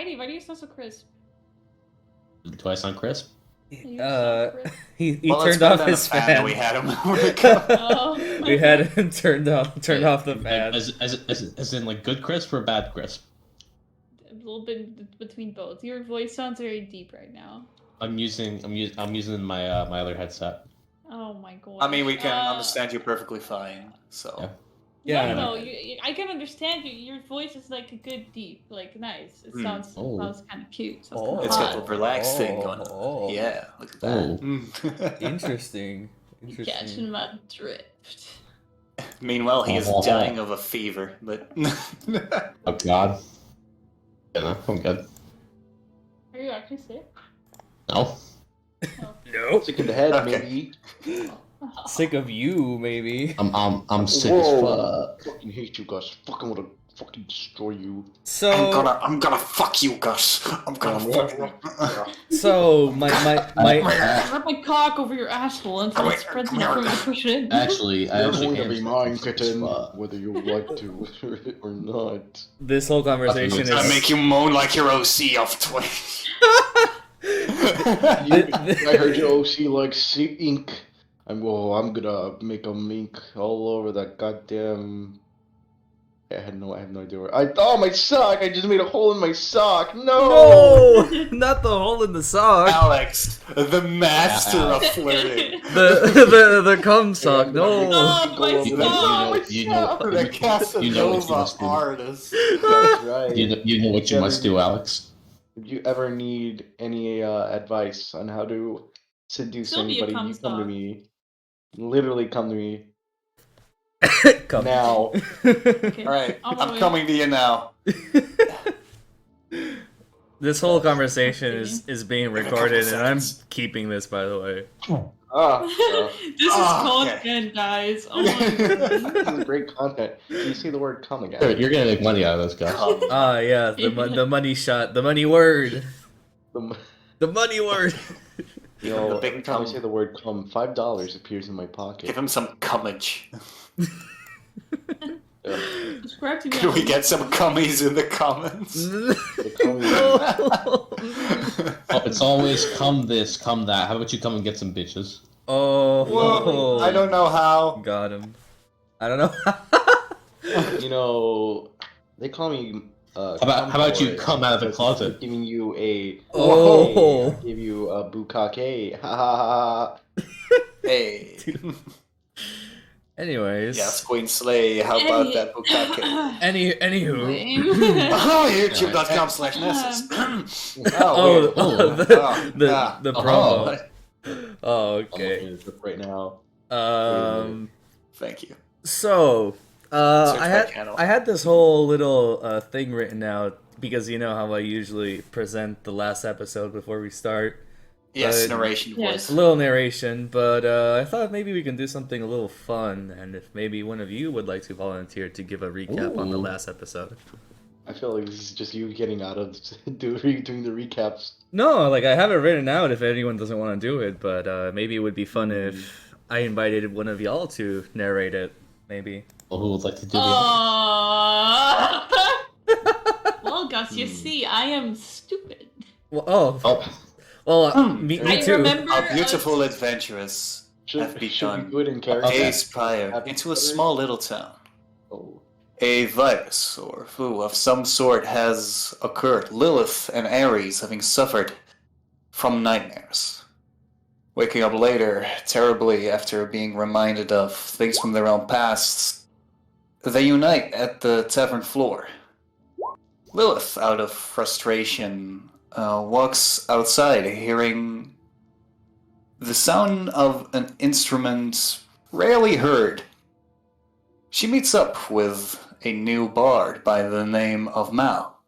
Heidi, why do you sound so crisp? Do I sound crisp? You sound crisp. He Well, turned off his fan. We had him. Oh. We had him turned off the fan. As in like good crisp or bad crisp? A little bit between both. Your voice sounds very deep right now. I'm using my my other headset. Oh my god. I mean, we can understand you perfectly fine. So. Yeah. No, I can understand you. Your voice is like a good deep, like nice. It sounds kind of cute. So It's got the relaxed thing going on. Yeah, look at that. Interesting. Catching my drift. Meanwhile, he is dying of a fever, but... Oh god. Yeah, no, I'm good. Are you actually sick? No. No. Sick in the head, maybe. Sick of you, maybe. I'm sick as fuck. I fucking hate you guys. Fucking wanna fucking destroy you. So I'm gonna fuck you, Gus. I'm gonna fuck you. So my Rub my cock over your asshole until it spreads enough for me to push it in. Actually, I You're actually going to am be sick mine, as kitten, fuck. whether you like to or not. this whole conversation It's I is make you moan like your OC of 20. I heard your OC like sea ink. I'm gonna make a mink all over that goddamn. I have no idea where. My sock! I just made a hole in my sock. No! Not the hole in the sock. Alex, the master of flirting. The cum sock. No. Oh, my sock! The Casanova artist. That's right. You know what you must do, Alex. If you ever need any advice on how to seduce Sylvia anybody, you comes come to on. me. Literally come to me Come. now. Okay. Alright, On my I'm way. coming to you now. This whole conversation is being recorded, and I'm keeping this, by the way. This is okay. content, guys. Oh my god. This is great content. You see the word "come" You're again. gonna make money out of this, guys. Ah, yeah, the money shot, the money word, the money word. Yo, The big every time I cum. say the word "come," $5 appears in my pocket. Give him some cummage. Subscribe to me. Can we get some cummies in the comments? Oh, it's always come this, come that. How about you come and get some bitches? Oh, Whoa, I don't know how. got him. I don't know. You know, they call me. How about you come out of the closet? Giving you a. Oh. Hey, give you a bukkake. Ha ha ha. Hey. Anyways. Yes, Queen Slay, how about that bukkake? Anywho. Oh, youtube.com/Nesses. The promo. Oh, I'm okay. looking at it right now. Thank you. So, Search I my channel. had this whole little thing written out because you know how I usually present the last episode before we start. Yes, But- narration Yes. voice. A little narration, but I thought maybe we can do something a little fun, and if maybe one of you would like to volunteer to give a recap on the Ooh. last episode. I feel like this is just you getting out of doing the recaps. No, like I have it written out if anyone doesn't want to do it, but maybe it would be fun if I invited one of y'all to narrate it, maybe. Well, who would like to do the Well, Gus, you see, I am stupid. Well, Oh, me I too. remember Our beautiful adventurers have Should begun we do it in character? days prior into a small little town. Oh. A virus or flu of some sort has occurred. Lilith and Ares having suffered from nightmares. Waking up later, terribly after being reminded of things from their own pasts, they unite at the tavern floor. Lilith, out of frustration, walks outside, hearing the sound of an instrument rarely heard. She meets up with a new bard by the name of Mal.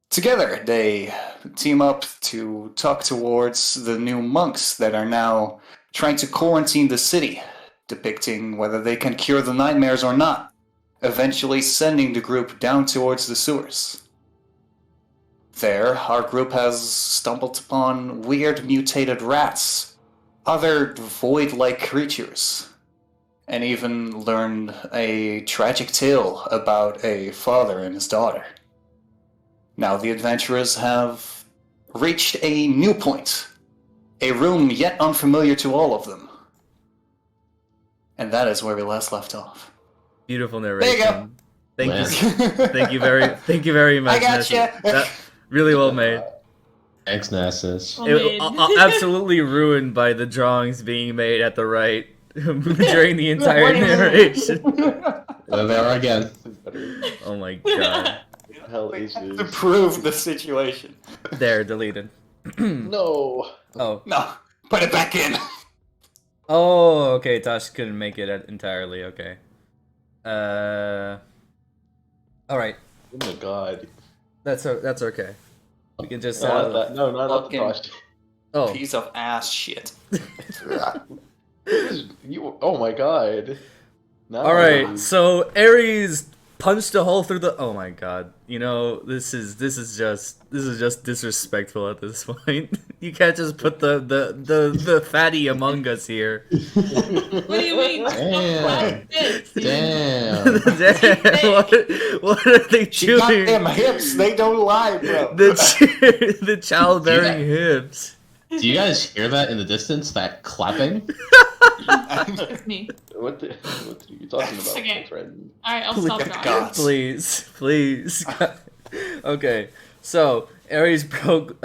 Together, they team up to talk towards the new monks that are now trying to quarantine the city, depicting whether they can cure the nightmares or not, eventually sending the group down towards the sewers. There, our group has stumbled upon weird mutated rats, other void-like creatures, and even learned a tragic tale about a father and his daughter. Now the adventurers have reached a new point, a room yet unfamiliar to all of them. And that is where we last left off. Beautiful There narration. you go. Thank Man. you. Thank you very much. I got Nesses. you. That, really well made. Thanks, Nesses. Well It, made. absolutely ruined by the drawings being made at the right during the entire narration. There they are again. Oh my god. What the hell is To this? prove the situation. There, deleted. No. Oh. No, put it back in. Oh, okay. Tosh couldn't make it entirely. Okay. All right. Oh my god. That's okay. We can just. Not that. No, not that. Fucking Tosh. Oh. Piece of ass shit. You. Oh my god. No. All right. So Ares punched a hole through the. Oh my god. You know, this is just disrespectful at this point. You can't just put the fatty among us here. What do you mean? Damn. Damn. Damn. What are they She got doing? them hips, they don't lie, bro. The childbearing hips. Do you guys hear that in the distance? That clapping? It's me. What are you talking about, Okay. my friend? Alright, I'll stop Look at drawing. God. Please. Okay, so Ares broke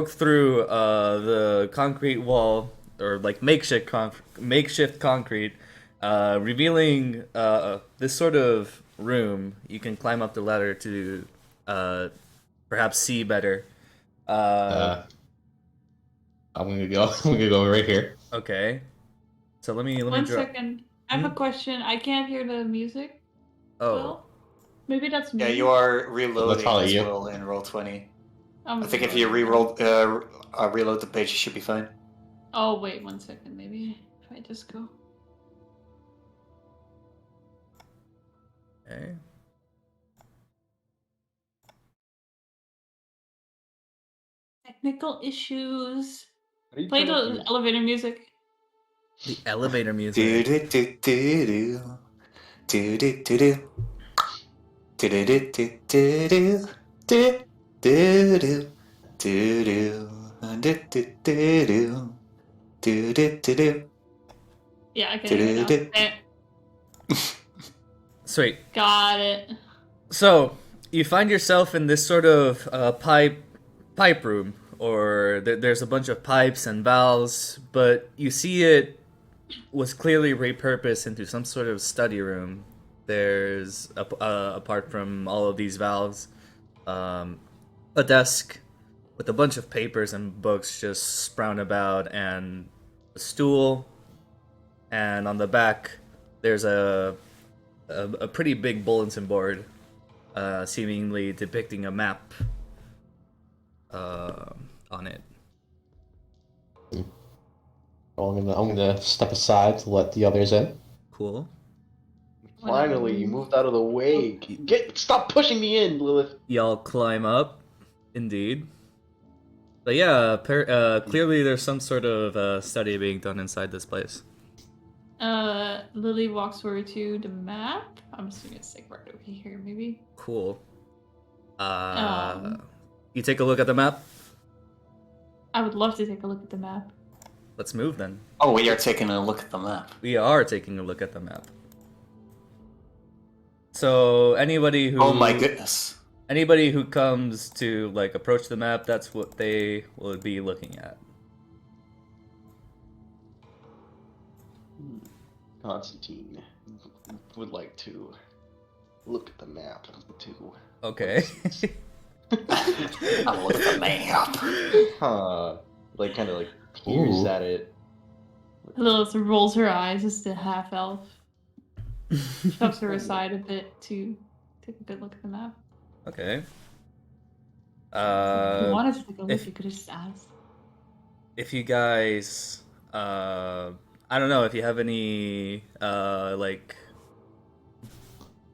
through the concrete wall, or like makeshift concrete, revealing this sort of room. You can climb up the ladder to perhaps see better. I'm gonna go right here. Okay, so let me One draw. second. I have a question. I can't hear the music. Oh, Well, maybe that's me. Yeah, you are That's reloading probably as you. well in Roll20. I'm I think if you reload the page, you should be fine. Oh, wait 1 second. Maybe if I just go. okay. Technical issues. How do you Play turn up the your- elevator music. The elevator Do music. do do do do do do do do do do do do do do do do do. Yeah, I can hear it now. Eh, Sweet. got it. So you find yourself in this sort of pipe room, or there's a bunch of pipes and valves, but you see it was clearly repurposed into some sort of study room. There's apart from all of these valves, a desk with a bunch of papers and books just sprout about, and a stool, and on the back there's a pretty big bulletin board, seemingly depicting a map on it. Well, I'm gonna step aside to let the others in. Cool. Finally, you moved out of the way. Stop pushing me in, Lilith. Y'all climb up, indeed. But yeah, clearly there's some sort of study being done inside this place. Lily walks over to the map. I'm assuming it's like right over here, maybe. Cool. You take a look at the map? I would love to take a look at the map. Let's move then. Oh, we are taking a look at the map. We are taking a look at the map. So anybody who Oh my goodness. anybody who comes to like approach the map, that's what they will be looking at. Konstantin would like to look at the map too. Okay. I'll look at the map. Huh. Like, kind of like peers Ooh. at it. Lilith rolls her eyes as the half elf shoves her aside a bit to take a good look at the map. Okay. If you wanted to take a look, if- you could have just asked. If you guys, I don't know if you have any like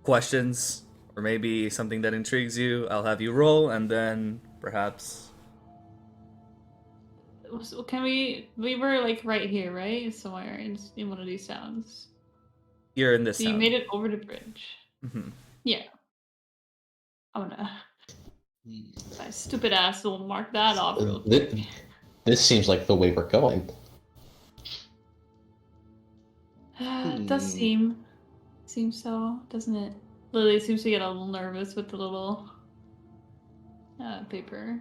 questions or maybe something that intrigues you, I'll have you roll, and then perhaps So can we were like right here, right? Somewhere in one of these towns. you're in this So you town. made it over the bridge. Mhm. Yeah. I'm gonna My stupid ass will mark that off real quick. This seems like the way we're going. It does seem so, doesn't it? Lily seems to get a little nervous with the little paper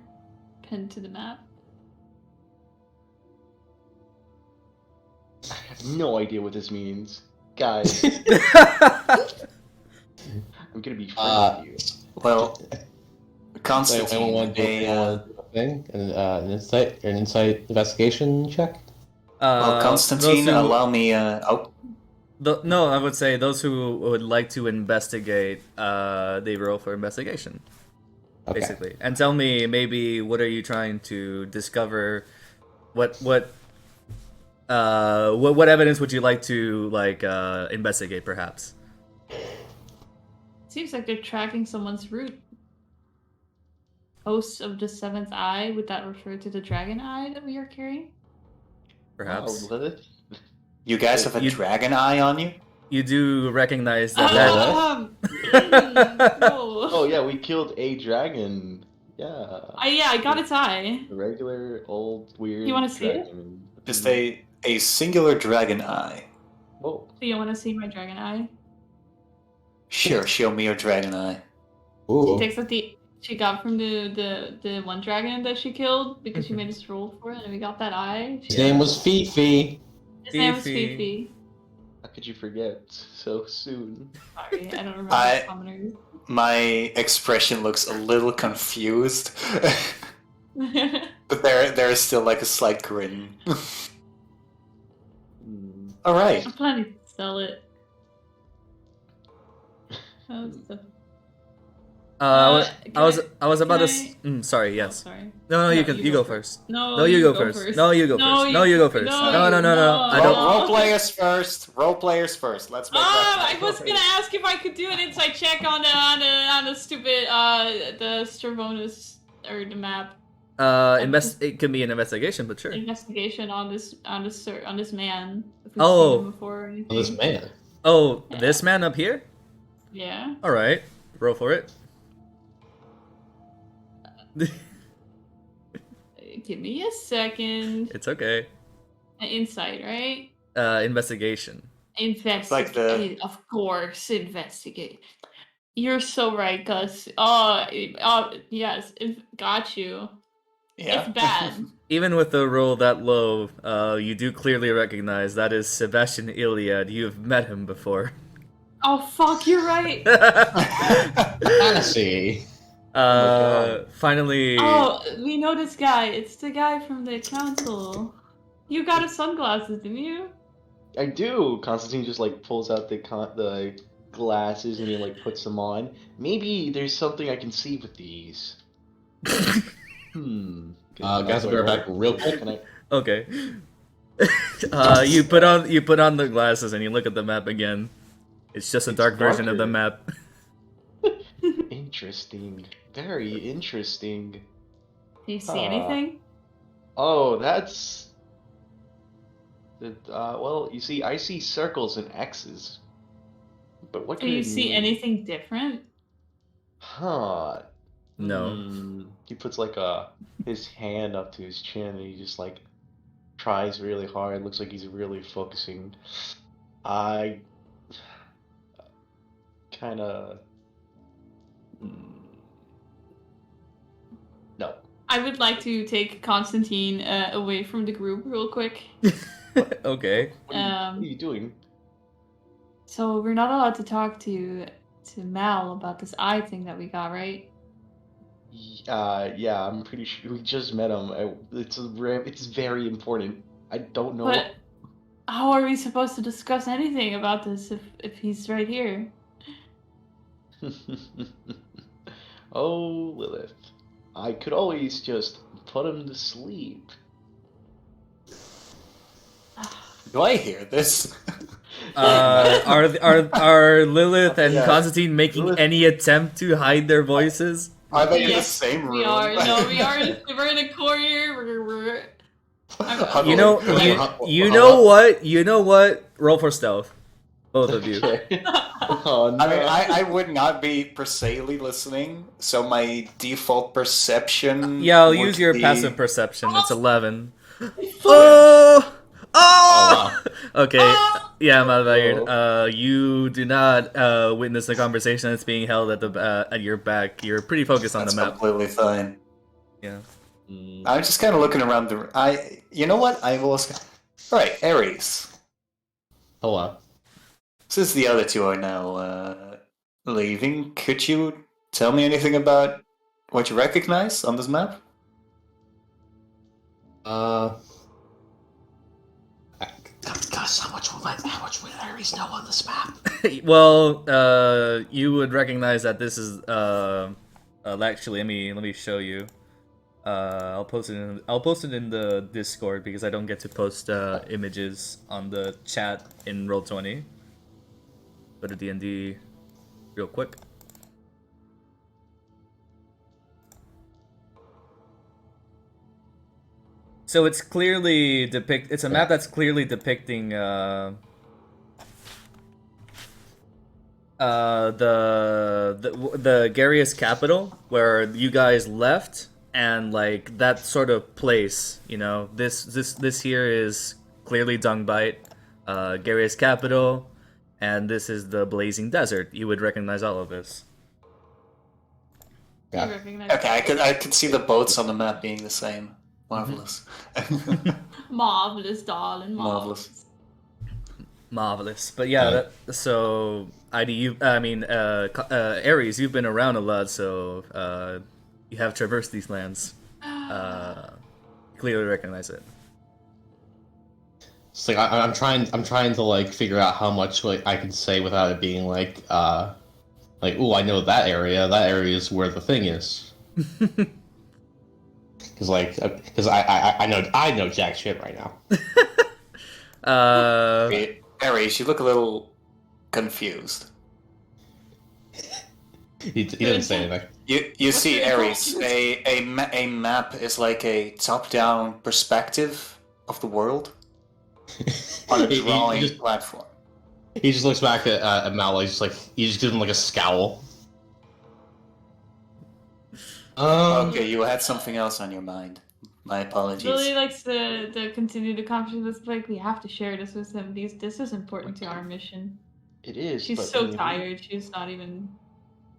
pinned to the map. I have no idea what this means. Guys, I'm gonna be friends with you. Well, Anyone Konstantin, want to do a thing? An insight investigation check? Konstantin, those who- allow me. No, I would say those who would like to investigate, they roll for investigation, Okay. basically, and tell me maybe what are you trying to discover, what evidence would you like to investigate, perhaps? Seems like they're tracking someone's route. Hosts of the seventh eye, would that refer to the dragon eye that we are carrying? Perhaps. Wow, Lilith? You guys have a You- dragon eye on you? You do recognize that. Oh yeah, we killed a dragon. Yeah. I got its eye. A regular, old, weird You wanna see it? dragon. Just a singular dragon eye. Whoa. Do you want to see my dragon eye? Sure, show me your dragon eye. Ooh. She takes out she got from the one dragon that she killed because she made us roll for it, and we got that eye. His name was Fifi. His name was Fifi. Fifi. How could you forget so soon? Sorry, I don't remember I- the commoners. My expression looks a little confused, but there is still like a slight grin. All right. I'm planning to sell it. Oh, I was about to. can Sorry. Oh, Yes. sorry. No, you No, can. you You go go first. No, No, you go first. No, you go first. No, you go first. No, no, no. I Roll, don't. role players first. Role players first. Let's make that. I was gonna ask if I could do an insight check on the stupid the Stravonus or the map It can be an investigation, but sure. investigation on this man. If we've Oh. seen him before or anything. Oh, this man. Oh, this man up here. Yeah. All right, roll for it. Give me a second. It's okay. Insight, right? Investigation. Investigate. Like the- Of course, investigate. You're so right, Gus. Yes, got you. Yeah. It's bad. Even with the roll that low, you do clearly recognize that is Sebastian Iliad. You have met him before. Oh fuck, you're right. Fantasy. Finally. Oh, we know this guy. It's the guy from the council. You got his sunglasses, didn't you? I do. Konstantin just like pulls out the glasses and he like puts them on. Maybe there's something I can see with these. Guys, I'll be right back real quick. Can I... Okay. You put on the glasses and you look at the map again. It's just a dark version of the map. Interesting. Very interesting. Do you see anything? Oh, that's... well, you see, I see circles and X's. But what Do could you it see mean? anything different? Huh. No. He puts like his hand up to his chin and he just like tries really hard. Looks like he's really focusing. I kind of no. I would like to take Konstantin away from the group real quick. Okay. What are you doing? So we're not allowed to talk to Mal about this eye thing that we got, right? Yeah, I'm pretty sure we just met him. It's very important. I don't know. But how are we supposed to discuss anything about this if he's right here? Oh, Lilith. I could always just put him to sleep. Do I hear this? Are Lilith and Yeah. Konstantin making Lilith- any attempt to hide their voices? Are they in the Yes, same room? We are. No, we are. We're in a corner. We're You know Hold on. what? You know what? Roll for stealth. Both of you. Okay. Oh no. I mean, I would not be precisely listening, so my default perception. Yeah, I'll would use your be- passive perception. It's 11. Oh! Oh! Oh, Okay. Yeah, Malvayr. Oh. You do not witness the conversation that's being held at the at your back. You're pretty focused on That's the map. completely fine. Yeah. Mm, I'm just kind of looking around the. You know what? I was. Right, Ares. Hello. Since the other two are now leaving, could you tell me anything about what you recognize on this map? Gosh, how much would Ares know on this map? Well, you would recognize that this is actually let me show you. I'll post it in the Discord because I don't get to post images on the chat in Roll20. Go to D&D real quick. So it's clearly it's a map that's clearly depicting the Garius capital where you guys left, and like that sort of place, you know, this here is clearly Dungbite, Garius capital, and this is the blazing desert. You would recognize all of this. You Yeah. recognize Okay, I could see the boats on the map being the same. Marvelous. Marvelous, darling. Marvelous. Marvelous. But yeah, so Ares, you've been around a lot, so you have traversed these lands. Clearly recognize it. It's like I'm trying to like figure out how much like I can say without it being like oh, I know that area. That area is where the thing is. Because I know jack shit right now. Ares, you look a little confused. He didn't say anything. You see, Ares, a map is like a top-down perspective of the world on a He drawing just- platform. He just looks back at Mal, like, he just gives him like a scowl. Okay, you had something else on your mind. My apologies. Lily likes to continue the conversation. It's like we have to share this with him. This is important to our mission. it is. She's but so when we- tired. She's not even.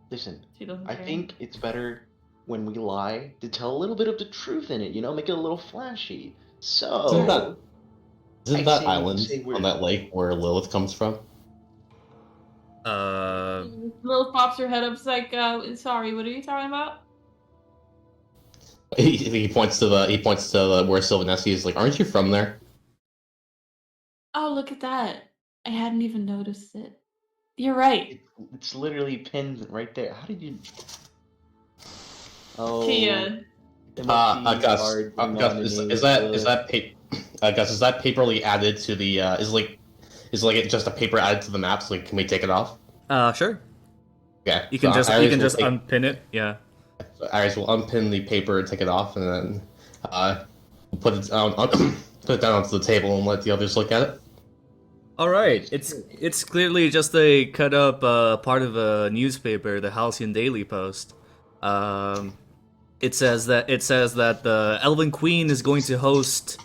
Listen, She doesn't. I care. think it's better when we lie to tell a little bit of the truth in it. You know, make it a little flashy. So. Isn't that I'd that say- island say we're- on that lake where Lilith comes from? Lilith pops her head up. It's like, sorry, what are you talking about? He points to the where Nesses is like, aren't you from there? Oh, look at that! I hadn't even noticed it. You're right. It's literally pinned right there. How did you? Oh. Tia. it must be Gus, hard Gus, is that paperly added to the is it just a paper added to the maps? Like, can we take it off? Sure. Yeah, You can so just Ares will unpin it. Yeah. Ares will unpin the paper and take it off, and then put it down onto the table and let the others look at it. All right. It's clearly just a cut up part of a newspaper, the Halcyon Daily Post. It says that the Elven Queen is going to host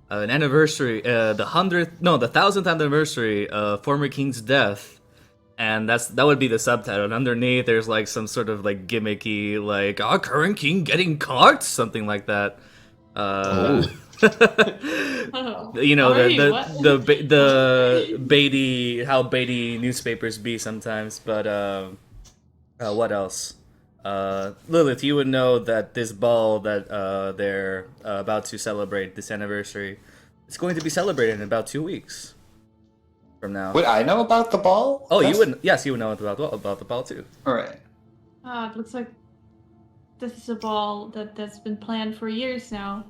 an anniversary, the 1000th anniversary of former king's death. And that would be the subtitle. And underneath, there's like some sort of like gimmicky, like our current king getting caught, something like that. Oh. You know, Sorry, what? the baity, how baity newspapers be sometimes. But what else? Lilith, you would know that this ball that they're about to celebrate, this anniversary, it's going to be celebrated in about 2 weeks from now. Would I know about the ball? Oh, you would. Yes, you would know about the ball too. Alright. It looks like this is a ball that's been planned for years now.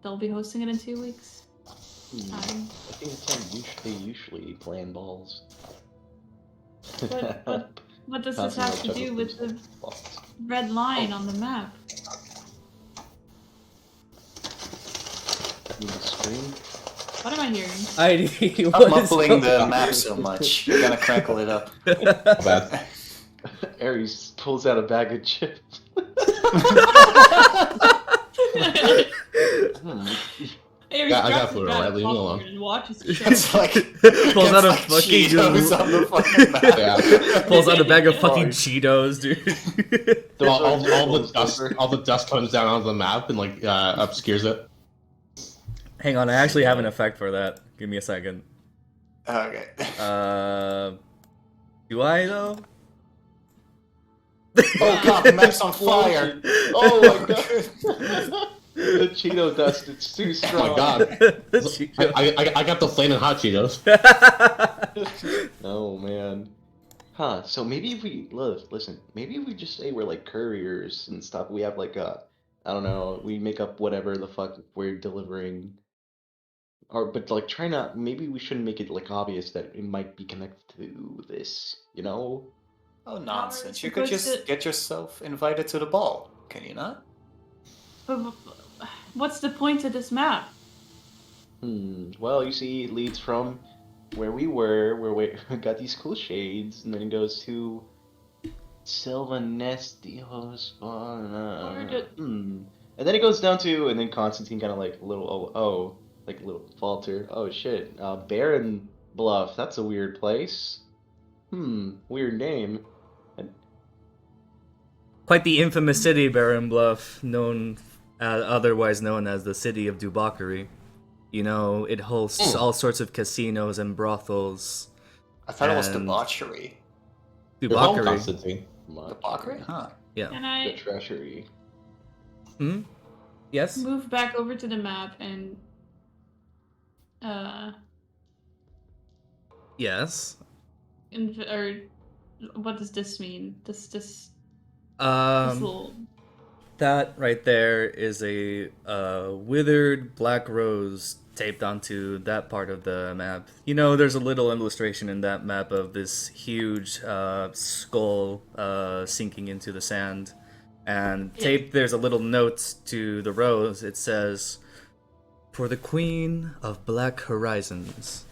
They'll be hosting it in 2 weeks. I think it's how they usually plan balls. What does this have to do with the red line on the map? Need the screen? What am I hearing? ID, I'm what is muffling going the on? map so much. You're gonna crackle it up. Bad. Ares pulls out a bag of chips. Ares I got drops food, his bag alright, of leave me alone. popcorn and watches the show. It's like Pulls out a like fucking Cheetos on the fucking map. Yeah. Pulls out a bag of Oh. fucking Cheetos, dude. All the dust comes down onto the map and like obscures it. Hang on, I actually have an effect for that. Give me a second. Okay. Do I though? Oh god, the map's on fire! Oh my god! The Cheeto dust, it's too Oh strong. my god. The Cheetos. I got the flaming hot Cheetos. Oh man. Huh, so maybe if we, listen, maybe if we just say we're like couriers and stuff, we have like a, I don't know, we make up whatever the fuck we're delivering. Or, but like try not, maybe we shouldn't make it like obvious that it might be connected to this, you know? Oh we're nonsense, you could supposed just to- get yourself invited to the ball, can you not? But what's the point of this map? Well, you see, it leads from where we were, where we got these cool shades, and then it goes to Sylvanestios. And then it goes down to, and then Konstantin kind of like a little, like a little falter. Oh shit, Baron Bluff, that's a weird place. Weird name. Quite the infamous city, Baron Bluff, otherwise known as the city of debauchery. You know, it hosts all sorts of casinos and brothels. I thought it was And- debauchery. You're home, Debauchery. Konstantin. Debauchery? Huh. Yeah. Can The I treasury. Yes? move back over to the map and Yes. or what does this mean? This Um, little that right there is a withered black rose taped onto that part of the map. You know, there's a little illustration in that map of this huge skull sinking into the sand. And taped, there's a little note to the rose. It says, "For the Queen of Black Horizons."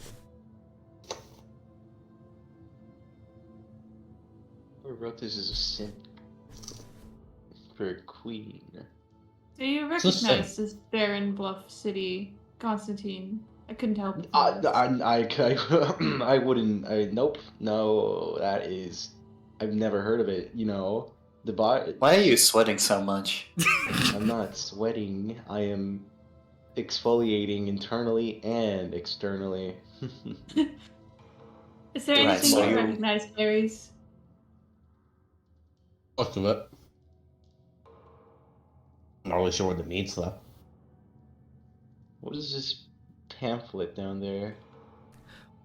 Who wrote this as a sin? For a queen. Do you It's the same. recognize this barren bluff city, Konstantin? I couldn't help it. I wouldn't. Nope. No, that is. I've never heard of it. You know, Why are you sweating so much? I'm not sweating. I am exfoliating internally and externally. Is there Right, anything so you you- recognize, Ares? Most of it. I'm not really sure what it means though. What is this pamphlet down there?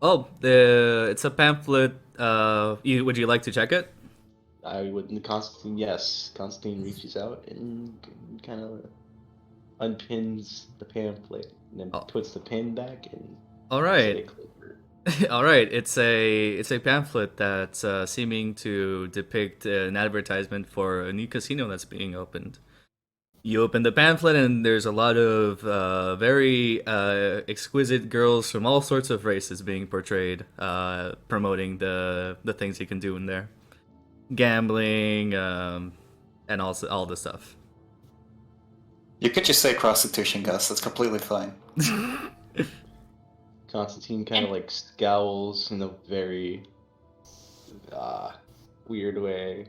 Oh, it's a pamphlet. Would you like to check it? I would. Constantine, yes. Constantine reaches out and kind of unpins the pamphlet and then puts the pin back and. All right. All right, it's a pamphlet that's seeming to depict an advertisement for a new casino that's being opened. You open the pamphlet and there's a lot of very exquisite girls from all sorts of races being portrayed, promoting the things you can do in there, gambling, and also all the stuff. You could just say prostitution, Gus. That's completely fine. Constantine kind of like scowls in a very weird way.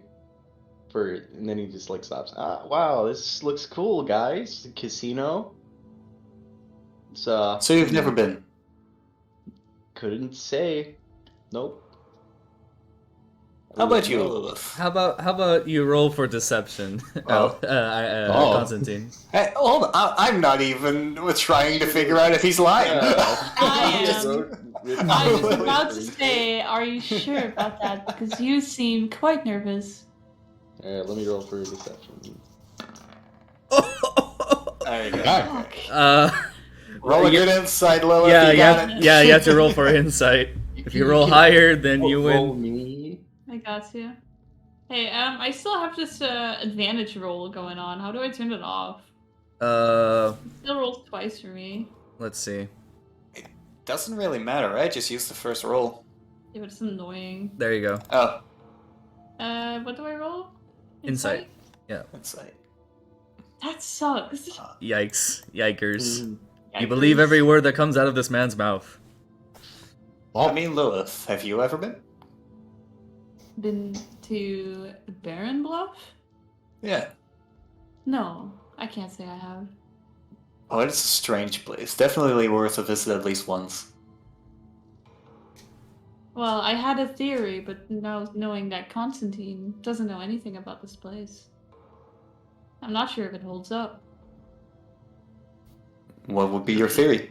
And then he just like stops. Wow, this looks cool, guys. The casino. It's So you've never been? couldn't say. Nope. How about you, Lilith? How about you roll for deception, Oh. Constantine? Hey, hold on. I'm not even trying to figure out if he's lying. I Just- am. I was about to say, are you sure about that? Because you seem quite nervous. Alright, let me roll for deception. There you go. Okay. Roll a good insight, Lilith. Yeah, you got it. you have to roll for insight. If you roll higher, then you Roll win. me. I got you. Hey, I still have this advantage roll going on. How do I turn it off? It still rolls twice for me. Let's see. Doesn't really matter, right? Just use the first roll. Yeah, but it's annoying. There you go. Oh, What do I roll? Insight. Yeah. insight. That sucks. Yikes. Yikers. Mm. You believe every word that comes out of this man's mouth. Well, I mean, Lilith, have you ever been? Been to the Baron Bluff? Yeah. No, I can't say I have. Oh, it's a strange place. Definitely worth a visit at least once. Well, I had a theory, but now knowing that Konstantin doesn't know anything about this place, I'm not sure if it holds up. What would be your theory?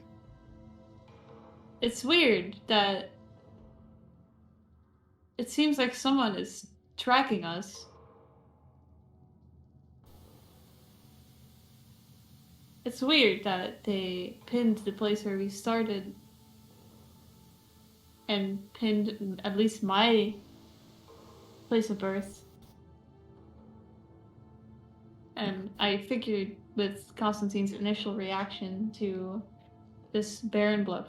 It's weird that it seems like someone is tracking us. It's weird that they pinned the place where we started and pinned at least my place of birth. And I figured with Constantine's initial reaction to this Baron Bluff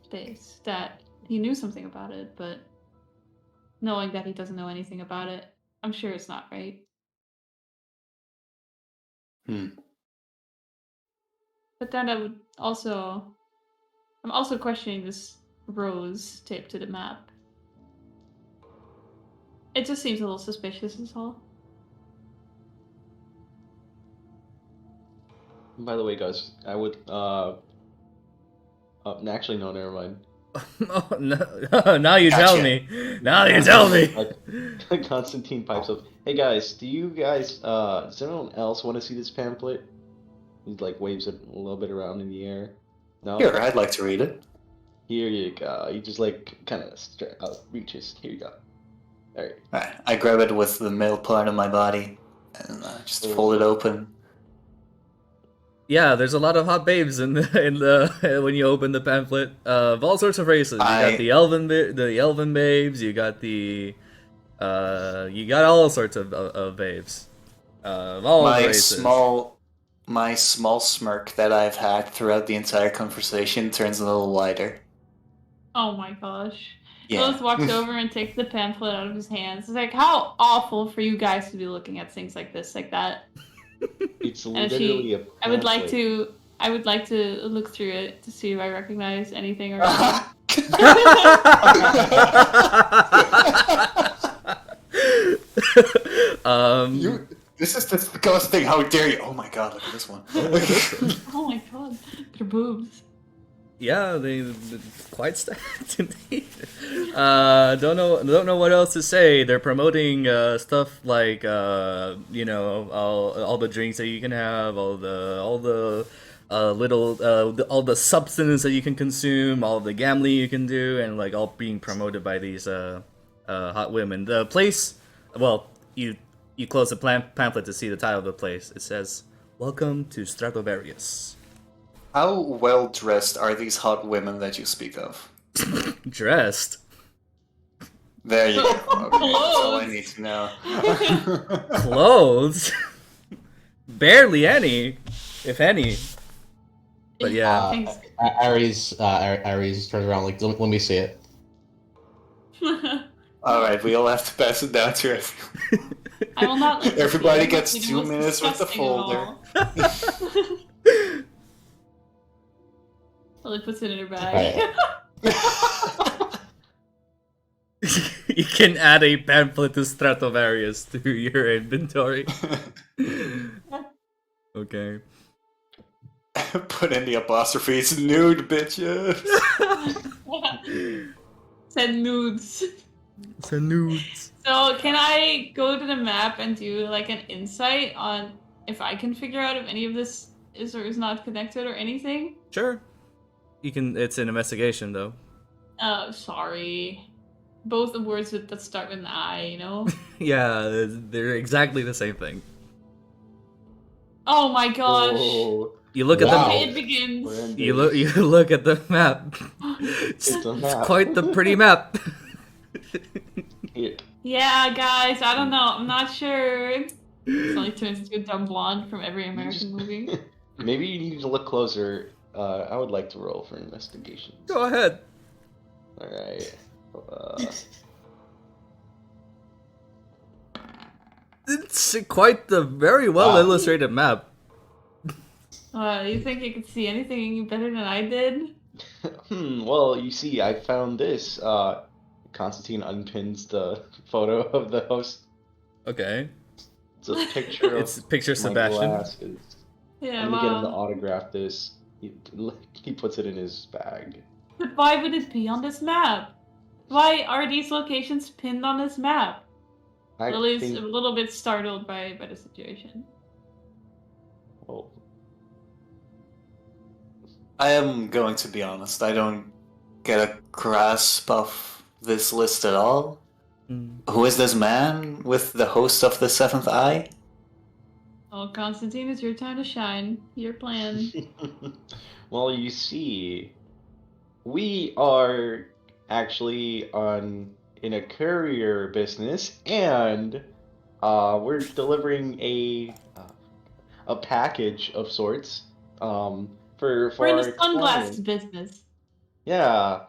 space that he knew something about it, but knowing that he doesn't know anything about it, I'm sure it's not right. But then I'm also questioning this rose taped to the map. It just seems a little suspicious is all. By the way, guys, I would actually no, never mind. Oh, no. Now you tell Gotcha. me. Now you tell me. Constantine pipes up. Hey guys, do you guys does anyone else want to see this pamphlet? He like waves it a little bit around in the air. No. Here, I'd like to read it. Here you go. You just like kind of reaches. Here you go. Alright. I grab it with the middle part of my body and just fold it open. Yeah, there's a lot of hot babes in the when you open the pamphlet of all sorts of races. You got the elven babes. You got you got all sorts of babes. Of all races. My small smirk that I've had throughout the entire conversation turns a little wider. Oh my gosh. Yeah. Lilith walks over and takes the pamphlet out of his hands. It's like, how awful for you guys to be looking at things like this, like that. It's And literally a I would like pamphlet. to look through it to see if I recognize anything or This is the disgusting thing. How dare you? Oh my god, look at this one. Oh my god, their boobs. Yeah, they're quite stacked indeed. Don't know what else to say. They're promoting stuff like you know, all the drinks that you can have, all the all the substance that you can consume, all the gambling you can do, and like all being promoted by these hot women. The place, well, you close the pamphlet to see the title of the place. It says, "Welcome to Stratovarius." How well dressed are these hot women that you speak of? Dressed. There you go. Okay, that's all I need to know. Clothes? Barely any, if any. But yeah. Thanks. Ares turns around like, let me see it. Alright, we all have to pass it down to everyone. I will not let Everybody this be gets the 2 most minutes with the disgusting of folder. all. Lily puts it in her bag. You can add a pamphlet to Stratovarius to your inventory. Okay. Put in the apostrophes, nude bitches. Send nudes. So nudes. So can I go to the map and do like an insight on if I can figure out if any of this is or is not connected or anything? Sure. You can. It's an investigation, though. Oh, sorry. Both the words that start with an I, you know? Yeah, they're exactly the same thing. Oh my gosh. Oh, You look at Wow. the. It begins. horrendous. You look at the map. It's a map. Quite the pretty map. Here. Yeah, guys, I don't know. I'm not sure. It only turns into a dumb blonde from every American movie. Maybe you need to look closer. I would like to roll for investigation. Go ahead. All right. It's quite the very well Wow. illustrated map. You think you could see anything better than I did? Well, you see, I found this. Konstantin unpins the photo of the host. Okay. It's a picture of It's a picture of my Sebastian. glasses. Yeah, I'm gonna get him to wow. autograph this. He puts it in his bag. But why would it be on this map? Why are these locations pinned on this map? I Lily's think. a little bit startled by the situation. Well, I am going to be honest. I don't get a grasp of this list at all. Who is this man with the host of the Seventh Eye? Oh, Konstantin, it's your time to shine. Your plan. well, you see, we are actually in a courier business, and we're delivering a package of sorts. For We're in our the sunglasses client. business. Yeah,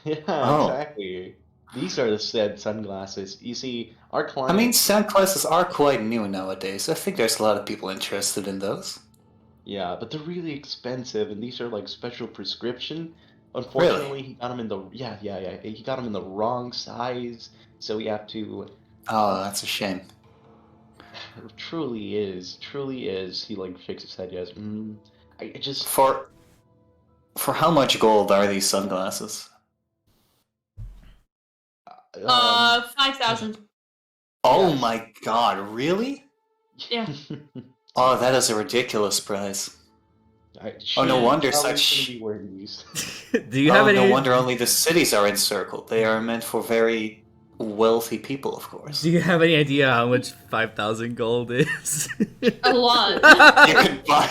yeah, Oh. exactly. These are the said sunglasses. You see, our I client. mean, sunglasses are quite new nowadays. I think there's a lot of people interested in those. Yeah, but they're really expensive, and these are like special prescription. Unfortunately, he got them in the yeah. He got them in the wrong size, so we have to. Oh, that's a shame. Truly is. He like shakes his head. Yes. I just. For how much gold are these sunglasses? 5,000. Oh Yes. my god, really? Yeah. Oh, that is a ridiculous price. Oh, no wonder Probably such- shouldn't be wearing these. Do you have Oh, any? no wonder only the cities are encircled. They are meant for very wealthy people, of course. Do you have any idea how much 5,000 gold is? A lot. You could buy.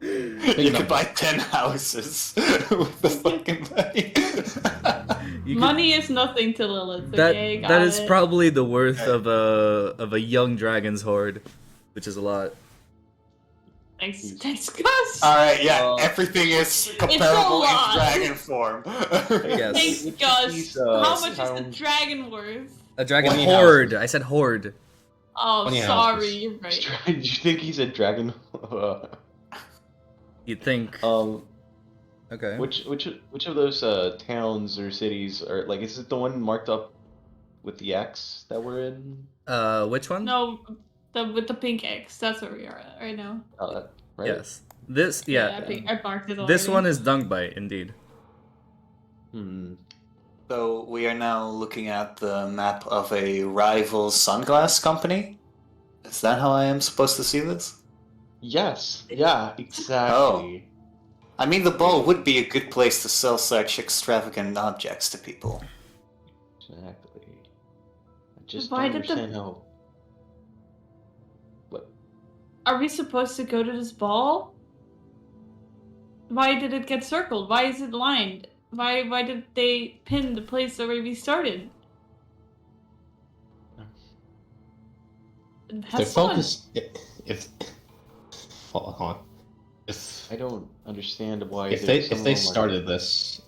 You could buy 10 houses with the fucking money. You could- Money is nothing to Lilith. that Okay, got that is it. probably the worth of a young dragon's horde, which is a lot. Thanks, Gus. Alright, yeah, Uh, everything is comparable in lot. dragon form. Yes. Thanks, Which Gus. these, How much is the towns- dragon worth? A dragon 20 horde. houses. I said horde. Oh, 20 sorry, houses. you're right. Did you think he's a dragon? You'd think. Okay. Which of those towns or cities are like? Is it the one marked up with the X that we're in? Which one? No, with the pink X. That's where we are at right now. Right. Yes. This. Yeah. I marked it already. This one is Dungbite, indeed. So we are now looking at the map of a rival sunglass company. Is that how I am supposed to see this? Yes. Yeah. Exactly. I mean, the ball would be a good place to sell such extravagant objects to people. Exactly. I just Why don't did the- understand how. What? Are we supposed to go to this ball? Why did it get circled? Why is it lined? Why did they pin the place where we started? If Has they someone- focus. If. Hold on. I don't understand why. If there's they someone started this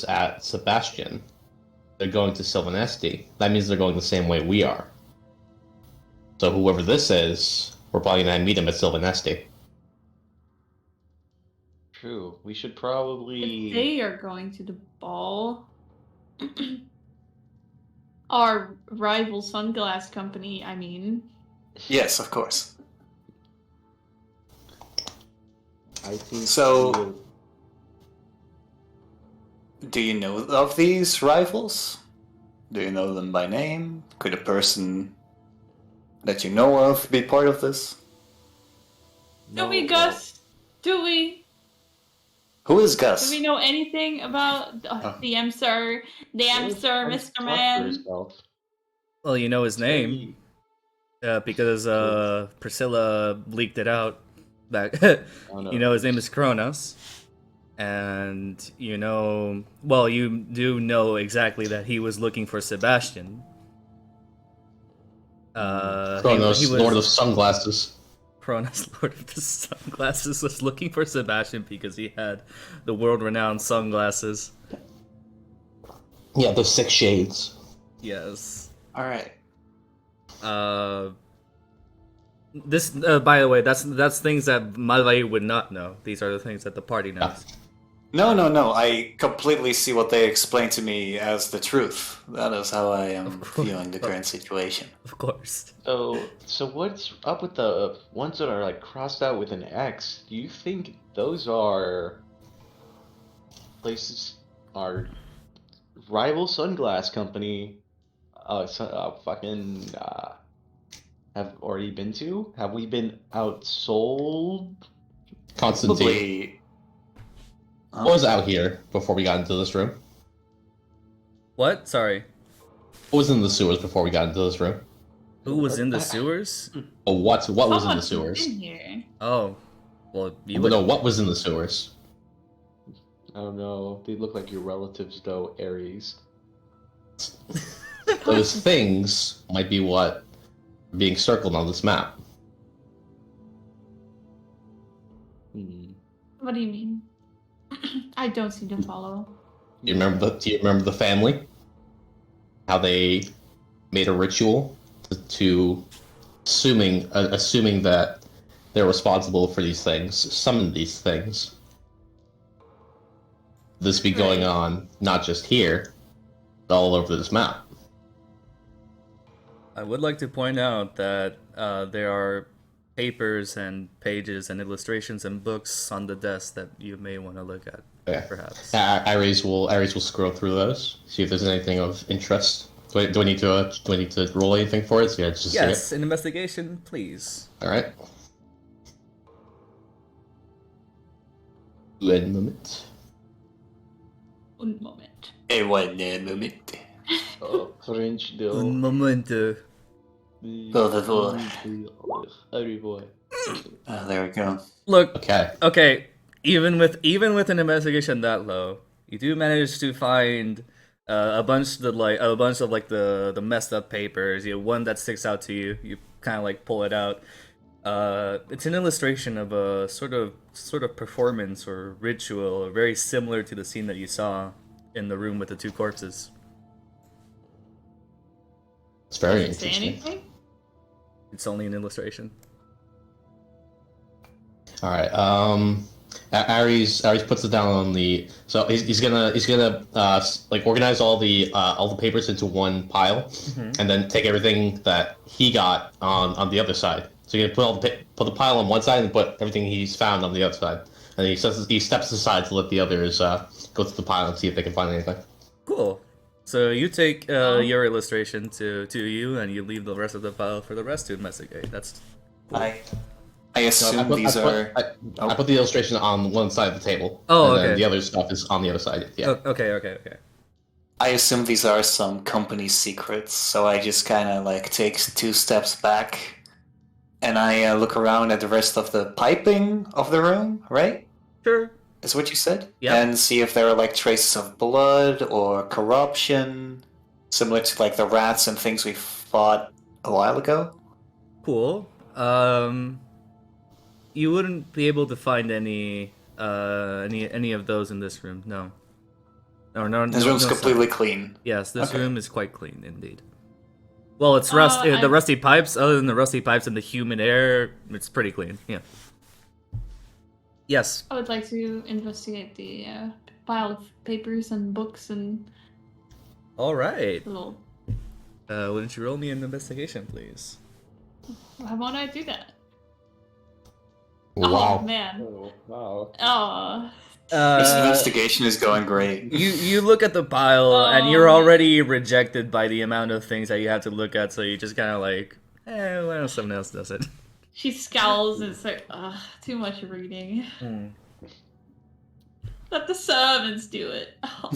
at Sebastian, they're going to Sylvanesti. That means they're going the same way we are. So whoever this is, we're probably gonna meet him at Sylvanesti. True. We should probably. If they are going to the ball, our rival sunglass company, I mean. Yes, of course. I think So- we will- Do you know of these rivals? Do you know them by name? Could a person that you know of be part of this? Do we, No, Gus? Do we? Who is Do Gus? we know anything about DM sir? DM sir, Let's Mr. talk for Man? yourself. Well, you know his name because Priscilla leaked it out. Back. Oh, no. You know his name is Kronos, and you know. Well, you do know exactly that he was looking for Sebastian. Kronos, he was, Lord of Sunglasses. Cronus, Lord of the Sunglasses, was looking for Sebastian because he had the world-renowned sunglasses. Yeah, those 6 shades. Yes. All right. This, by the way, that's things that Malvayr would not know. These are the things that the party knows. No. I completely see what they explained to me as the truth. That is how I am viewing the current situation. Of course. So what's up with the ones that are like crossed out with an X? Do you think those are places our rival sunglass company have already been to? Have we been outsold? Konstantin. Probably. What was out here before we got into this room? What? Sorry. What was in the sewers before we got into this room? Who was in the sewers? Oh, what was in the Someone's sewers? in here. Oh. Well, you would No, what was in the sewers? I don't know. They look like your relatives, though, Ares. Those things might be what are being circled on this map. What do you mean? I don't seem to follow. Do you remember the family? How they made a ritual to assuming that they're responsible for these things, summon these things. This be going on not just here, but all over this map. I would like to point out that there are papers and pages and illustrations and books on the desk that you may want to look at, perhaps. Ares will scroll through those, see if there's anything of interest. Do I need to roll anything for it? So yeah, just Yes, an investigation, please. All right. One moment. Un moment. One moment. French though. Un momento. Por favor. Every boy. There we go. Look, Okay. okay. Even with an investigation that low, you do manage to find a bunch of the messed up papers. You know, one that sticks out to you. You kind of like pull it out. It's an illustration of a sort of performance or ritual, very similar to the scene that you saw in the room with the 2 corpses. It's very Does it say interesting. anything? It's only an illustration. All right. Ares puts it down on the. So he's gonna like organize all the papers into one pile, and then take everything that he got on the other side. So you put the pile on one side and put everything he's found on the other side, and he steps aside to let the others go through the pile and see if they can find anything. Cool. So you take your illustration to you, and you leave the rest of the pile for the rest to investigate. That's cool. I assume I put the illustration on one side of the table. Oh, and okay. then the other stuff is on the other side. Yeah. Okay. I assume these are some company secrets, so I just kind of like take 2 steps back, and I look around at the rest of the piping of the room. Right? Sure. Is what you said? Yeah. And see if there are like traces of blood or corruption, similar to like the rats and things we fought a while ago. Cool. You wouldn't be able to find any of those in this room. No. No. This room's no, completely sorry. clean. Yes, this Okay. room is quite clean indeed. Well, it's the rusty pipes. Other than the rusty pipes and the humid air, it's pretty clean. Yeah. Yes. I would like to investigate the pile of papers and books and All right. little. Wouldn't you roll me an investigation, please? Why won't I do that? Wow. Oh man. Oh, wow. Oh. This investigation is going great. You look at the pile and you're already rejected by the amount of things that you have to look at, so you just kind of like, why don't someone else does it? She scowls and it's like, ugh, too much reading. Let the servants do it. Oh.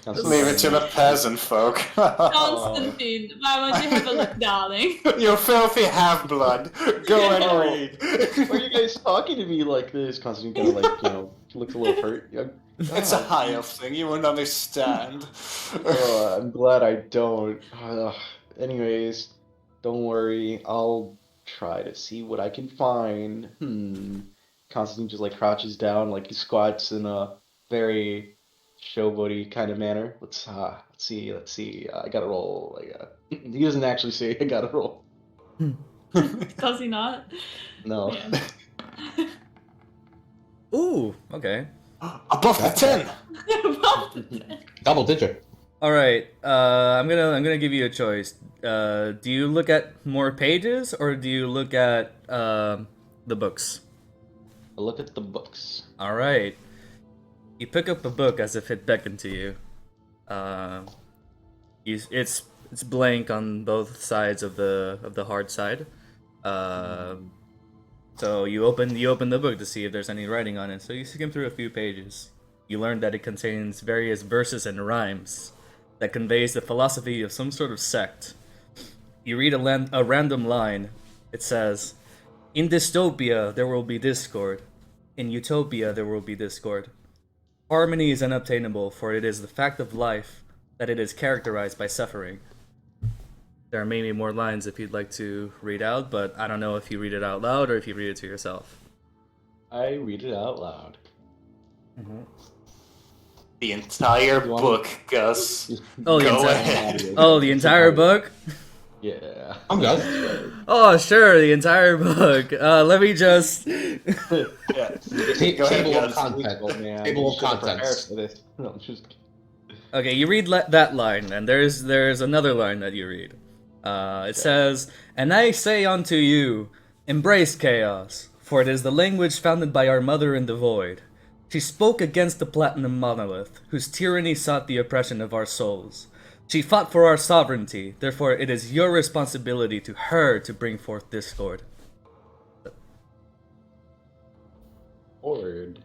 Leave it to the peasant folk. Konstantin, why won't you have a look, darling? You filthy half-blood. Go and read. Why are you guys talking to me like this? Constantine kind of like, looks a little hurt. It's a high elf thing. You wouldn't understand. I'm glad I don't. Anyways, don't worry. I'll try to see what I can find. Konstantin just like crouches down, like he squats in a very showboaty kind of manner. Let's see. I gotta roll. He doesn't actually say I gotta roll. Does he not? No. Man. Ooh, okay. Above the 10! Double digit. All right. I'm gonna give you a choice. Do you look at more pages or do you look at the books? I look at the books. All right. You pick up a book as if it beckoned to you. It's blank on both sides of the hard side. So you open the book to see if there's any writing on it. So you skim through a few pages. You learn that it contains various verses and rhymes that conveys the philosophy of some sort of sect. You read a random line. It says, "In dystopia there will be discord. In utopia there will be discord. Harmony is unobtainable, for it is the fact of life that it is characterized by suffering." There may be more lines if you'd like to read out, but I don't know if you read it out loud or if you read it to yourself. I read it out loud. The entire You want book, Gus. Oh, the Go entire, ahead. oh, the entire book? Yeah. I'm good. Oh, sure, the entire book. Let me just... Yeah. Ta- Go ahead, table of Gus. contents. Oh, man. Table of You should've prepared contents. for this. No, I'm just kidding. Okay, you read that line, and there's another line that you read. It says, "And I say unto you, embrace chaos, for it is the language founded by our mother in the void. She spoke against the platinum monolith, whose tyranny sought the oppression of our souls. She fought for our sovereignty, therefore it is your responsibility to her to bring forth discord." Word.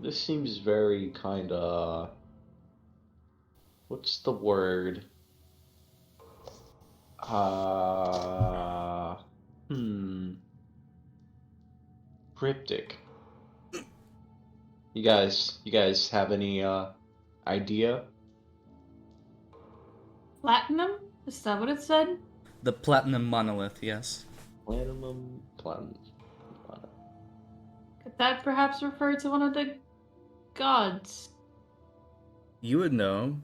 This seems very kinda... What's the word? Cryptic. You guys have any idea? Platinum? Is that what it said? The platinum monolith, yes. Platinum. Could that perhaps refer to one of the gods? You would know.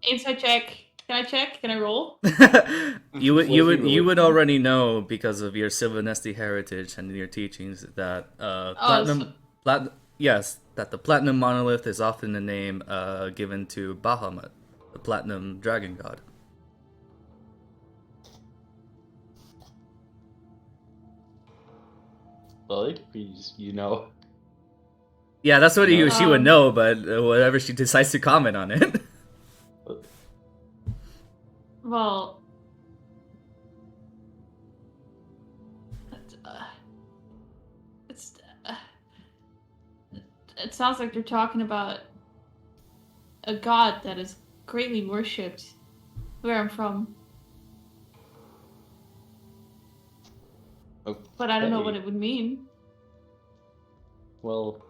Insight check. Can I check? Can I roll? you would already know because of your Sylvanesti heritage and your teachings that that the platinum monolith is often a name given to Bahamut, the platinum dragon god. Well, it could be just, Yeah, that's what she would Um, know, but whatever she decides to comment on it. Well, it's it sounds like you're talking about a god that is greatly worshipped where I'm from, but I don't know what Okay. it would mean. Well,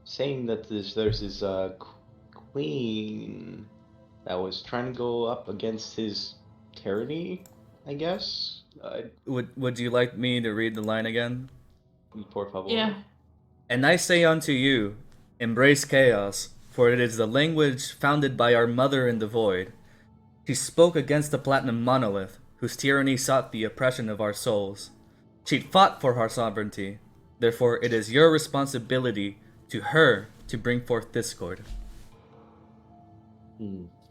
saying that there's this queen that was trying to go up against his tyranny, I guess. Would you like me to read the line again? Por favor. Yeah. "And I say unto you, embrace chaos, for it is the language founded by our mother in the void. She spoke against the platinum monolith, whose tyranny sought the oppression of our souls. She fought for our sovereignty, therefore it is your responsibility to her to bring forth discord."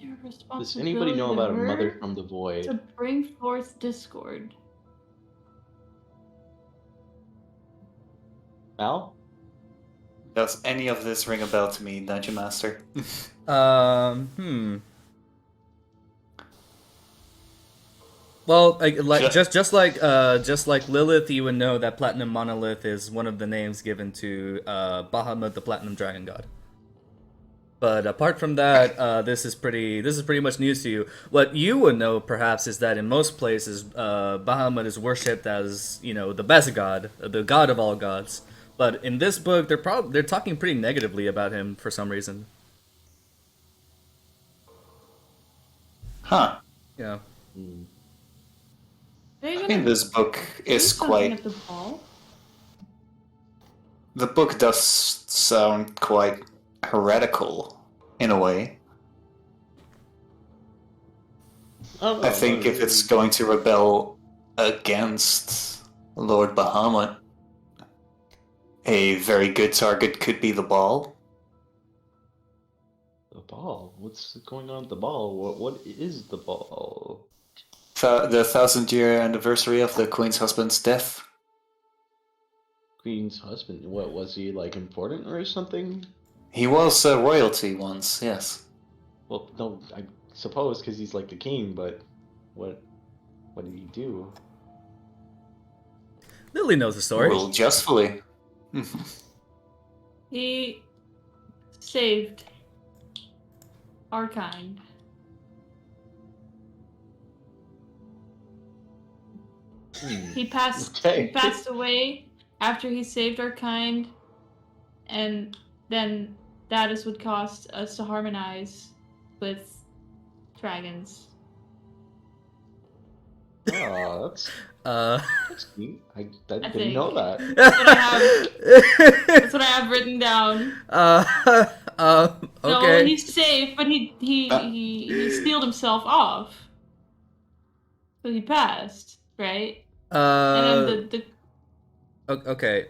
Your Does anybody know responsibility about a to mother her from the void? to bring forth discord. Mal? Does any of this ring a bell to me, Dungeon Master? Well, like Ju- just like Lilith, you would know that platinum monolith is one of the names given to Bahamut, the platinum dragon god. But apart from that, this is pretty much news to you. What you would know, perhaps, is that in most places, Bahamut is worshipped as the best god, the god of all gods. But in this book, they're talking pretty negatively about him for some reason. Huh. Yeah. Are you I gonna mean, this book do is something quite. at the ball? The book does sound quite heretical in a way. I think if it's going to rebel against Lord Bahamut, a very good target could be the ball. The ball? What's going on at the ball? What is the ball? The 1,000-year anniversary of the Queen's husband's death. Queen's husband? What, was he, like, important or something? He was royalty once, yes. Well, no, I suppose because he's like the king, but what did he do? Lily knows the story. Well, justly. He saved our kind. He passed. Okay. He passed away after he saved our kind, and then that is what caused us to harmonize with dragons. Oh, Uh, that's neat. I didn't think. know that. That's what I have written down. No, okay. he's safe, but he steeled himself off. So he passed, right? And then the Okay.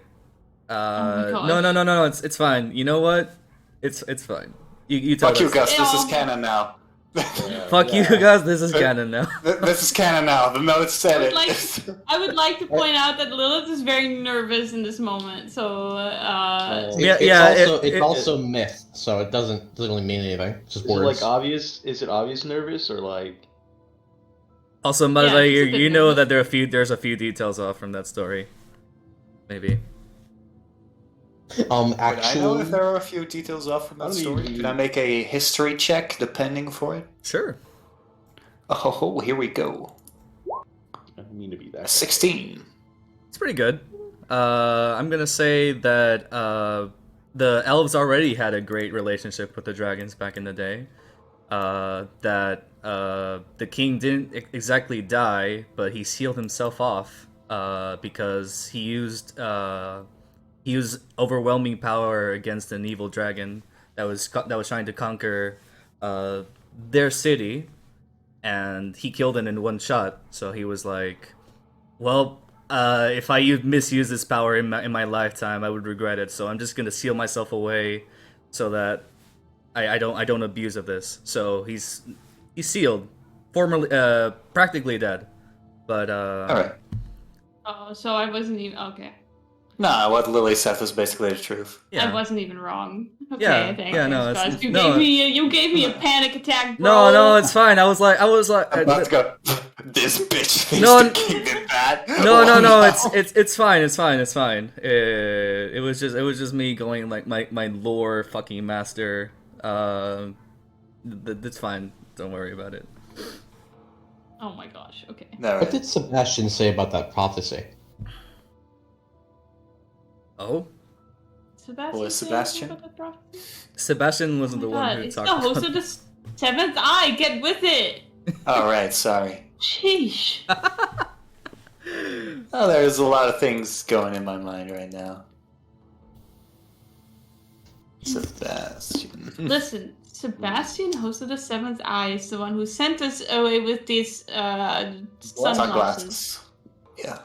my gosh. No. It's fine. You know what? It's fine. You Fuck told you, us. Gus. This is Yeah. canon now. Fuck you, guys. This is canon now. This is canon now. The notes said it. I would like to point out that Lilith is very nervous in this moment. So It's also myth, so it doesn't really mean anything. It's just Is it words. like obvious? Is it obvious nervous or like? Also, Yeah, Malvayr, it's a bit you know nervous. that there's a few details off from that story. Maybe. I know if Actually, there are a few details off from that I don't story. even- Can I make a history check depending for it? Sure. Oh, here we go. I don't mean to be that. 16. It's pretty good. I'm gonna say that the elves already had a great relationship with the dragons back in the day. That the king didn't exactly die, but he sealed himself off because he used overwhelming power against an evil dragon that was trying to conquer their city, and he killed it in one shot. So he was like, well, if I misuse this power in my lifetime, I would regret it. So I'm just gonna seal myself away, so that I don't abuse of this. So he's sealed, formerly practically dead, but Alright. oh, so I wasn't even okay. Nah, what Lily said was basically the truth. I wasn't even wrong. Okay, Yeah, thanks. yeah, no, Gus. it's- you no. gave me a panic attack, bro. No, it's fine. I was like, Let's go. This bitch thinks No, the king did bad. no, Oh, it's fine. It was just me going like my lore fucking master. That's fine. Don't worry about it. Oh my gosh. Okay. No, what did Sebastian say about that prophecy? Oh, Sebastian. Who is say Sebastian? about that prophecy? Sebastian wasn't Oh the my one god, who it's talked the about host of the Seventh Eye. Get with it. Alright, sorry. Sheesh. Oh, there's a lot of things going in my mind right now. Sebastian. Listen, Sebastian, host of the Seventh Eye, is the one who sent us away with these sunglasses. Sunglasses. Yeah.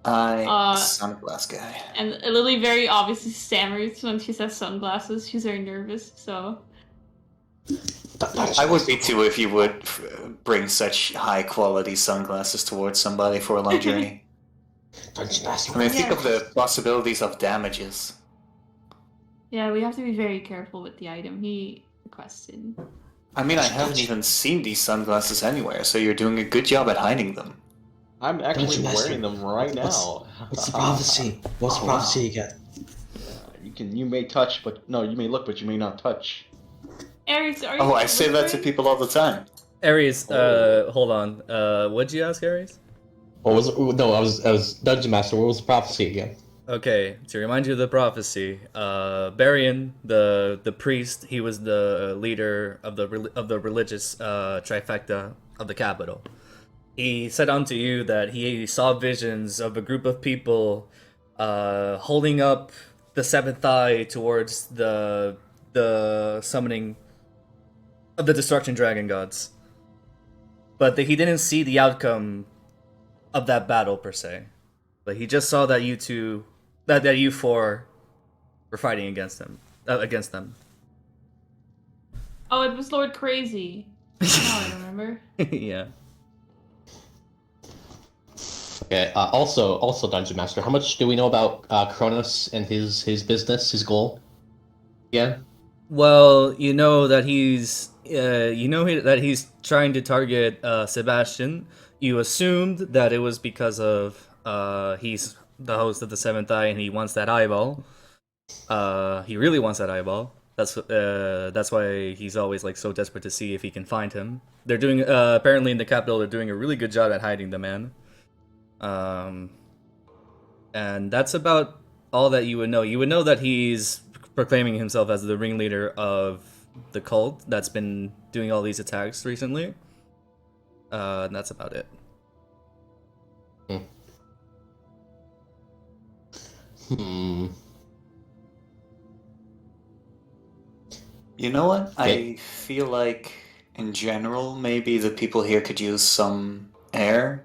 Sunglass guy. And Lily very obviously stammers when she says sunglasses. She's very nervous, so. I would be too if you would bring such high quality sunglasses towards somebody for a long journey. I mean, think of the possibilities of damages. Yeah, we have to be very careful with the item he requested. I mean, I haven't even seen these sunglasses anywhere, so you're doing a good job at hiding them. I'm actually wearing them right now. What's the prophecy? What's the prophecy you get? You may touch, but no, you may look, but you may not touch. Aries, are you? Oh, I say that to people all the time. Aries, hold on. What'd you ask, Aries? What was it? No, I was Dungeon Master. What was the prophecy again? Okay, to remind you of the prophecy, Barian, the priest, he was the leader of the religious trifecta of the capital. He said unto you that he saw visions of a group of people holding up the seventh eye towards the summoning of the destruction dragon gods. But he didn't see the outcome of that battle per se. But he just saw that you two, that you four, were fighting against them. Oh, it was Lord Crazy. Now I remember. Yeah. Okay. Also, Dungeon Master. How much do we know about Kronos and his business, his goal? Yeah. Well, you know that he's trying to target Sebastian. You assumed that it was because of he's the host of the Seventh Eye and he wants that eyeball. He really wants that eyeball. That's why he's always like so desperate to see if he can find him. They're doing apparently in the capital they're doing a really good job at hiding the man. And that's about all that you would know. You would know that he's proclaiming himself as the ringleader of the cult that's been doing all these attacks recently. And that's about it. You know what? I feel like, in general, maybe the people here could use some air.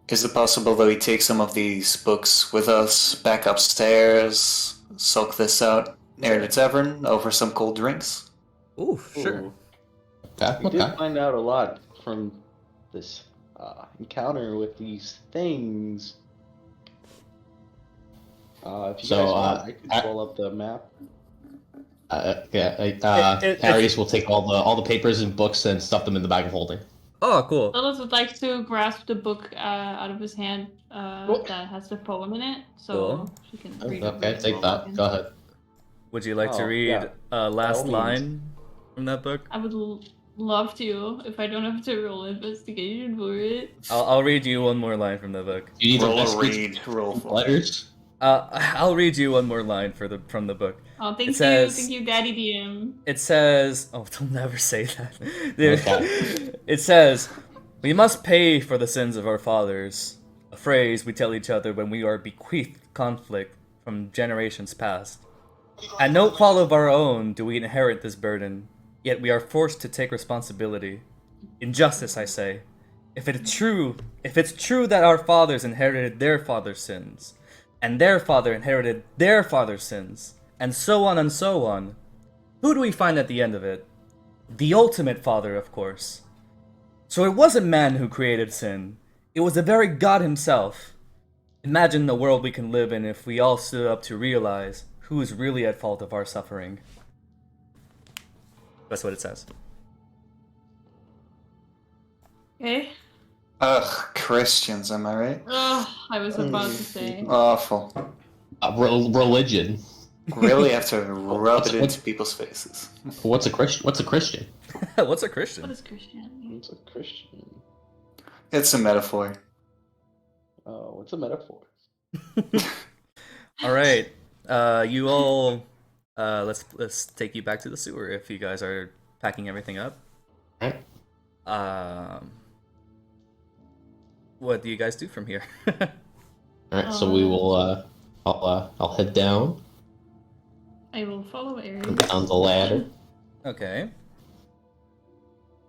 Is it possible that we take some of these books with us back upstairs, soak this out near the tavern over some cold drinks? Ooh, sure. Ooh. Okay. We did find out a lot from this encounter with these things. If you guys want, I could pull up the map. Ares will take all the papers and books and stuff them in the bag of holding. Oh, cool. Lilith would like to grasp the book out of his hand that has the poem in it, so Cool. she can read Okay, it. take that. Go ahead. Would you like to Oh, read yeah. last By all line from that book? I would love to, if I don't have to roll investigation for it. I'll read you one more line from the book. You need Roll to a investigate read, roll for letters. I'll read you one more line from the book. Oh, It says- thank you, Daddy DM. It says, "Oh, don't never say that." Okay. It says, "We must pay for the sins of our fathers," a phrase we tell each other when we are bequeathed conflict from generations past. At no fault of our own do we inherit this burden, yet we are forced to take responsibility. Injustice, I say. If it's true that our fathers inherited their father's sins, and their father inherited their father's sins, and so on, who do we find at the end of it? The ultimate father, of course. So it wasn't man who created sin. It was the very God himself. Imagine the world we can live in if we all stood up to realize who is really at fault of our suffering. That's what it says. Okay. Ugh, Christians, am I right? Ugh, I was about to say. Awful. Religion. Really have to rub it into people's faces. What's a Christian? What's a Christian? What's a What Christian? is Christianity? It's a Christian. It's a metaphor. Oh, it's a metaphor. All right, you all. Let's take you back to the sewer if you guys are packing everything up. Right. What do you guys do from here? All right. So we will. I'll head down I will follow Aries. down the ladder. Okay.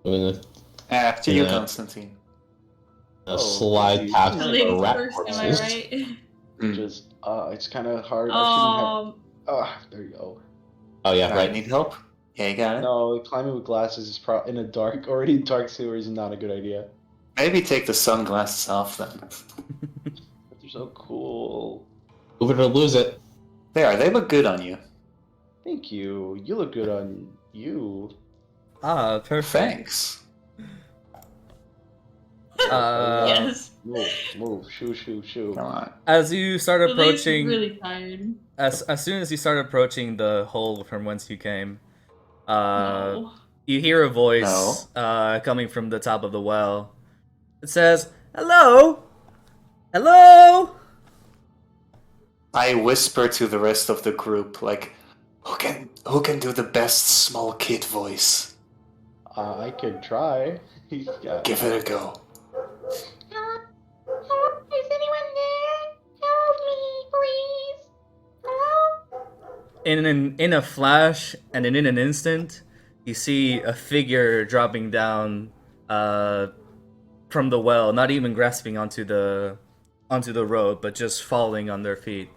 I'm gonna After you, Yeah. Konstantin. slide geez. past The the ladies rat first, am I corpses. right? Mm. Just, it's kind of hard. I shouldn't have. Um, There you go. Oh yeah, Right. right. Need help? Yeah, you got it. No, climbing with glasses is in a already dark sewer is not a good idea. Maybe take the sunglasses off then. But they're so cool. Move it or lose it. They look good on you. Thank you. You look good on you. Ah, perfect. Thanks. yes. Move. Shoo. Come on. As you start The lady's approaching, really tired. as soon as you start approaching the hole from whence you came, No. you hear a voice coming from the top of the well. It says, "Hello, hello." I whisper to the rest of the group, like, who can do the best small kid voice? I could try. Yeah. Give it a go. in a flash and in an instant, you see a figure dropping down from the well, not even grasping onto the rope, but just falling on their feet.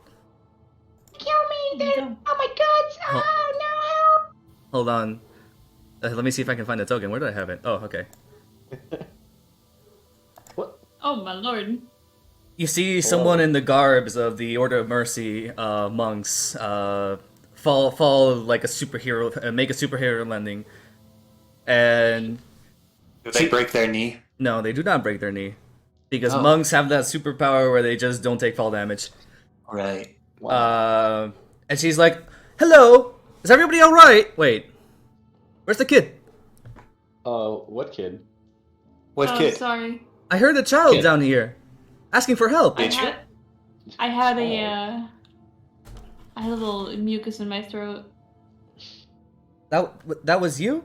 Kill me! Oh my god! Oh no! Hold on. Let me see if I can find the token. Where did I have it? Oh, okay. What? Oh my lord. You see someone in the garbs of the Order of Mercy monks fall like a superhero, make a superhero landing, and Do they break their knee? no, they do not break their knee, because Oh. monks have that superpower where they just don't take fall damage. Right. And she's like, "Hello, is everybody all right? Wait, where's the kid? What kid? What Oh, kid? sorry. I heard a child Kid. down here asking for help." I Did you? had, I had a little mucus in my throat. That was you?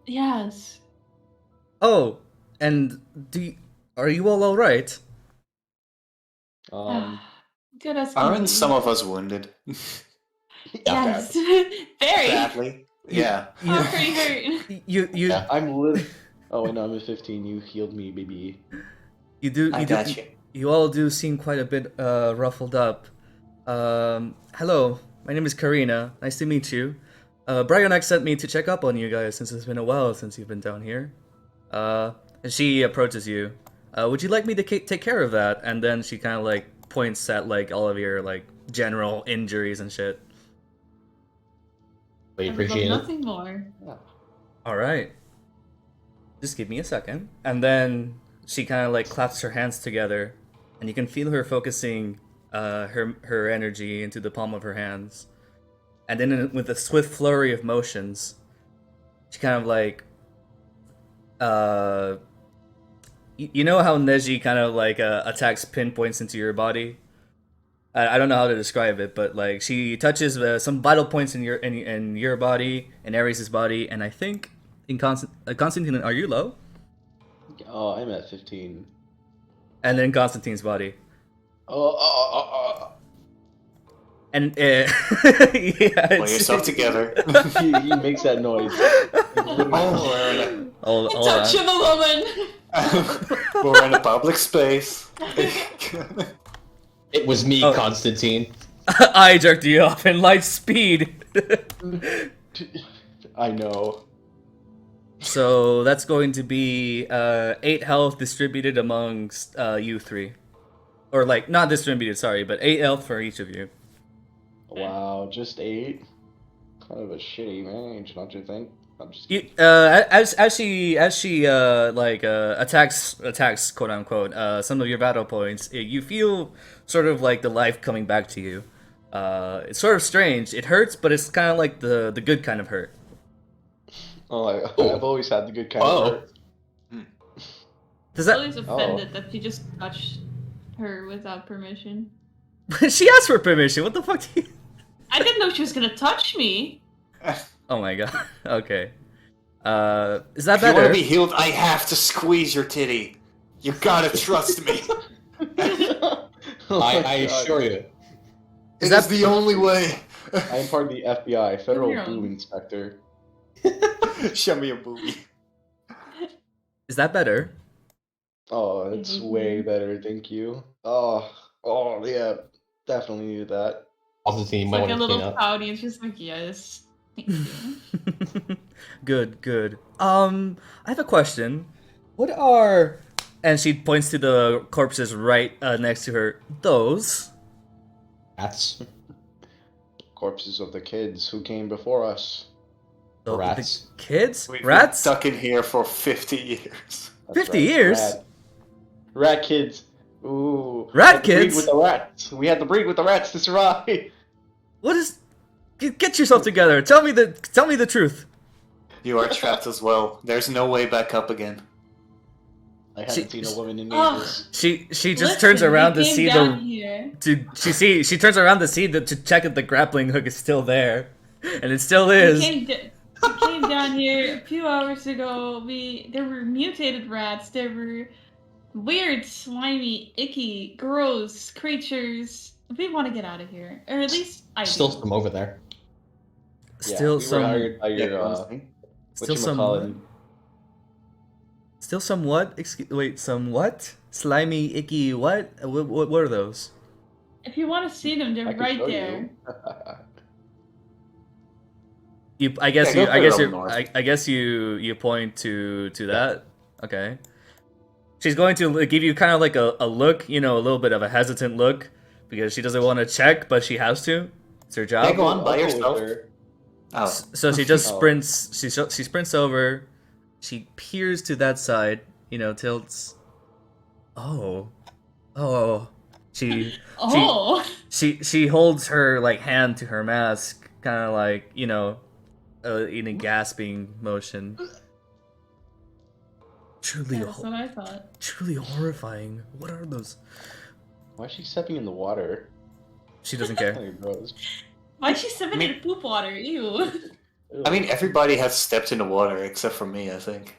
Yes. Oh, and are you all right? Good as can Aren't be. some of us wounded? Yes. Very. Badly. Yeah. I'm pretty hurt. You Yeah. I'm lit. Oh wait, no, I'm at 15. You healed me, baby. I got you. You all do seem quite a bit ruffled up. Hello, my name is Karina. Nice to meet you. Bryonek sent me to check up on you guys since it's been a while since you've been down here. And she approaches you. Would you like me to take care of that? And then she kind of like points at like all of your like general injuries and shit. We I would love appreciate it. nothing more. All right. Just give me a second. And then she kind of like claps her hands together, and you can feel her focusing her energy into the palm of her hands. And then with a swift flurry of motions, she kind of like you know how Neji kind of like attacks pinpoints into your body? I don't know how to describe it, but like she touches some vital points in your body, in Ares' body, and I think in Konstantin, are you low? Oh, I'm at 15. And then Konstantin's body. Oh. And yeah, Pull yourself together. He makes that noise. Hold Touch on. of a woman. We're in a public space. It was me, Oh. Konstantin. I jerked you off in light speed. I know. So that's going to be 8 health distributed amongst you three. Or like, not distributed, sorry, but 8 health for each of you. Wow, just 8? Kind of a shitty range, don't you think? I'm just You, as she attacks quote unquote some of your battle points, you feel sort of like the life coming back to you. It's sort of strange. It hurts, but it's kind of like the good kind of hurt. Oh, I've always had the good kind of hurt. Does Lily's that? offended that you just touched her without permission. She asked for permission. What the fuck? I didn't know she was gonna touch me. Oh my god. Okay. Is that If you want better? to be healed, I have to squeeze your titty. You gotta trust me. Oh my I God. assure you. That's the only way. I am part of the FBI, Federal You're Boob on. Inspector. Show me a booby. Is that better? Oh, it's way better, thank you. Oh, yeah, definitely needed that. Konstantin, you It's might like a want to clean little up. pouty, and she's like, yes. Thank you. Good. I have a question. What are... And she points to the corpses right next to her. Those? Rats. Corpses of the kids who came before us. The Rats. kids? We've Rats? been stuck in here for 50 years. That's 50 years? Rat kids. Ooh. Rat We had to breed kids? with the rats. We had to breed with the rats to survive. What is... Get yourself together. Tell me the truth. You are trapped as well. There's no way back up again. I haven't seen a woman in Ugh. ages. She just Listen, turns around we to came see down the... Here. She turns around to see to check if the grappling hook is still there. And it still We is. came down here a few hours ago. There were mutated rats. There were weird, slimy, icky, gross creatures We want to get out of here, or at least I Still do. some over there. Still we were some. hired by your Still some. whatchamacallit. Still some what? Wait, some what? Slimy, icky, what? What are those? If you want to see them, they're I can right show there. You, I guess Yeah, you, go I guess further you, north. I guess you point to that. Okay. She's going to give you kind of like a look, a little bit of a hesitant look, because she doesn't want to check, but she has to. It's her job. Hey, go on by I'll go with yourself. her. Oh, So she just Oh. sprints. She sprints over. She peers to that side. Tilts. Oh. She Oh, she holds her like hand to her mask, kind of like in a gasping motion. Truly, that's what I thought. truly horrifying. What are those? Why is she stepping in the water? She doesn't care. Hey, bros. Why'd she sipping in poop water? Ew. I mean, everybody has stepped in the water except for me, I think.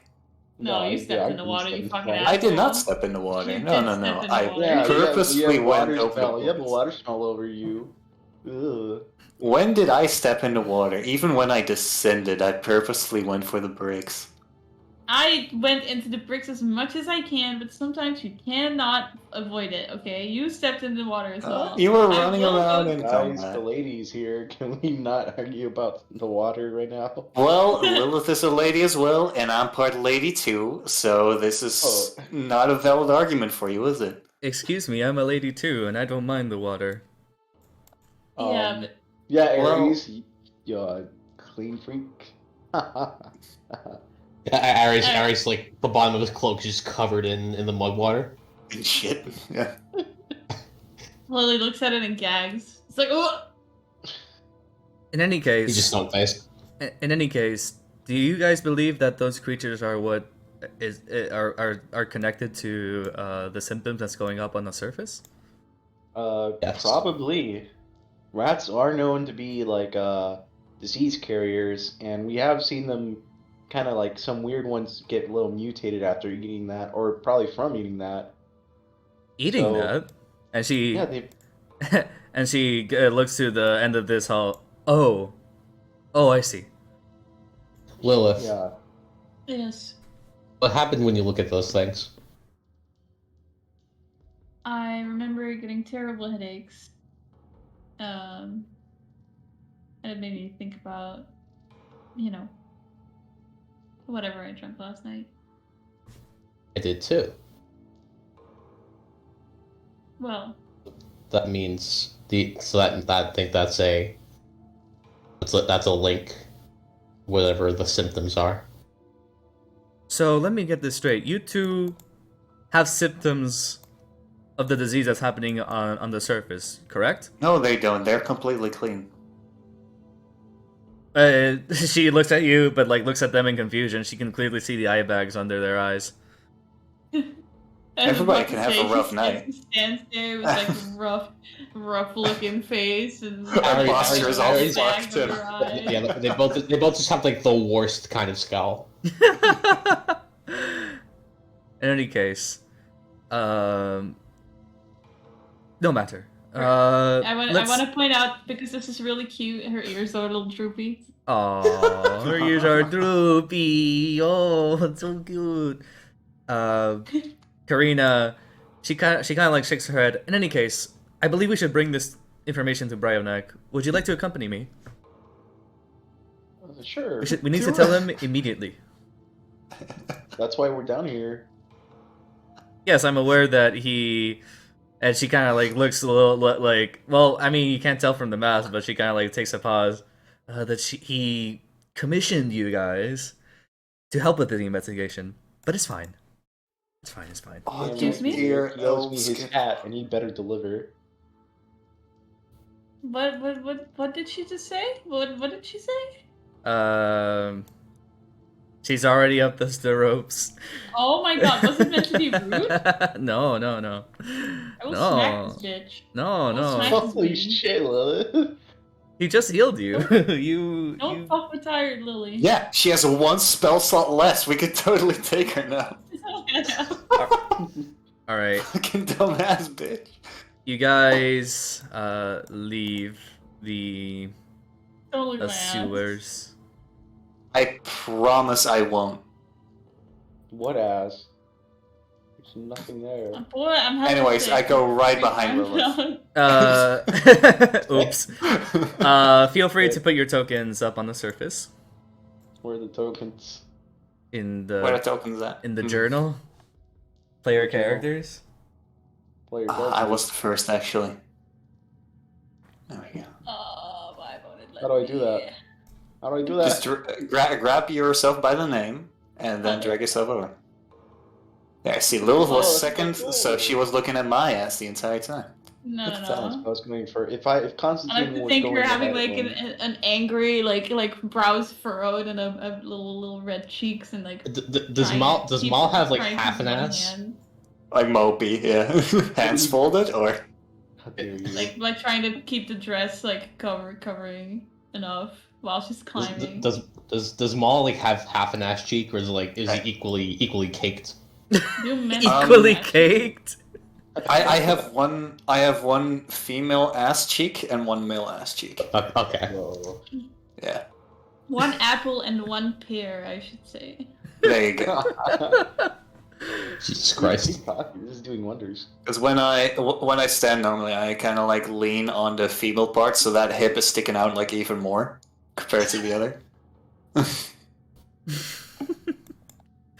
No, you yeah, stepped I in the didn't water, step you in fucking the water. I did not asshole. step in the water. You No, did no, step no. in the I water. Yeah, purposely you have went water over smell. the You have a boards. water smell over you. Ugh. When did I step in the water? Even when I descended, I purposely went for the bricks. I went into the bricks as much as I can, but sometimes you cannot avoid it, okay? You stepped in the water as well. You were I running will around go- in Guys, the combat. ladies here. Can we not argue about the water right now? Well, Lilith is a lady as well, and I'm part lady too, so this is Oh. not a valid argument for you, is it? Excuse me, I'm a lady too, and I don't mind the water. Yeah, but Yeah, Well- Ares, you're a clean freak. Ares, like the bottom of his cloak is just covered in the mud water. And shit. Yeah. Lily looks at it and gags. It's like, oh! In any He's case, just stone faced. in any case, do you guys believe that those creatures are what are connected to the symptoms that's going up on the surface? Yes. Probably. Rats are known to be like disease carriers, and we have seen them kind of like some weird ones get a little mutated after eating that, or probably from eating that. Eating So- that, and she Yeah, they. and she looks to the end of this hall. Oh, I see. Lilith, Yeah. Yes. what happened when you look at those things? I remember getting terrible headaches. And it made me think about, whatever I drank last night. I did too. Well, That means I think that's a link, whatever the symptoms are. So let me get this straight. You two have symptoms of the disease that's happening on the surface, correct? No, they don't. They're completely clean. She looks at you, but like looks at them in confusion. She can clearly see the eye bags under their eyes. Everybody can have a rough night. He stands there with like a rough looking face and Our posture is all bags fucked. under her eyes. Yeah, they both just have like the worst kind of scowl. In any case, no matter. I want to point out, because this is really cute, her ears are a little droopy. Aww, her ears are droopy. Oh, it's so cute. Karina, she kind of like shakes her head. In any case, I believe we should bring this information to Bryonek. Would you like to accompany me? Sure. We need to Sure. tell him immediately. That's why we're down here. Yes, I'm aware that he. And she kind of like looks a little like, well, I mean, you can't tell from the mask, but she kind of like takes a pause. That he commissioned you guys to help with the investigation, but it's fine. It's fine. It's fine. Oh, Excuse me? dear He owes me his elves. hat, and he better deliver. What did she just say? What did she say? She's already up the ropes. Oh my god, was it meant to be rude? No. I will smack this bitch. No. smack- Holy shit, Lilith. He just healed you. you. Don't fuck with tired Lily. Yeah, she has one spell slot less. We could totally take her now. All right. Fucking dumbass bitch. You guys leave the Totally my ass. sewers. I promise I won't. What ass? There's nothing there. Boy, I'm having Anyways, sick. I go right Every behind time Lilith. Oops. Feel free to put your tokens up on the surface Where are the tokens? in Where the the tokens at? journal. Player Journal. characters. Player I was the first, actually. There we go. Oh, why won't it let How do I do me? that? How do I do that? Just grab yourself by the name, and then Okay. drag yourself over. Yeah, see, Lilith Oh, was that's second, so cool. so she was looking at my ass the entire time. No, Good no, times. I no. was going for if I Konstantin like to was think going you're having ahead like of an, him- an angry, like brows furrowed and a little red cheeks and like. Does trying Mal to keep- have like trying to half keep an one ass? hand. Like Moby, yeah. Hands folded, or How dare you? Like trying to keep the dress like covering enough while she's climbing. Does Maul like have half an ass cheek, or is he equally caked? You meant Equally that. caked. I have one female ass cheek and one male ass cheek. Okay. Whoa. Yeah, One apple and one pear, I should say. there you go. Jesus He's Christ. cocky. This is doing wonders. Because when I stand normally, I kind of like lean on the female part, so that hip is sticking out like even more compared to the other.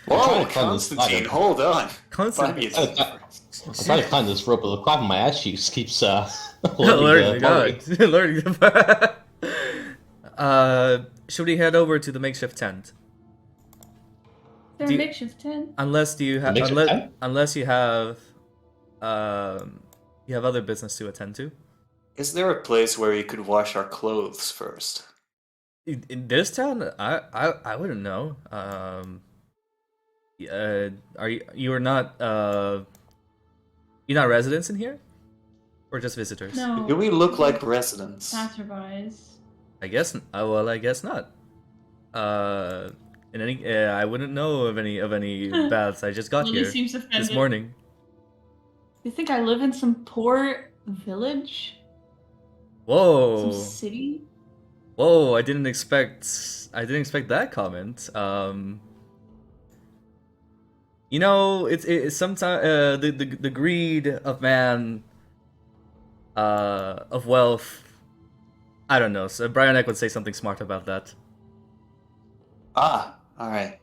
Whoa, trying to climb this Konstantin, ladder. hold on. Constantly. I'm trying to climb this rope, but the crap on my ass cheeks keeps Learning learning the god. Learning the should we head over to the makeshift tent? There Do you- makeshift tent. Unless you have makeshift tent? unless you have other business to attend to. Is there a place where we could wash our clothes first? In this town, I wouldn't know. Are you're not you're not residents in here, or just visitors? No. Do we look like residents? Passerbys. I guess. Well, I guess not. In any, I wouldn't know of any baths. I just got Lily here seems offended. this morning. You think I live in some poor village? Whoa, Some city? whoa! I didn't expect that comment. You know, it's sometimes the greed of man, of wealth. I don't know. So Bryanek would say something smart about that. Ah, alright.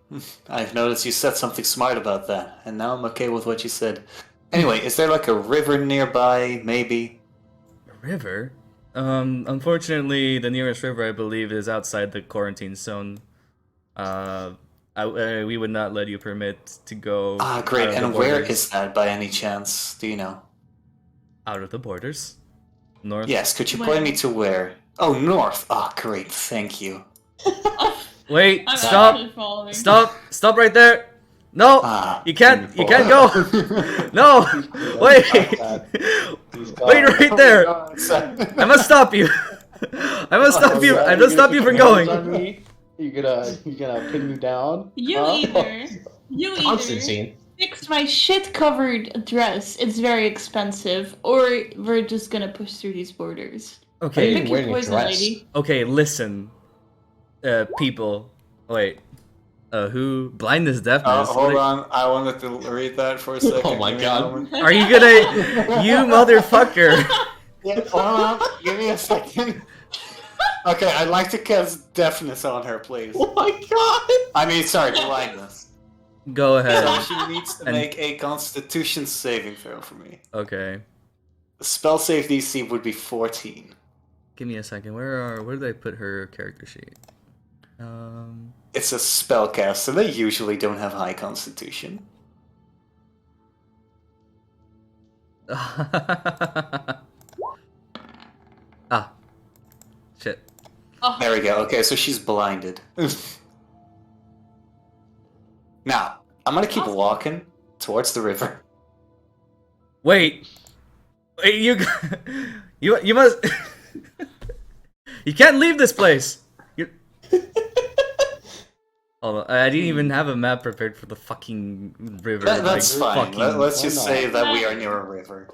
I've noticed you said something smart about that, and now I'm okay with what you said. Anyway, is there like a river nearby, maybe? A river? Unfortunately, the nearest river I believe is outside the quarantine zone. We would not let you permit to go. Ah, great. out of the And where borders. is that by any chance? Do you know? Out of the borders? North? Yes, could you Where? point me to where? Oh, north. Ah, great. Thank you. Wait, I'm stop! actually following. Stop right there! No! Ah, You can't go! No! Wait! Wait right there! I must stop you! I must stop you! I must stop you from going! You gonna pin me down? You Huh? either Constantine. fix my shit-covered dress. It's very expensive, or we're just gonna push through these borders. Okay, Hey. Pick wearing your a poison, dress. lady. okay, listen. People. Wait. Who? Blindness, deafness. hold What on. I wanted to read that for a second. Oh my Give me a God. moment. Are you gonna? You motherfucker! Yeah, hold on. Give me a second. Okay, I'd like to cast deafness on her, please. Oh my god! I mean, sorry, blindness. Go So ahead. she needs to And- make a Constitution saving throw for me. Okay. The spell save DC would be 14. Give me a second. Where did I put her character sheet? It's a spell cast, so they usually don't have high Constitution. Ah. Shit. Oh, There we go. Okay, so she's blinded. Now, I'm gonna keep Awesome. walking towards the river. Wait. Wait, you must. You can't leave this place. You. Hold on, I didn't even have a map prepared for the fucking river. That's like, fine. fucking- Let's just Why say not? that we are near a river.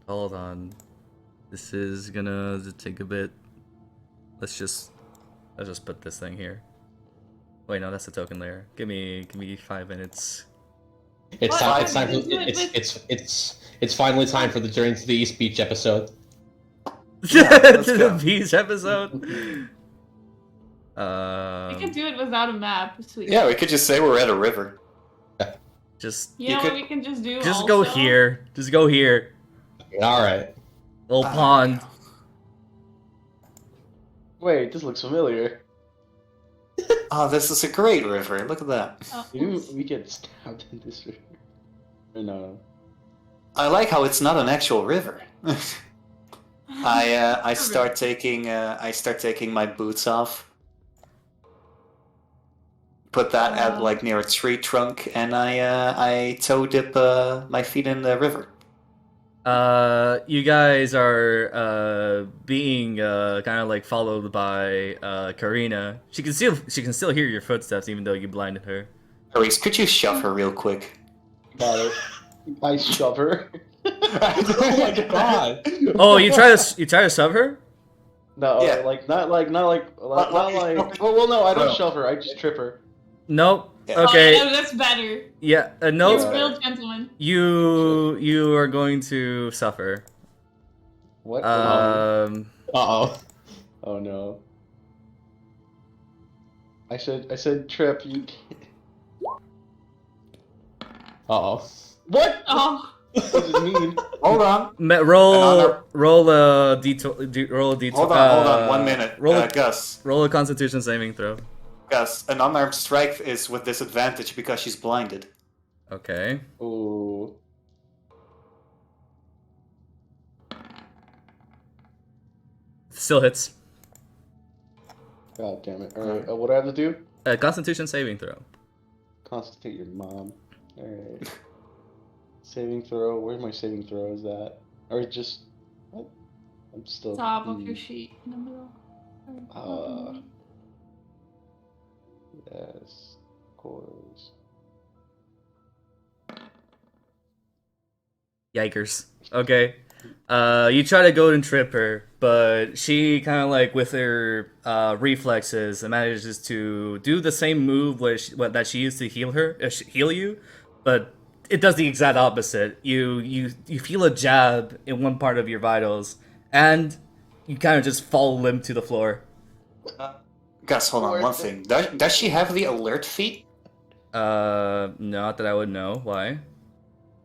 Hold on. This is gonna take a bit. Let's just put this thing here. Wait, no, that's the token layer. Give me 5 minutes. It's What? time. It's What time. did you do it It's finally time for the Journey to the East Beach episode. Yeah, To let's the go. beach episode. We could do it without a map. Sweet. Yeah, we could just say we're at a river. Just You know could- what we can just do? go also? here. Just go here. All right. Little Ah, pond. Wait, this looks familiar. Oh, this is a great river. Look at that. Oh, Maybe oops. we get stabbed in this river. Or no. I like how it's not an actual river. I start taking my boots off. Put that at like near a tree trunk, and I toe dip my feet in the river. You guys are being kind of like followed by Karina. She can still hear your footsteps even though you blinded her. Aris, could you shove her real quick? Got it. I shove her. Oh my god. Oh, you try to shove her? No, Yeah. not like. Well, no, I don't No. shove her. I just trip her. Nope. Yeah. Okay. Oh, yeah, that's better. Yeah. You're Nope. a real gentleman. You are going to suffer. What? Um. Uh-oh. Oh no. I said trip. You. Uh-oh. What? Oh, What does it mean? Hold on. Roll Another- roll a d12. Roll a d12. Hold on. 1 minute. Roll Gus. roll a Constitution saving throw. Gus, an unarmed strike is with disadvantage because she's blinded. Okay. Ooh. Still hits. God damn it. Alright, what do I have to do? Constitution saving throw. Constitute your mom. Alright. Saving throw. Where's my saving throw? Is that? Or just. What? I'm still. top of your sheet in the middle. Yes. Of course. Yikers. Okay. You try to go and trip her, but she kind of like with her reflexes manages to do the same move that she used to heal you, but it does the exact opposite. You feel a jab in one part of your vitals, and you kind of just fall limp to the floor. Gus, hold on one thing. Does she have the alert feat? Not that I would know. Why?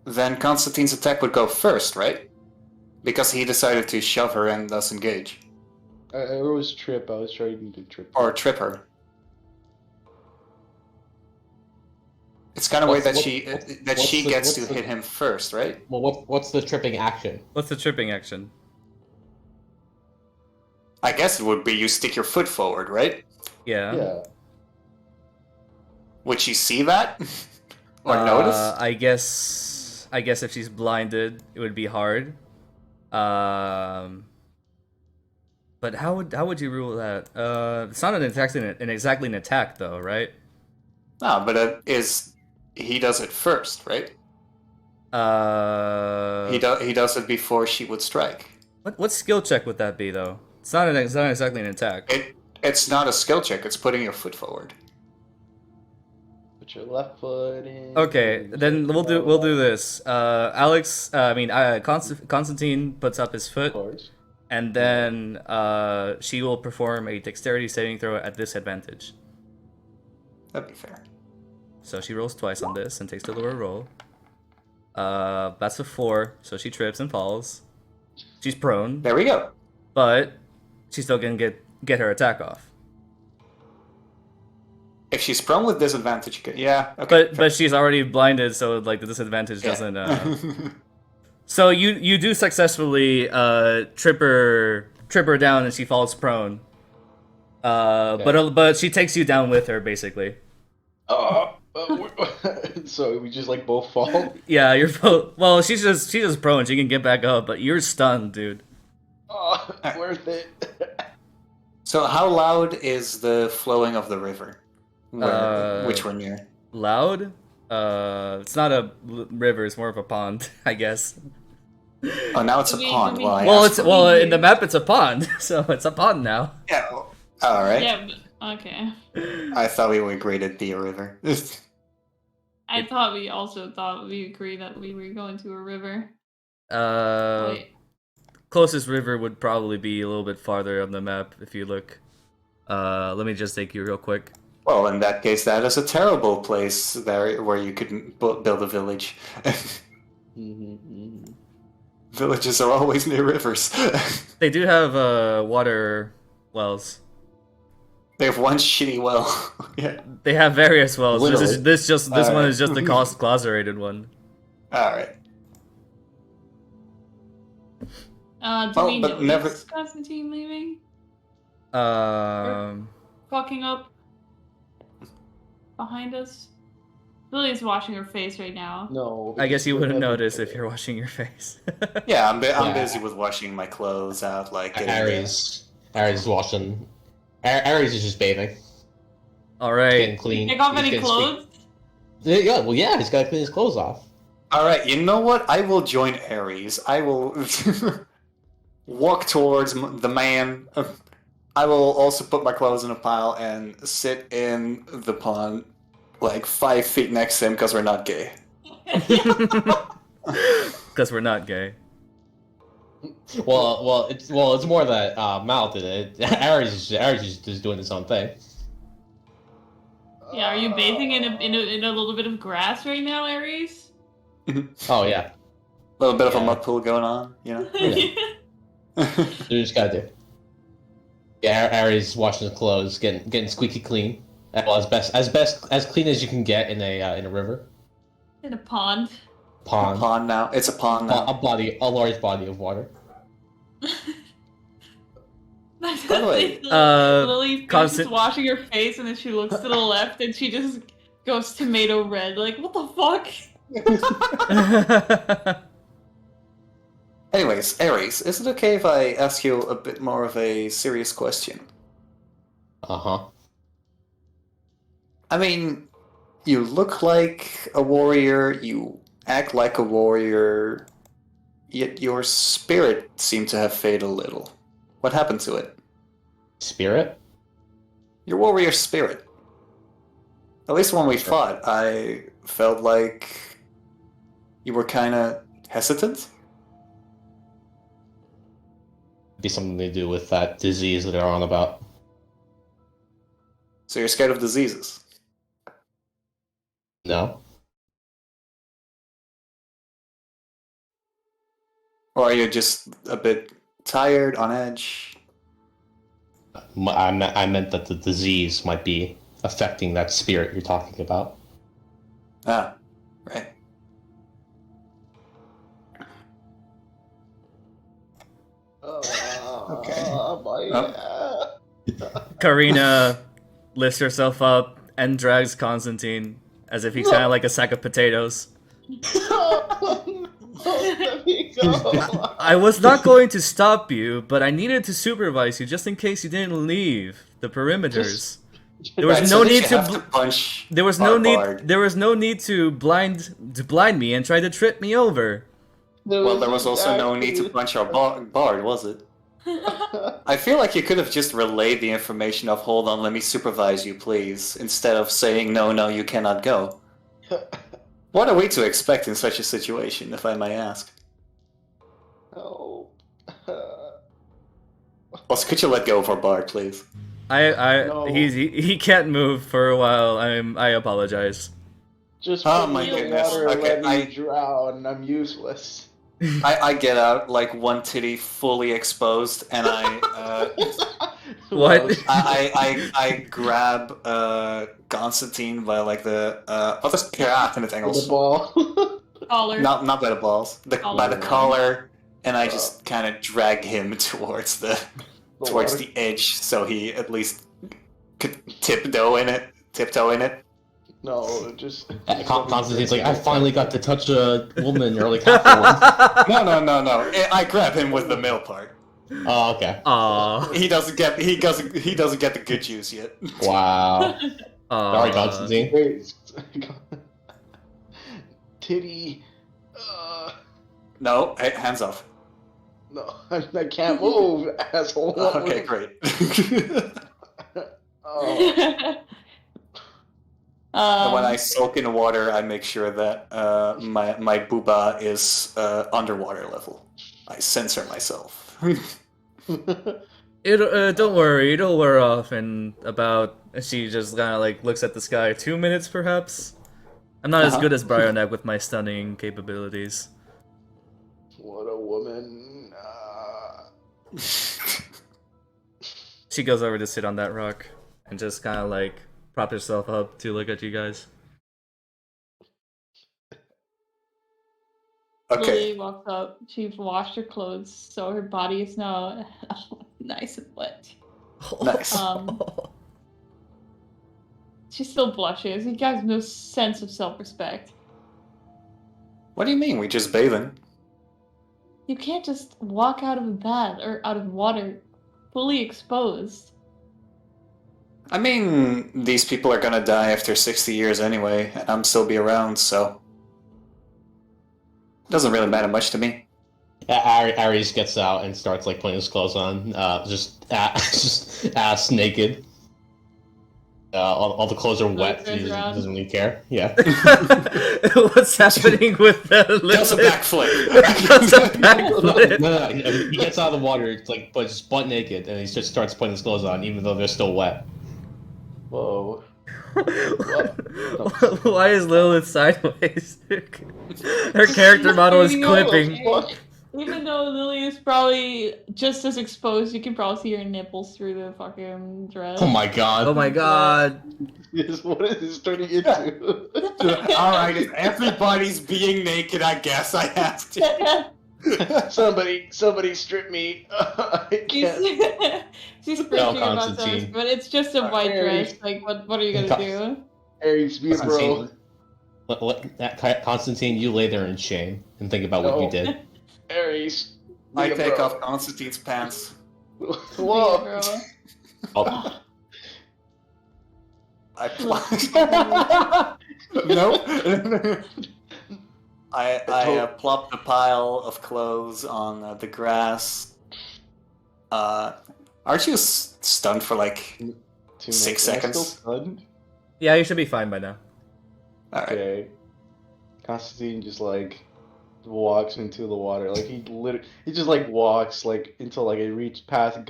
Then Konstantin's attack would go first, right? Because he decided to shove her and thus engage. I was trip. I was trying to trip. Or trip her. It's kind of weird that What's- she what's the- gets what's to the- hit him first, right? Well, what's the tripping action? What's the tripping action? I guess it would be you stick your foot forward, right? Yeah. Yeah. Would she see that? Or notice? I guess if she's blinded, it would be hard. But how would you rule that? It's not exactly an attack though, right? No, but he does it first, right? He does it before she would strike. What skill check would that be though? It's not exactly an attack. It's not a skill check. It's putting your foot forward. Put your left foot in. Okay, then we'll do this. Konstantin puts up his Of foot, course. and then she will perform a dexterity saving throw at disadvantage. That'd be fair. So she rolls twice on this and takes the lower roll. That's a 4, so she trips and falls. She's prone, There we go. but she's still gonna get her attack off. If she's prone with disadvantage, yeah. Okay. But she's already blinded, so like the disadvantage Yeah. doesn't. So you do successfully trip her down and she falls prone. But she takes you down with her basically. So we just like both fall. Yeah, you're both. Well, she's just prone. She can get back up, but you're stunned, dude. Oh, worth it. So how loud is the flowing of the river? Which we're near. Loud? It's not a river. It's more of a pond, I guess. Oh, now it's a Do we- pond. do we- Well, I Well, asked it's for- in the map it's a pond, so it's a pond now. Yeah. All right. Yeah, but, okay. I thought we agreed it'd be a river. I thought we also thought we agreed that we were going to a river. Wait. Closest river would probably be a little bit farther on the map if you look. Let me just take you real quick. Well, in that case, that is a terrible place there where you could build a village. Villages are always near rivers. They do have water wells. They have one shitty well. Yeah. They have various wells. Literally. This one Alright. is just the closeterated one. All right. Do Oh, we but notice never- Konstantin leaving? Um, Fucking up behind us? Lily's washing her face right now. No. I guess you because wouldn't we're notice if everywhere. you're washing your face. Yeah, I'm Yeah. busy with washing my clothes out, like getting Ares is washing. Ares is just bathing, All getting right. clean. Take off He's any getting clothes? Yeah, well, yeah, he's got to clean his clothes off. All right, you know what? I will join Ares. I will walk towards the man. I will also put my clothes in a pile and sit in the pond, like 5 feet next to him, because we're not gay. Because we're not gay. Well, it's more that Mal did it. Ares is just doing his own thing. Yeah, are you bathing in a little bit of grass right now, Ares? Oh yeah, A little bit of a Yeah. mud pool going on, you know? you just gotta do. Yeah, Ares washing his clothes, getting squeaky clean. Well, as clean as you can get in a river, In a pond. pond, Pond now. It's a pond now. a large body of water. By the way, Lily Constant- finishes washing her face and then she looks to the left and she just goes tomato red. Like, what the fuck? anyways, Ares, is it okay if I ask you a bit more of a serious question? Uh-huh. I mean, you look like a warrior, you act like a warrior, yet your spirit seemed to have faded a little. What happened to it? Spirit? Your warrior spirit. At least when we fought, I felt like you were kind of hesitant. Be something to do with that disease that they're on about. So you're scared of diseases. No? Or are you just a bit tired, on edge? I meant that the disease might be affecting that spirit you're talking about. Ah, right. Karina lifts herself up and drags Konstantin as if he's kind of like a sack of potatoes. Let me go. I was not going to stop you, but I needed to supervise you just in case you didn't leave the perimeters. There was Right, no so did need you to. have to punch. There was our no need. bard? There was no need to blind me and try to trip me over. Well, there was also no need to punch our bard, was it? I feel like you could have just relayed the information of "Hold on, let me supervise you, please," instead of saying "No, you cannot go." What are we to expect in such a situation, if I may ask? No. Also, could you let go of our bard, please? No. He can't move for a while. I apologize. Just Oh put my me in the goodness, water and okay, let me drown. I'm useless. I get out, like one titty fully exposed, and What? I grab Konstantin by like the wat is kraag in het The Engels? ball. Collar. Not by the balls, by the Collar. collar, and I just kind of drag him towards the towards water. the edge, so he at least could tiptoe in it. No, just. Constantine's like, I finally got to touch a woman, or like half a woman. No. I grab him with the middle part. Oh, okay. Aww. He doesn't get the good juice yet. Wow. Sorry, Aww. Konstantin. Wait, titty. No, hey, hands off. No, I can't move, asshole. Okay, great. Oh. And when I soak in the water, I make sure that my booba is underwater level. I censor myself. Don't worry, it'll wear off in about. She just kind of like looks at the sky. 2 minutes, perhaps. I'm not as good as Bryonek with my stunning capabilities. What a woman. She goes over to sit on that rock and just kind of like prop herself up to look at you guys. Okay. Lily walks up. She's washed her clothes, so her body is now nice and wet. Nice. She still blushes. He has no sense of self-respect. What do you mean? We just bathing? You can't just walk out of a bath or out of water fully exposed. I mean, these people are gonna die after 60 years anyway, and I'm still be around, so it doesn't really matter much to me. Ares gets out and starts like putting his clothes on, just ass naked. All the clothes are wet. turns He around. doesn't really care. Yeah. What's happening with that? Does a backflip. Does a backflip. No. He gets out of the water, like, but just butt naked, and he just starts putting his clothes on, even though they're still wet. Whoa. Why is Lilith sideways? Her character model is clipping. Even though Lily is probably just as exposed, you can probably see her nipples through the fucking dress. Oh my god. Oh my god. What is this turning into? Alright, if everybody's being naked, I guess I have to. Somebody strip me. I can't. She's preaching about Konstantin. this, but it's just a white Aries. dress. Like, what are you gonna do? Aries, be a bro. Konstantin, you lay there in shame and think about what you No. did. Aries. Be I a take bro. off Konstantin's pants. Whoa. Bro. Oh, I no. I plop the pile of clothes on the grass. Aren't you stunned for like 2 6 minutes. Am I seconds? still stunned? Yeah, you should be fine by now. Alright. Okay. Konstantin just like walks into the water. Like he just like walks like until like it reaches past. It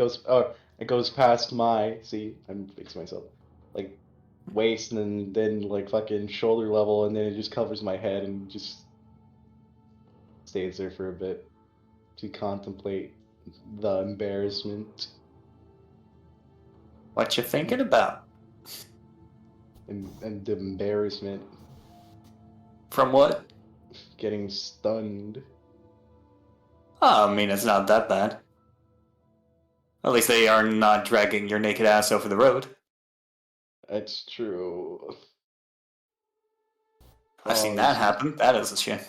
goes past my. See, I'm fixing myself. Like waist and then like fucking shoulder level, and then it just covers my head and just stays there for a bit to contemplate the embarrassment What you thinking about? and the embarrassment From what? getting stunned. Oh, I mean, it's not that bad. At least they are not dragging your naked ass over the road. That's true. I've seen Oh, that happen. That is a shame.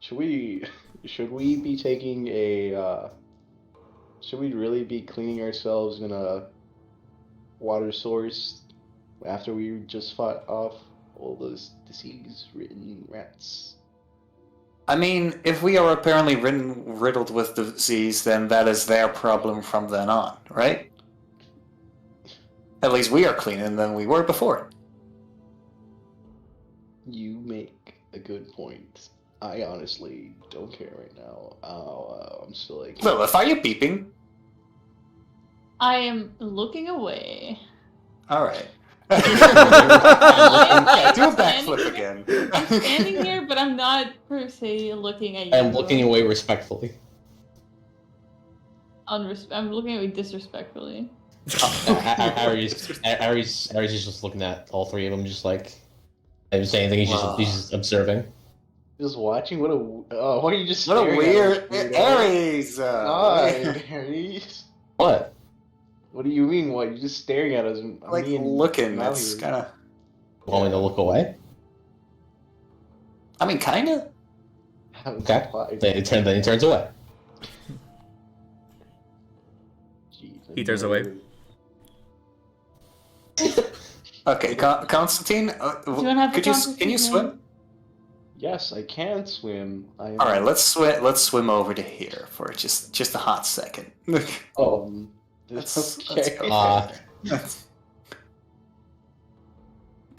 Should we be taking a should we really be cleaning ourselves in a water source after we just fought off all those disease-ridden rats? I mean, if we are apparently riddled with disease, then that is their problem from then on, right? At least we are cleaner than we were before. You make a good point. I honestly don't care right now. I'm still like Lilith, are you peeping? I am looking away. Alright. I'm Do a backflip again. I'm standing here, but I'm not per se looking at you. I'm looking away respectfully. I'm looking at you disrespectfully. Ares is just looking at all three of them, just like, I didn't say anything. He's just observing. just watching. What a why are you just What a staring weird at us, weirdo? Ares! God, Aries. What? What do you mean? What? You're just staring at us? Like Me and looking, Malvayr. it's kind of. Want me to look away? I mean, kind of. Okay. Then he turns away. He turns away. Okay, Konstantin, Do you want to have the can you conversation? swim? Yes, I can swim. All right, let's swim. Let's swim over to here for just a hot second. Let's go.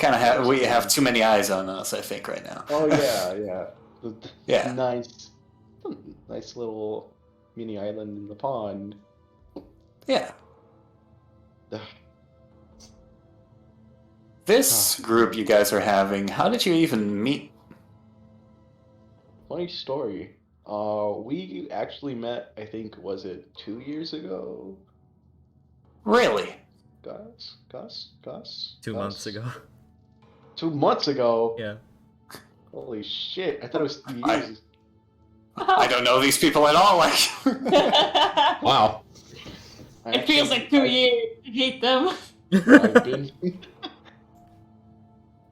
okay. We have too many eyes on us, I think, right now. Oh yeah. Yeah. Nice little mini island in the pond. Yeah. This group you guys are having, how did you even meet? Funny story. We actually met, I think, was it 2 years ago? Really? Gus? 2 months ago. 2 months ago? Yeah. Holy shit, I thought it was 3 years. I don't know these people at all. Wow. It feels like 2 years. I hate them. I've been...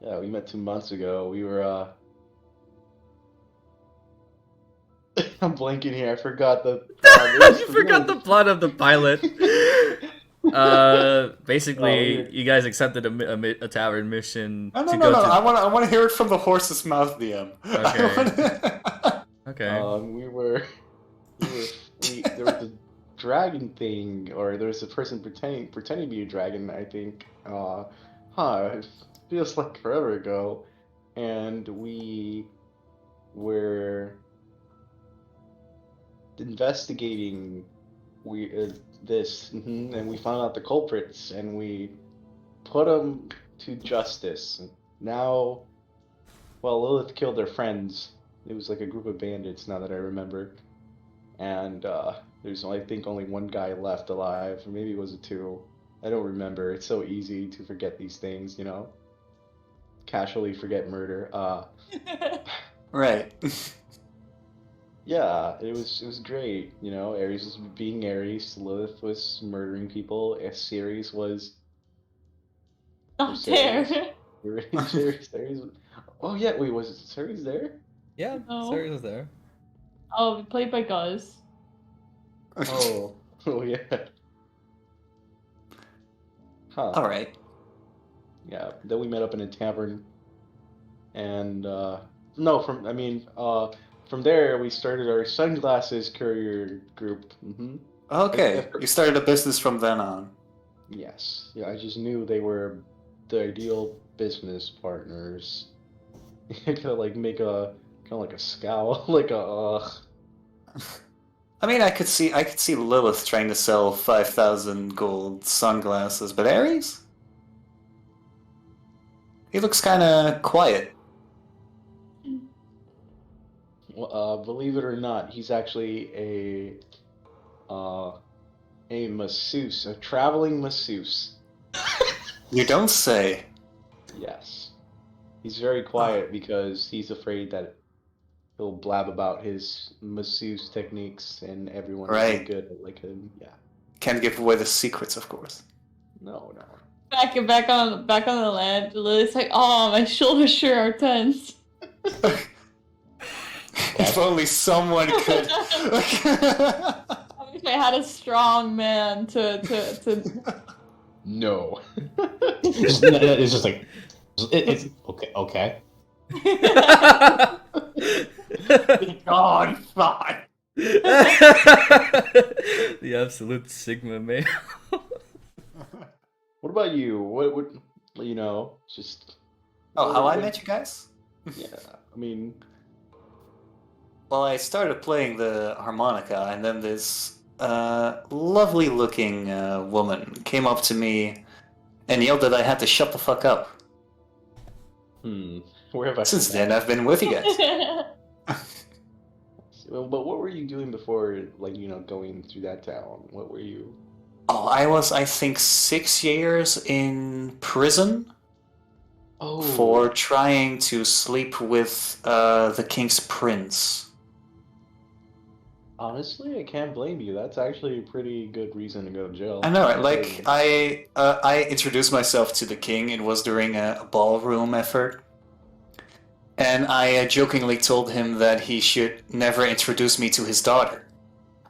Yeah, we met 2 months ago. We were, I'm blanking here. I forgot the. You forgot the plot of the pilot. Basically, you guys accepted a tavern mission No. to go to. I want to hear it from the horse's mouth, DM. Okay. There was a dragon thing, or there was a person pretending to be a dragon. I think. It feels like forever ago, and we were investigating this, and we found out the culprits, and we put them to justice. Now, well, Lilith killed their friends. It was like a group of bandits, now that I remember. And there's, I think, only one guy left alive, or maybe it was a two. I don't remember. It's so easy to forget these things, you know? Casually forget murder. Right. Yeah, it was great. You know, Ares was being Ares, Lilith was murdering people, Ceres was. Not there. Ceres. Oh yeah, wait, was Ceres there? Yeah, No. Ceres was there. Oh, played by Gus. Oh yeah. Huh. All right. Yeah. Then we met up in a tavern, and from there we started our sunglasses courier group. Mm-hmm. Okay, you started a business from then on. Yes. Yeah, I just knew they were the ideal business partners. I could like make a kind of like a scowl, like a. I mean, I could see Lilith trying to sell 5,000 gold sunglasses, but Ares? He looks kind of quiet. Believe it or not, he's actually a masseuse, a traveling masseuse. You don't say. Yes. He's very quiet because he's afraid that he'll blab about his masseuse techniques and everyone will be good at like him. Yeah. Can't give away the secrets, of course. No. Back on the land. Lily's like, oh, my shoulders sure are tense. If only someone could. I wish I had a strong man to. No. It's just like it's okay. God, fine. The absolute Sigma male. What about you? What you know? Just. Oh, how I met you guys? Yeah, I mean. Well, I started playing the harmonica, and then this lovely-looking woman came up to me and yelled that I had to shut the fuck up. Where have I? Since then, I've been with you guys. But what were you doing before, like, you know, going through that town? What were you? Oh, I was, I think, 6 years in prison for trying to sleep with the king's prince. Honestly, I can't blame you. That's actually a pretty good reason to go to jail. I know, right? Like, I introduced myself to the king. It was during a ballroom effort. And I jokingly told him that he should never introduce me to his daughter.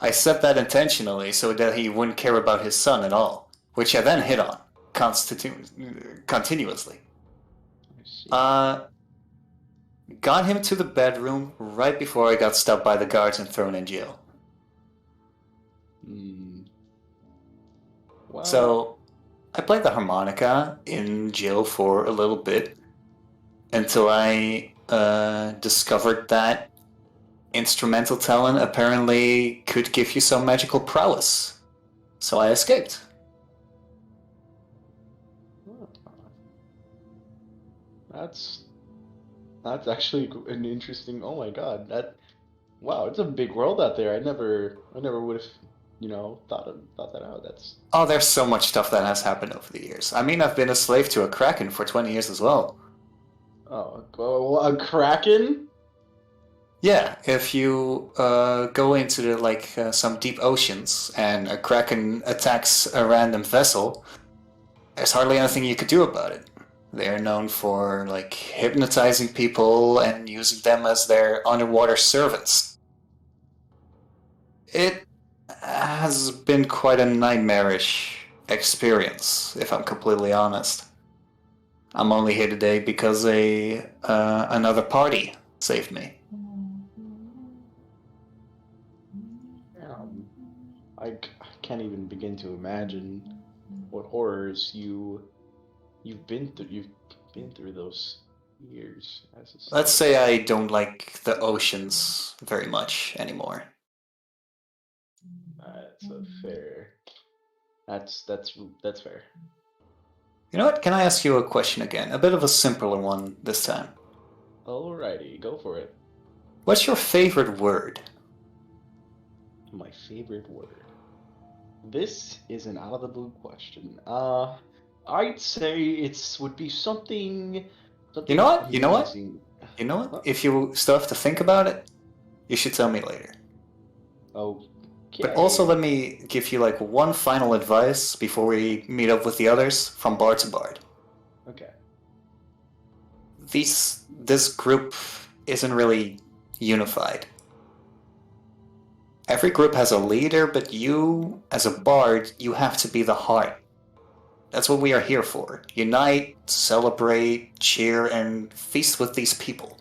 I said that intentionally so that he wouldn't care about his son at all, which I then hit on continuously. I see. Got him to the bedroom right before I got stopped by the guards and thrown in jail. Well, So, I played the harmonica in jail for a little bit until I discovered that instrumental talent apparently could give you some magical prowess. So I escaped. That's actually an interesting. Oh my god, wow, it's a big world out there. I never would have, thought that out. That's Oh, there's so much stuff that has happened over the years. I mean, I've been a slave to a kraken for 20 years as well. well, a kraken. Yeah, if you go into some deep oceans and a kraken attacks a random vessel, there's hardly anything you could do about it. They're known for hypnotizing people and using them as their underwater servants. It has been quite a nightmarish experience, if I'm completely honest. I'm only here today because another party saved me. I can't even begin to imagine what horrors you've been through. You've been through those years as a slave. Let's say I don't like the oceans very much anymore. That's a fair. That's fair. You know what? Can I ask you a question again? A bit of a simpler one this time. Alrighty, go for it. What's your favorite word? My favorite word. This is an out of the blue question. I'd say would be something. You know what? You know what? amazing. You know what? If you still have to think about it, you should tell me later. Okay. But also let me give you one final advice before we meet up with the others from bard to bard. Okay. This group isn't really unified. Every group has a leader, but you, as a bard, you have to be the heart. That's what we are here for. Unite, celebrate, cheer, and feast with these people.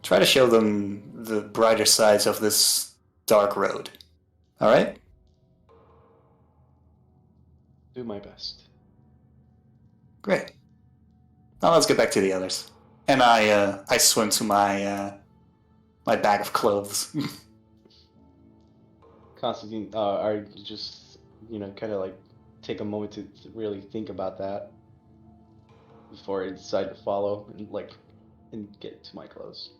Try to show them the brighter sides of this dark road. Alright? Do my best. Great. Now let's get back to the others. And I swim to my my bag of clothes. Konstantin, I just kind of take a moment to really think about that before I decide to follow and get to my clothes.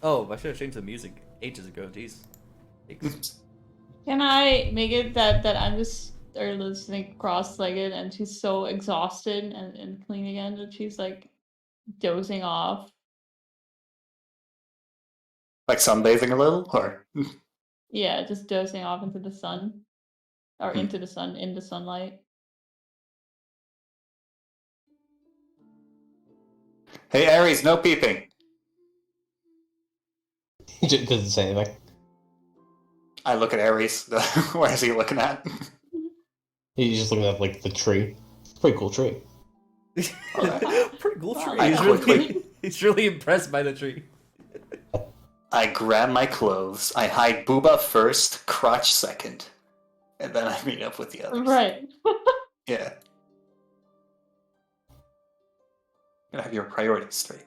Oh, I should have changed the music ages ago. Jeez. Thanks. Can I make it that I'm just listening cross-legged and she's so exhausted and clean again that she's dozing off? Like sunbathing a little, or Yeah, just dozing off into the sun. Or into the sun, in the sunlight. hey Ares, no peeping. He just doesn't say anything. I look at Ares. Where is he looking at? He's just looking at the tree. Pretty cool tree. Pretty cool tree. I He's really impressed by the tree. I grab my clothes. I hide booba first, crotch second, and then I meet up with the others. Right. Yeah. Gotta have your priorities straight.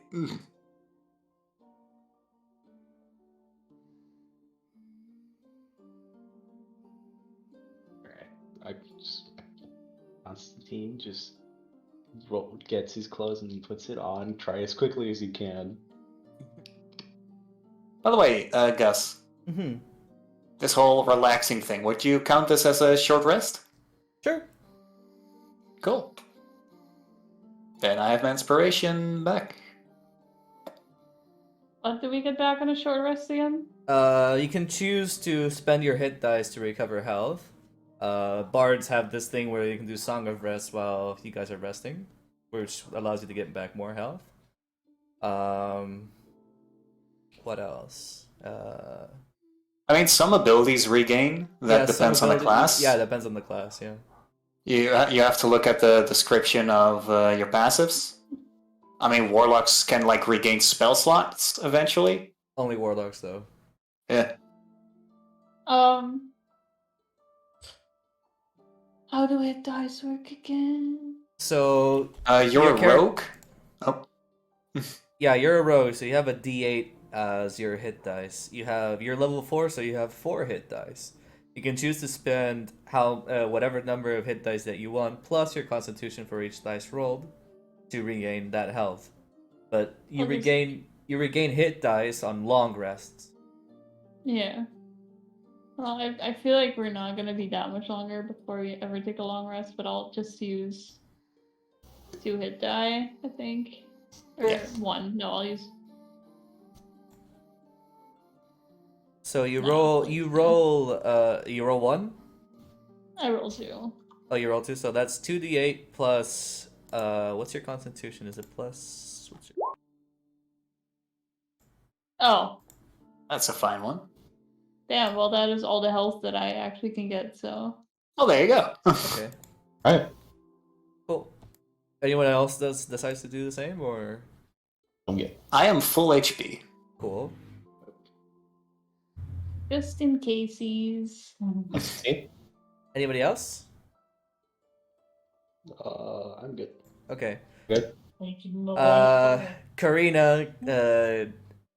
Konstantin just gets his clothes and puts it on. Try as quickly as he can. By the way, Gus, Mm-hmm. this whole relaxing thing, would you count this as a short rest? Sure. Cool. Then I have my inspiration back. What do we get back on a short rest again? You can choose to spend your hit dice to recover health. Bards have this thing where you can do Song of Rest while you guys are resting, which allows you to get back more health. What else? I mean, some abilities regain. That depends on the class. Yeah, it depends on the class. Yeah. You have to look at the description of your passives. I mean, warlocks can like regain spell slots eventually. Only warlocks though. Yeah. How do hit dice work again? So you're a rogue. Oh. Yeah, you're a rogue, so you have a D8 as your hit dice. You're level 4, so you have 4 hit dice. You can choose to spend whatever number of hit dice that you want, plus your constitution for each dice rolled, to regain that health. But you regain hit dice on long rests. Yeah. Well, I feel like we're not gonna be that much longer before we ever take a long rest, but I'll just use 2 hit die, I think. Or Yeah. 1. No, I'll use. So you No, roll it's you fine. roll 1? I roll 2. Oh, you roll 2, so that's 2d8 plus what's your constitution? Is it plus what's your... Oh, That's a fine one. damn. Well, that is all the health that I actually can get. So. Oh, there you go. Okay. Alright. Cool. Anyone else decides to do the same or I'm good. I am full HP. cool? Just in cases. See? Anybody else? I'm good. Okay. Good. Karina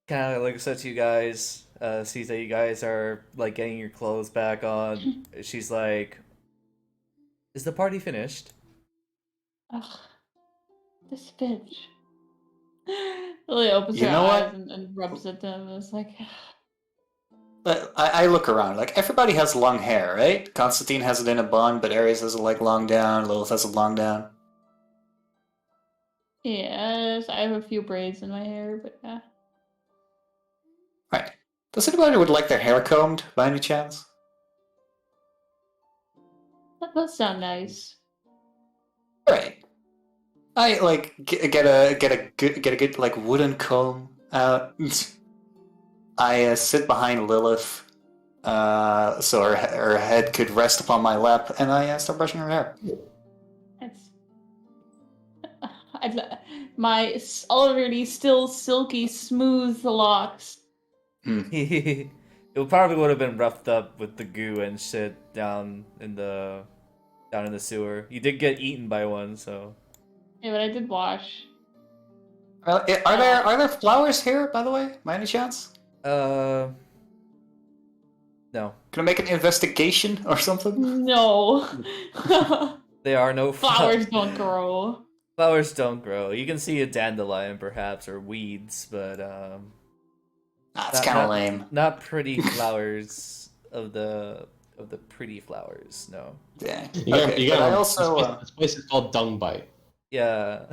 kind of looks at you guys, sees that you guys are like getting your clothes back on. She's like, "Is the party finished?" Ugh, this bitch. Lily opens You her know what? eyes and rubs at them. And it's like, But I look around. Like, everybody has long hair, right? Konstantin has it in a bun, but Ares has it like long down. Lilith has it long down. yes, I have a few braids in my hair, but yeah. Right. Does anybody would like their hair combed by any chance? That does sound nice. Right. I like get a good like wooden comb out. I sit behind Lilith, so her head could rest upon my lap, and I start brushing her hair. It's my already still silky smooth locks. It probably would have been roughed up with the goo and shit down in the sewer. You did get eaten by one, so. Yeah, but I did wash. Are there flowers here, by the way, by any chance? No. Can I make an investigation or something? No. There are no Flowers don't grow. Flowers don't grow. You can see a dandelion, perhaps, or weeds, but That's kind of lame. not pretty flowers of the pretty flowers. No. Yeah. You gotta, Okay, you but gotta I also. this place is called Dung Bite. Yeah.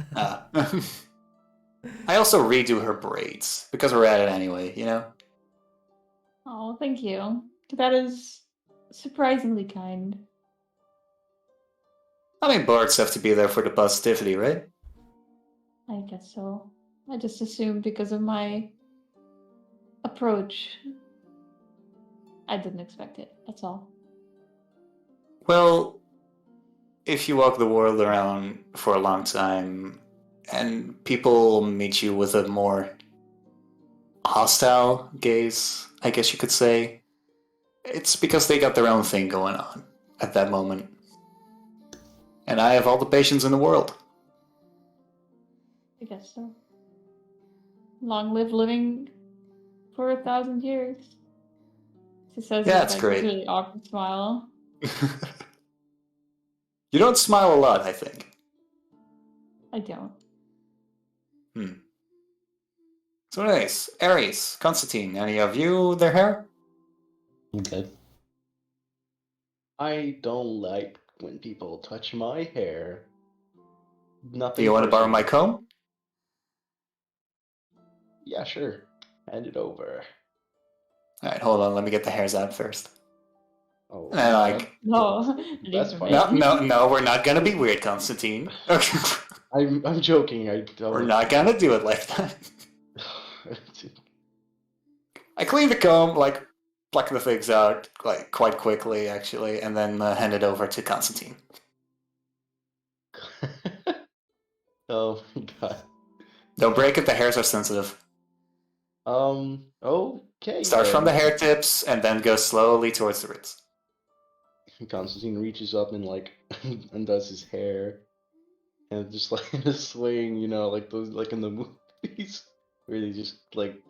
I also redo her braids because we're at it anyway, you know. Oh, thank you. That is surprisingly kind. I mean, bards have to be there for the positivity, right? I guess so. I just assumed because of my approach. I didn't expect it. That's all. Well, if you walk the world around for a long time and people meet you with a more hostile gaze, I guess you could say, it's because they got their own thing going on at that moment. And I have all the patience in the world. I guess so. Long live living for 1,000 years. She says Yeah, it it's with, great. a really awkward smile. You don't smile a lot, I think. I don't. So anyways, Ares, Konstantin, any of you their hair? I'm good. I don't like when people touch my hair. Do Nothing. you want to borrow personal. my comb? Yeah, sure. Hand it over. Alright, hold on, let me get the hairs out first. Oh, And like, No. That's leave fine. me. no, we're not gonna be weird, Konstantin. I'm joking. I don't. We're not gonna do it like that. I clean the comb, like pluck the things out, like quite quickly actually, and then hand it over to Konstantin. Oh my god. Don't break it. The hairs are sensitive. Okay. Start from the then. hair tips and then go slowly towards the roots. Konstantin reaches up and like undoes his hair, and just like in a swing, you know, like those like in the movies where they just like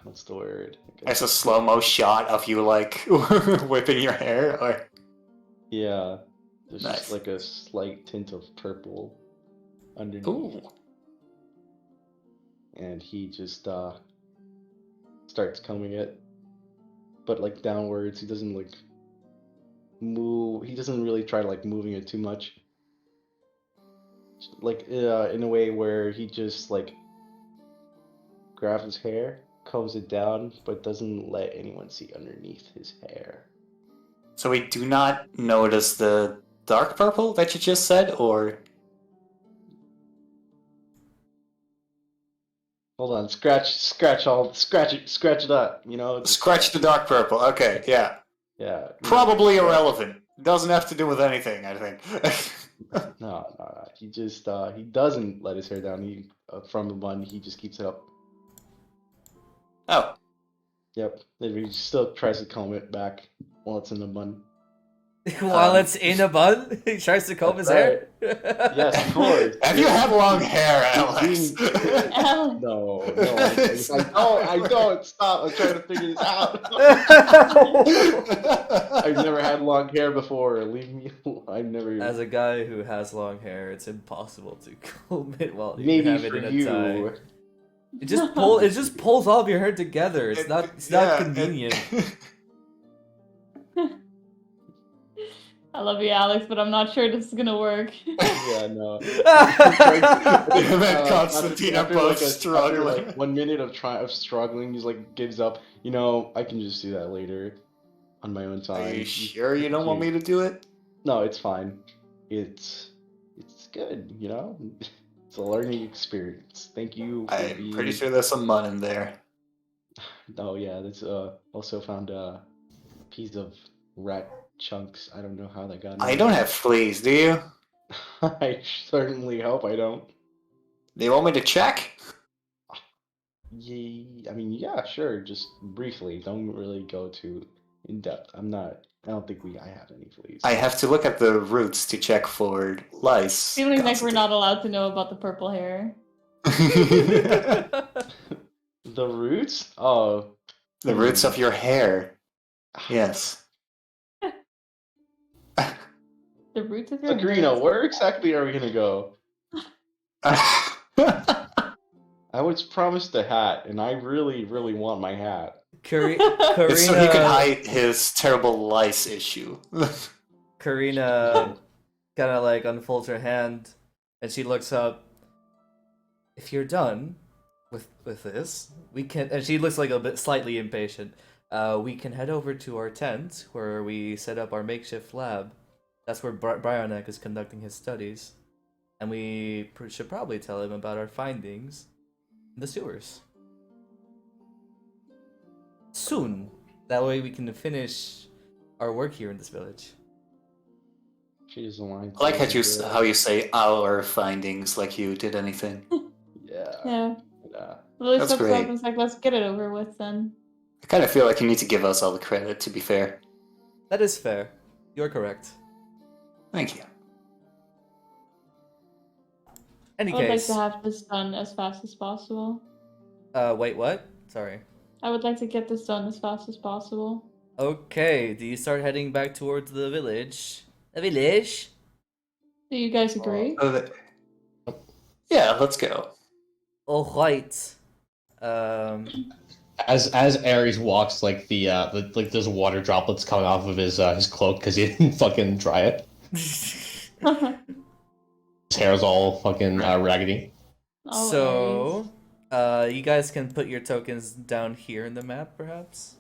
what's the word? It's a slow-mo shot of you like whipping your hair, or Yeah, there's Nice. just like a slight tint of purple underneath, ooh, and he just starts combing it, but like downwards. He doesn't like move. He doesn't really try to like moving it too much. Like in a way where he just like grabs his hair, combs it down, but doesn't let anyone see underneath his hair. so we do not notice the dark purple that you just said, or Hold on, scratch it up. You know, just- scratch the dark purple. Okay, yeah, Yeah. probably irrelevant. Doesn't have to do with anything, I think. No. He just he doesn't let his hair down. He from the bun. He just keeps it up. Oh, Yep. Then he still tries to comb it back while it's in the bun. While it's in a bun, he tries to comb his hair. Yes, of course. have you had long hair, Alex? Alan. No. I don't. Stop. I'm trying to figure this out. I've never had long hair before. Leave me alone. I've never. As a guy who has long hair, it's impossible to comb it while you Maybe have it for in a you. tie. It just pulls all of your hair together. It's not convenient. I love you, Alex, but I'm not sure this is gonna work. Yeah, no. Him and Konstantin are both After struggling. like 1 minute of struggling, he's like gives up. You know, I can just do that later, on my own time. Are you sure you don't want me to do it? No, it's fine. It's good. You know, it's a learning experience. Thank you. I'm pretty sure there's some mud in there. Oh yeah, that's also found a piece of rat chunks. I don't know how that got in I there. don't have fleas, do you? I certainly hope I don't. Do you want me to check? I mean, yeah, sure. Just briefly. Don't really go too in depth. I don't think I have any fleas. I have to look at the roots to check for lice. Feeling like we're not allowed to know about the purple hair. The The roots? Oh. roots of your hair. Yes. The roots of your Agrina, hair. where exactly are we gonna go? I was promised a hat, and I really, really want my hat. Karina, It's so he could hide his terrible lice issue. Karina kind of like unfolds her hand, and she looks up. If you're done with this, we can. And she looks like a bit slightly impatient. We can head over to our tent where we set up our makeshift lab. That's where Bryonek is conducting his studies, and we should probably tell him about our findings in the sewers soon. That way we can finish our work here in this village. She doesn't want I like how you say our findings like you did anything. Yeah. Yeah. Yeah. Lily That's steps great. up and is like, let's get it over with then. I kind of feel like you need to give us all the credit, to be fair. That is fair. You're correct. Thank you. Any I would like case. to have this done as fast as possible. Wait, what? Sorry. I would like to get this done as fast as possible. Okay, do you start heading back towards the village? The village? Do you guys agree? Yeah, let's go. Alright. As Ares walks, like like there's water droplets coming off of his cloak because he didn't fucking dry it. His hair's all fucking raggedy. Oh, So, you guys can put your tokens down here in the map, perhaps?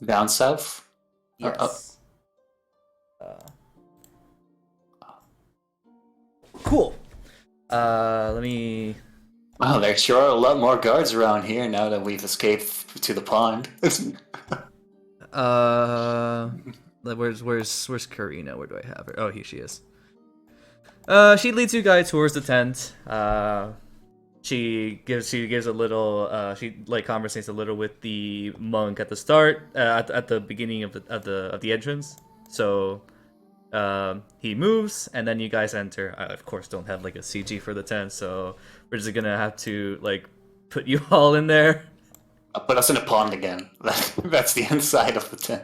Down south? Or up? Yes. Cool. Let me Well, there sure are a lot more guards around here now that we've escaped to the pond. Where's Karina? Where do I have her? Oh, here she is. She leads you guys towards the tent. She gives a little. She like conversates a little with the monk at the start, at the beginning of the entrance. So, he moves, and then you guys enter. I of course don't have like a CG for the tent, so we're just gonna have to like put you all in there. Put us in a pond again. That's the inside of the tent.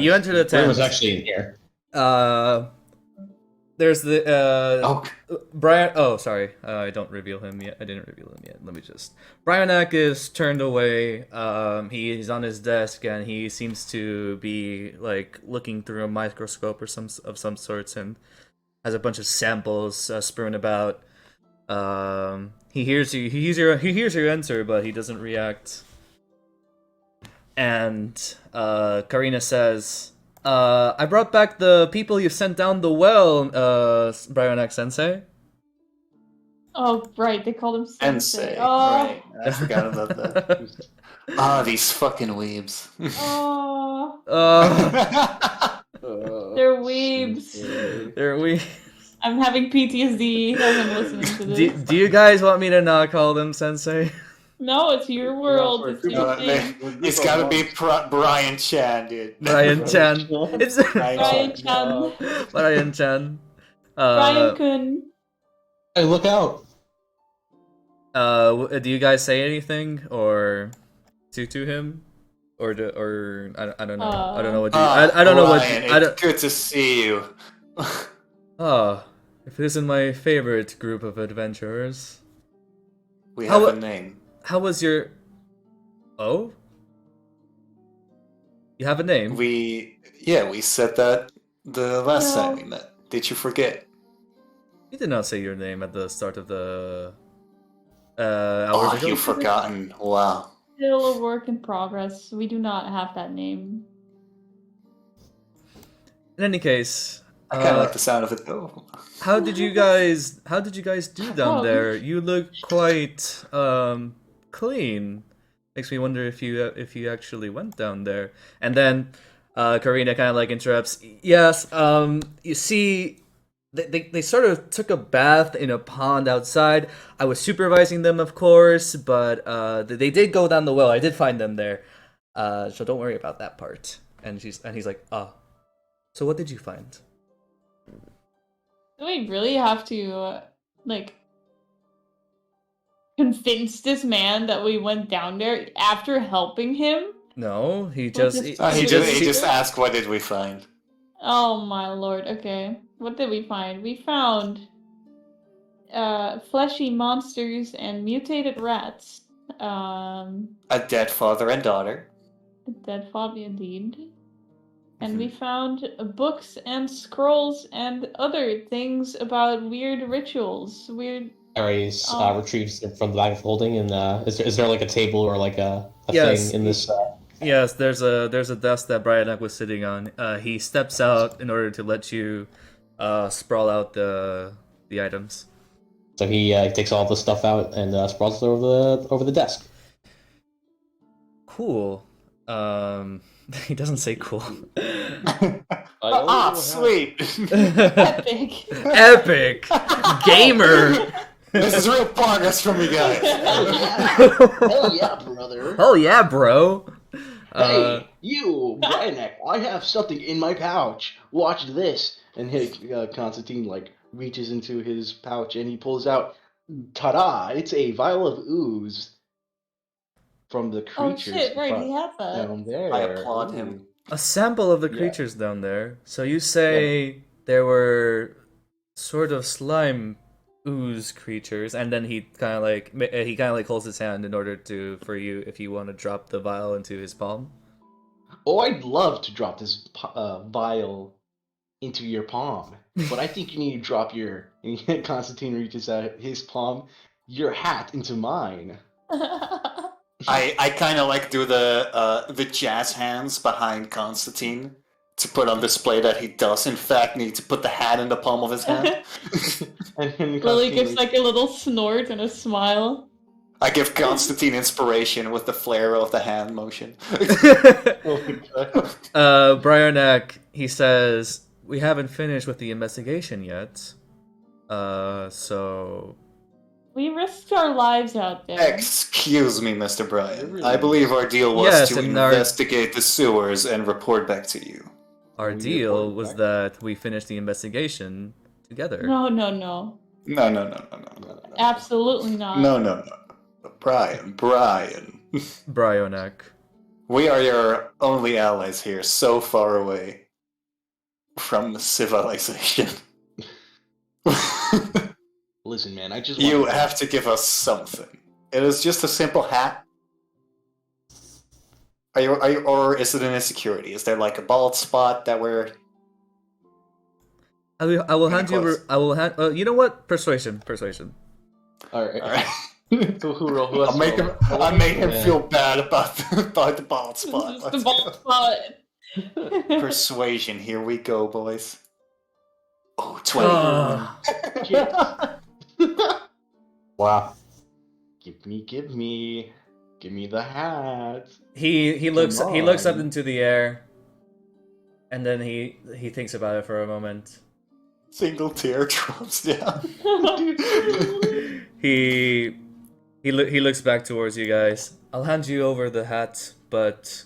You enter the tent. Where was actually in here? There's the Oh, Brian. Oh, sorry. I don't reveal him yet. I didn't reveal him yet. Let me just. Bryanak is turned away. He's on his desk and he seems to be like looking through a microscope or some sorts and has a bunch of samples strewn about. He hears you. He hears you enter, but he doesn't react. And Karina says, I brought back the people you sent down the well, Bryanak Sensei. Oh, right, they called him Sensei. Sensei. Oh, Right. I forgot about that. These fucking weebs. oh, Uh, they're weebs. there we. I'm having PTSD as I'm listening to this. Do you guys want me to not call them Sensei? No, it's your world. It's your thing. It's gotta be Brian Chan, dude. Brian Chan. It's Brian Chan. Brian Chan. Brian Kun. Hey, look out! Do you guys say anything or to him, or I don't know. I don't know what you. I don't know what. Brian, I don't. it's good to see you. Oh, if it isn't my favorite group of adventurers. We How- have a name. How was your? Oh. You have a name. We said that the last time we met. Did you forget? You did not say your name at the start of the. Hours Oh, ago. you've forgotten. Wow. Still a work in progress. We do not have that name. In any case. I kind of like the sound of it though. How did you guys do down Oh. there? You look quite clean. Makes me wonder if you actually went down there. And then Karina kind of like interrupts. Yes, you see they sort of took a bath in a pond outside. I was supervising them, of course, but they did go down the well. I did find them there. So don't worry about that part. And he's like, "Oh. So what did you find?" Do we really have to, like, convince this man that we went down there after helping him? No, he Well, just just- He He- just asked, "What did we find?" Oh my lord, okay. What did we find? We found fleshy monsters and mutated rats. A dead father and daughter. A dead father indeed. And we found books and scrolls and other things about weird rituals. Weird. Ares Oh. retrieves it from the bag of holding, and is there like a table or like a Yes. thing in this? Yes, there's a desk that Bryanak was sitting on. He steps out in order to let you sprawl out the items. So he takes all the stuff out and sprawls it over the desk. Cool. He doesn't say cool. Sweet. Epic. Epic gamer. This is real progress from you guys. Hell yeah, brother. Oh yeah, bro. Hey, you, Bryanak, I have something in my pouch. Watch this. And Konstantin, like, reaches into his pouch and he pulls out, ta-da, it's a vial of ooze from the Oh creatures shit, right, he had that. down there. I applaud him. Ooh. A sample of the Yeah. creatures down there. So you say there were sort of slime ooze creatures, and then he kind of like holds his hand in order for you if you want to drop the vial into his palm. Oh, I'd love to drop this vial into your palm, but I think you need to drop your. And Konstantin reaches out his palm, your hat into mine. I kind of like do the jazz hands behind Konstantin to put on display that he does in fact need to put the hat in the palm of his hand. And then Lily Constantine gives like a little snort and a smile. I give Konstantin inspiration with the flare of the hand motion. Bryonak, he says, we haven't finished with the investigation yet. So... We risked our lives out there. Excuse me, Mr. Bryan. Really? I believe our deal was Yes, to and our- investigate the sewers and report back to you. Our We deal reported was back. that we finished the investigation together. No. No, no, no, no, no. Absolutely not. No. Brian. Bryonak. We are your only allies here, so far away from civilization. Listen, man, I just You want have to give us something. It is just a simple hat. Are you, or is it an insecurity? Is there like a bald spot that we're... I will hand you. Close. I will hand. You know what? Persuasion. Alright. Alright. Who I'll make him, I made him Yeah. feel bad about the bald spot. Just the Let's bald spot. go. Persuasion, here we go, boys. Oh, 20. Wow. Give me the hat. He looks Come he looks up on. into the air, and then he thinks about it for a moment. Single tear drops down. He looks back towards you guys. I'll hand you over the hat, but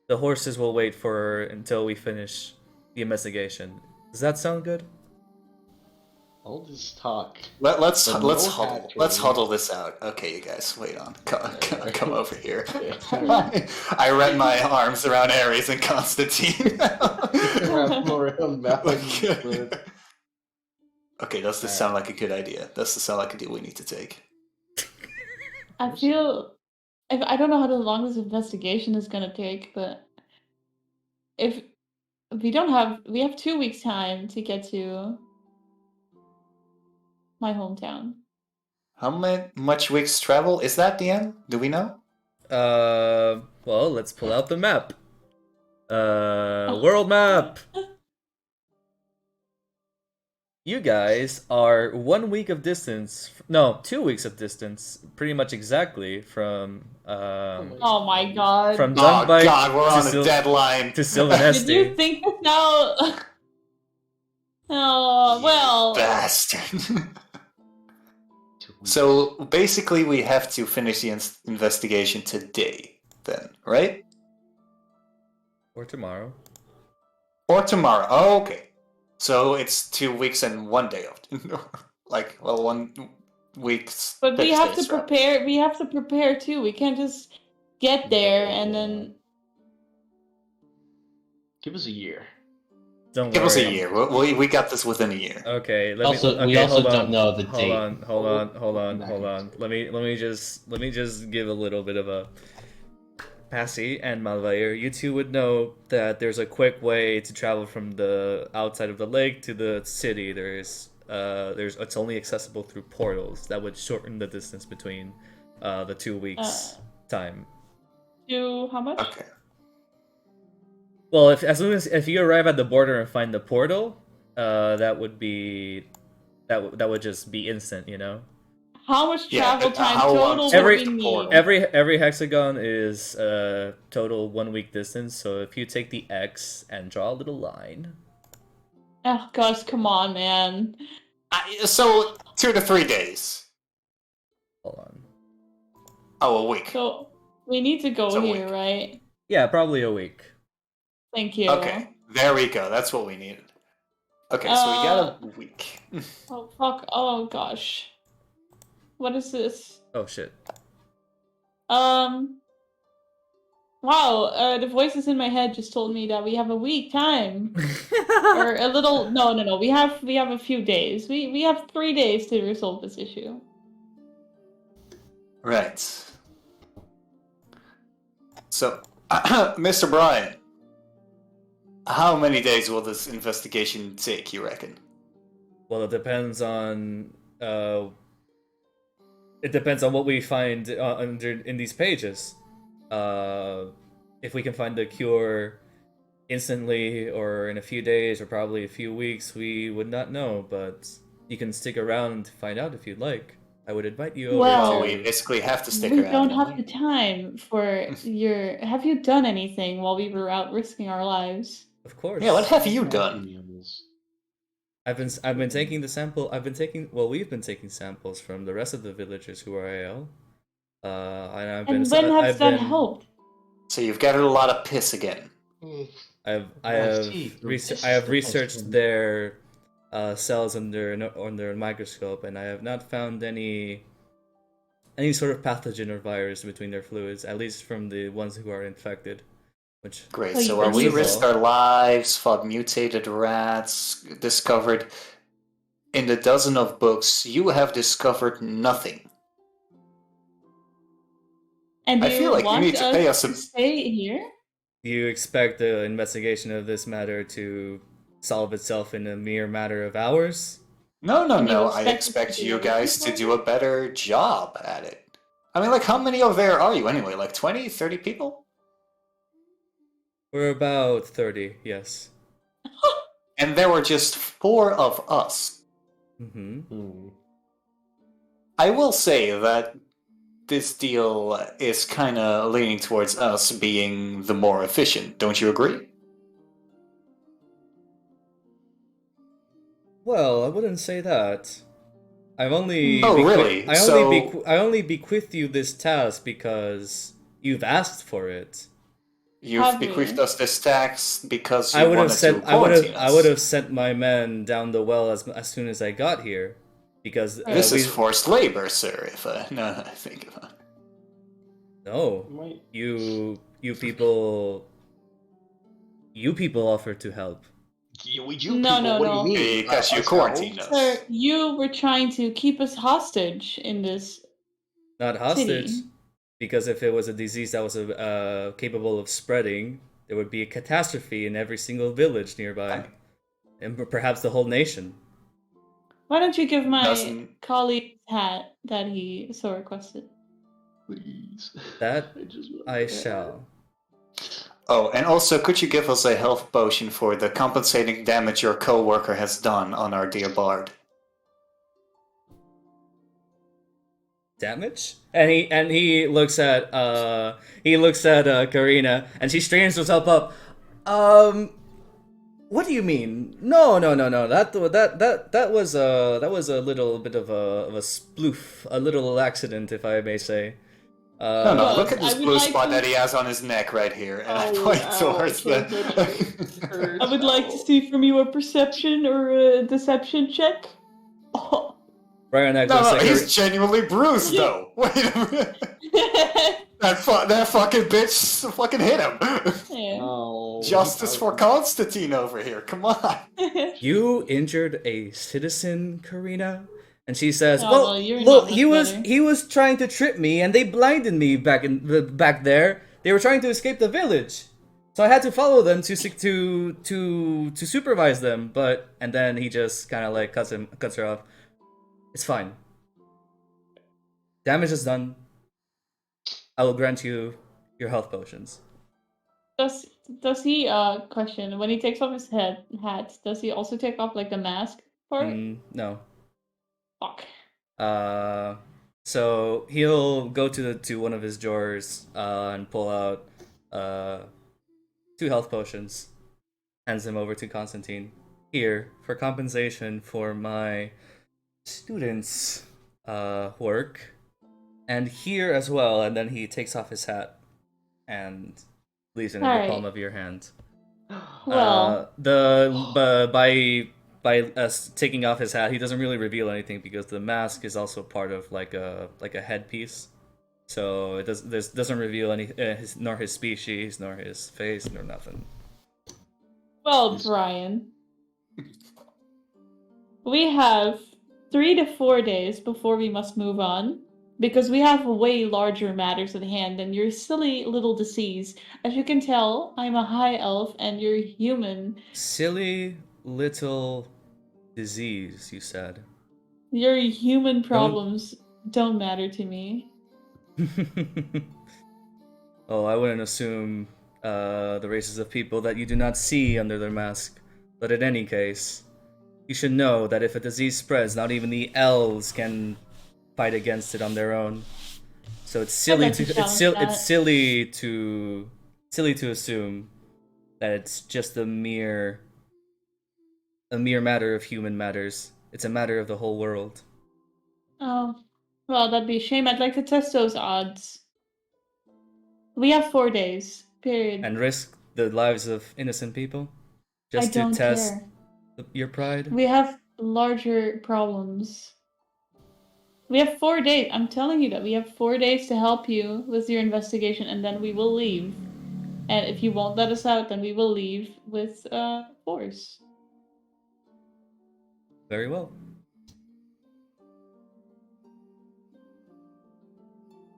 the horses will wait for until we finish the investigation. Does that sound good? All this talk. Let's But no huddle. hat, Let's Jordan. huddle this out. Okay, you guys, wait on. Come over here. Yeah. I wrap my arms around Ares and Konstantin. Wrap around Malvayr. Okay, does this sound like a good idea? Does this sound like a deal we need to take? I feel I don't know how long this investigation is gonna take, but if we have 2 weeks time to get to my hometown. How much weeks travel? Is that the end? Do we know? Well, let's pull out the map. World map. You guys are 1 week of distance. No, 2 weeks of distance, pretty much exactly from Oh my god. from Oh Dunbite God, we're on to a deadline. to Sylvanesti. Did you think this out? Oh, well. Bastard. So basically, we have to finish the investigation today, then, right? Or tomorrow. Or tomorrow. Oh, okay. So it's 2 weeks and 1 day of, 1 week's. But we 6 have to days, right? prepare. We have to prepare too. We can't just get there and then. Give us a year. Don't Give worry. us a year. We got this within a year. Okay. Let Also, me. we Okay, also hold on. don't know the Hold date. on. Hold on. Let me just give a little bit of a. Passie and Malvayr, you two would know that there's a quick way to travel from the outside of the lake to the city. There's it's only accessible through portals. That would shorten the distance between the 2 weeks time. Do how much? Okay. Well, if you arrive at the border and find the portal, that would just be instant, you know. How much Yeah, travel but time how long total to would reach we the need? portal? Every hexagon is total 1 week distance. So if you take the X and draw a little line. Oh gosh, come on, man. So 2 to 3 days. Hold on. Oh, a week. So we need to go It's a here, week. right? Yeah, probably a week. Thank you. Okay, there we go. That's what we needed. Okay, so we got a week. Oh fuck. Oh gosh. What is this? Oh shit. Wow. The voices in my head just told me that we have a week time, or a little. No. We have a few days. We have 3 days to resolve this issue. Right. So, Mr. Bryan, how many days will this investigation take, you reckon? Well, it depends on what we find in these pages. If we can find the cure instantly or in a few days or probably a few weeks, we would not know. But You can stick around to find out if you'd like. I would invite you over Well, Well, to... we basically have to stick We around. don't don't have we? the time for your. Have you done anything while we were out risking our lives? Of course. Yeah, what have you Don't done? me on this. I've been taking the sample. We've been taking samples from the rest of the villagers who are AL. And I've been. And when has I've that been, helped? So you've gathered a lot of piss again. I Nice teeth. This have is the researched question. their cells under a microscope, and I have not found any sort of pathogen or virus between their fluids, at least from the ones who are infected. Which Great. So So you while we believe risked it. our lives, fought mutated rats, discovered in the dozen of books, you have discovered nothing. And I you feel like you want need to pay us to a- stay here? do you expect the investigation of this matter to solve itself in a mere matter of hours? No, And you I expect us to expect do you what guys for to do it? a better job at it. I mean, like, how many of there are you anyway? Like 20, 30 people? We're about 30, yes. And there were just 4 of us. Mm-hmm. I will say that this deal is kind of leaning towards us being the more efficient. Don't you agree? Well, I wouldn't say that. I've only Oh, really? I only bequeath you this task because you've asked for it. You've Have bequeathed we? us this tax because you I would wanted have sent to quarantine us. I would have sent my men down the well as soon as I got here, because This we is forced labor, sir. If I think about it. no Might- you people offered to help. You No, people, no, what do you no. mean? Because you Us quarantined elves? us. Sir, you were trying to keep us hostage in this Not hostage, city. because if it was a disease that was capable of spreading, there would be a catastrophe in every single village nearby, and perhaps the whole nation. Why don't you give my Doesn't- colleague's hat that he so requested? Please. That just want I that. shall. Oh, and also, could you give us a health potion for the compensating damage your co-worker has done on our dear bard? Damage? And he looks at Karina, and she straightens herself up. What do you mean? No. That was a little bit of a sploof, a little accident, if I may say. No, Well, look at this I would blue like spot to- that he has on his neck right here, and I Oh, point ouch, towards that the... hurts. I would like to Ow. see from you a perception or a deception check. Oh. Brian No, looks at he's genuinely bruised, though. Wait a minute. That fucking bitch fucking hit him. Yeah. Oh, Justice for Konstantin over here. Come on. You injured a citizen, Karina? And she says, Oh, "Well, well, you're look, not he much was better." he was trying to trip me, and they blinded me back there. They were trying to escape the village, so I had to follow them to supervise them. But and then he just kind of like cuts her off. It's fine. Damage is done. I will grant you your health potions." Does he question when he takes off his hat? Does he also take off like the mask part? No. Fuck. So he'll go to one of his drawers and pull out 2 health potions, hands them over to Konstantin. Here, for compensation for my students' work, and here as well. And then he takes off his hat and leaves it in the Alright. palm of your hand. Well, By us taking off his hat, he doesn't really reveal anything because the mask is also part of like a headpiece, so it doesn't reveal any nor his species, nor his face, nor nothing. well, Brian, we have 3 to 4 days before we must move on. Because we have way larger matters at hand than your silly little disease. As you can tell, I'm a high elf and you're human. Silly little disease, you said. Your human problems don't matter to me. Oh, I wouldn't assume the races of people that you do not see under their mask, but in any case, You should know that if a disease spreads, not even the elves can fight against it on their own. So it's silly like to challenge that. it's silly to assume that it's just a mere matter of human matters. It's a matter of the whole world. Oh, well, that'd be a shame. I'd like to test those odds. We have 4 days, period. And risk the lives of innocent people just I don't to test care. your pride. We have larger problems. We have 4 days. I'm telling you that we have 4 days to help you with your investigation, and then we will leave. And if you won't let us out, then we will leave with force. Very well.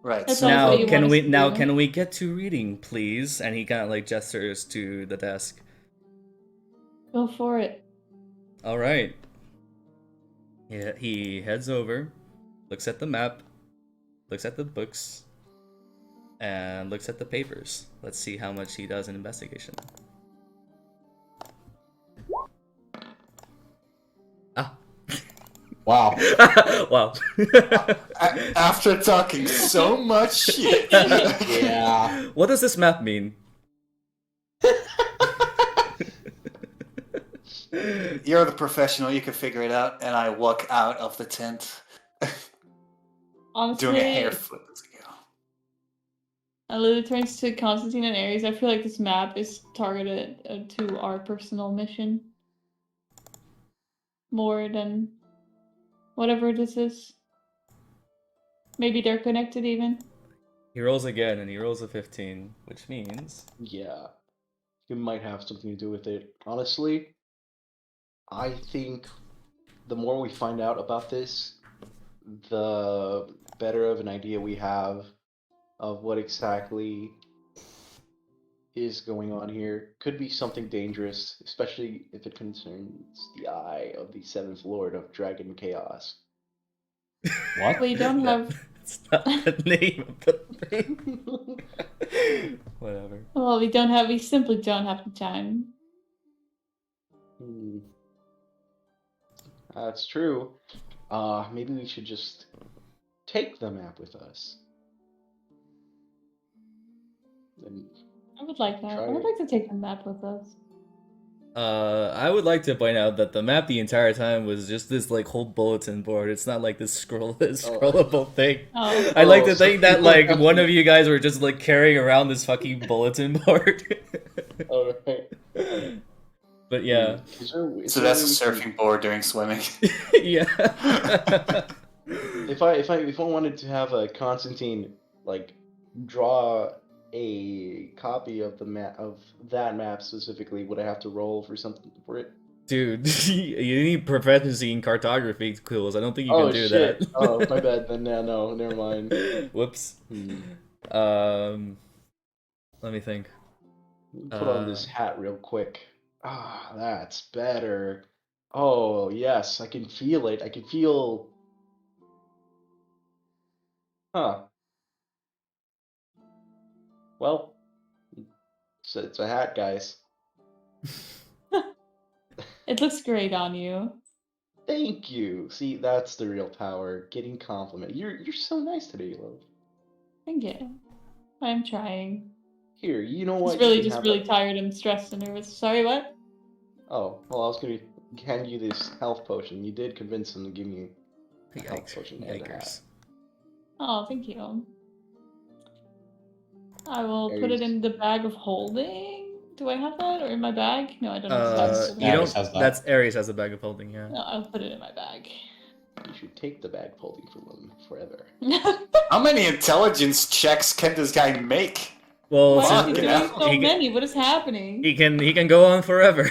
Right. That's So all Now what you want us to do. can we get to reading, please? And he kind of like gestures to the desk. Go for it. All right. Yeah, he heads over, looks at the map, looks at the books, and looks at the papers. Let's see how much he does in investigation. Ah. Wow. Wow. after talking so much shit, Yeah. What does this map mean? you're the professional. You can figure it out. And I walk out of the tent, Honestly, doing a hair flip as I go. Lilith turns to Konstantin and Ares. I feel like this map is targeted to our personal mission. More than whatever this is. Maybe they're connected even. He rolls again, and he rolls a 15, which means... Yeah. It might have something to do with it. Honestly, I think the more we find out about this, the better of an idea we have of what exactly is going on here. Could be something dangerous, especially if it concerns the eye of the 7th Lord of Dragon Chaos. What? We don't have. It's not the name of the thing. Whatever. Well, we simply don't have the time. That's true. Maybe we should just take the map with us. And I would like that. I would like to take the map with us. I would like to point out that the map the entire time was just this like whole bulletin board. It's not like this scrollable thing. Oh. I like to so- think that like one of you guys were just like carrying around this fucking bulletin board. Alright. But yeah, So that's a surfing board during swimming. yeah. If I wanted to have a Konstantin like draw a copy of the map of that map specifically, would I have to roll for something for it? Dude, you need proficiency in cartography tools. I don't think you can do shit. that. Oh, my bad. Then no, never mind. Whoops. Hmm. Let me think. Put on this hat real quick. Ah, that's better. Oh yes, I can feel it. I can feel. Huh. Well, it's a hat, guys. It looks great on you. Thank you. See, that's the real power. Getting compliment. You're so nice today, love. Thank you. I'm trying. Here, you know what? It's really You can just have really a- tired and stressed and nervous. Sorry, what? Oh, well, I was gonna hand you this health potion. You did convince him to give me a health Yikes. potion and a hat. Yikers. Oh, thank you. I will put Aries. it in the bag of holding. Do I have that, or in my bag? No, I don't have that. You Ares don't. has that. That's Ares has the bag of holding. Yeah. No, I'll put it in my bag. You should take the bag holding from him forever. How many intelligence checks can this guy make? Well, Why Fuck, is he you doing know? so he many? What is happening? can go on forever.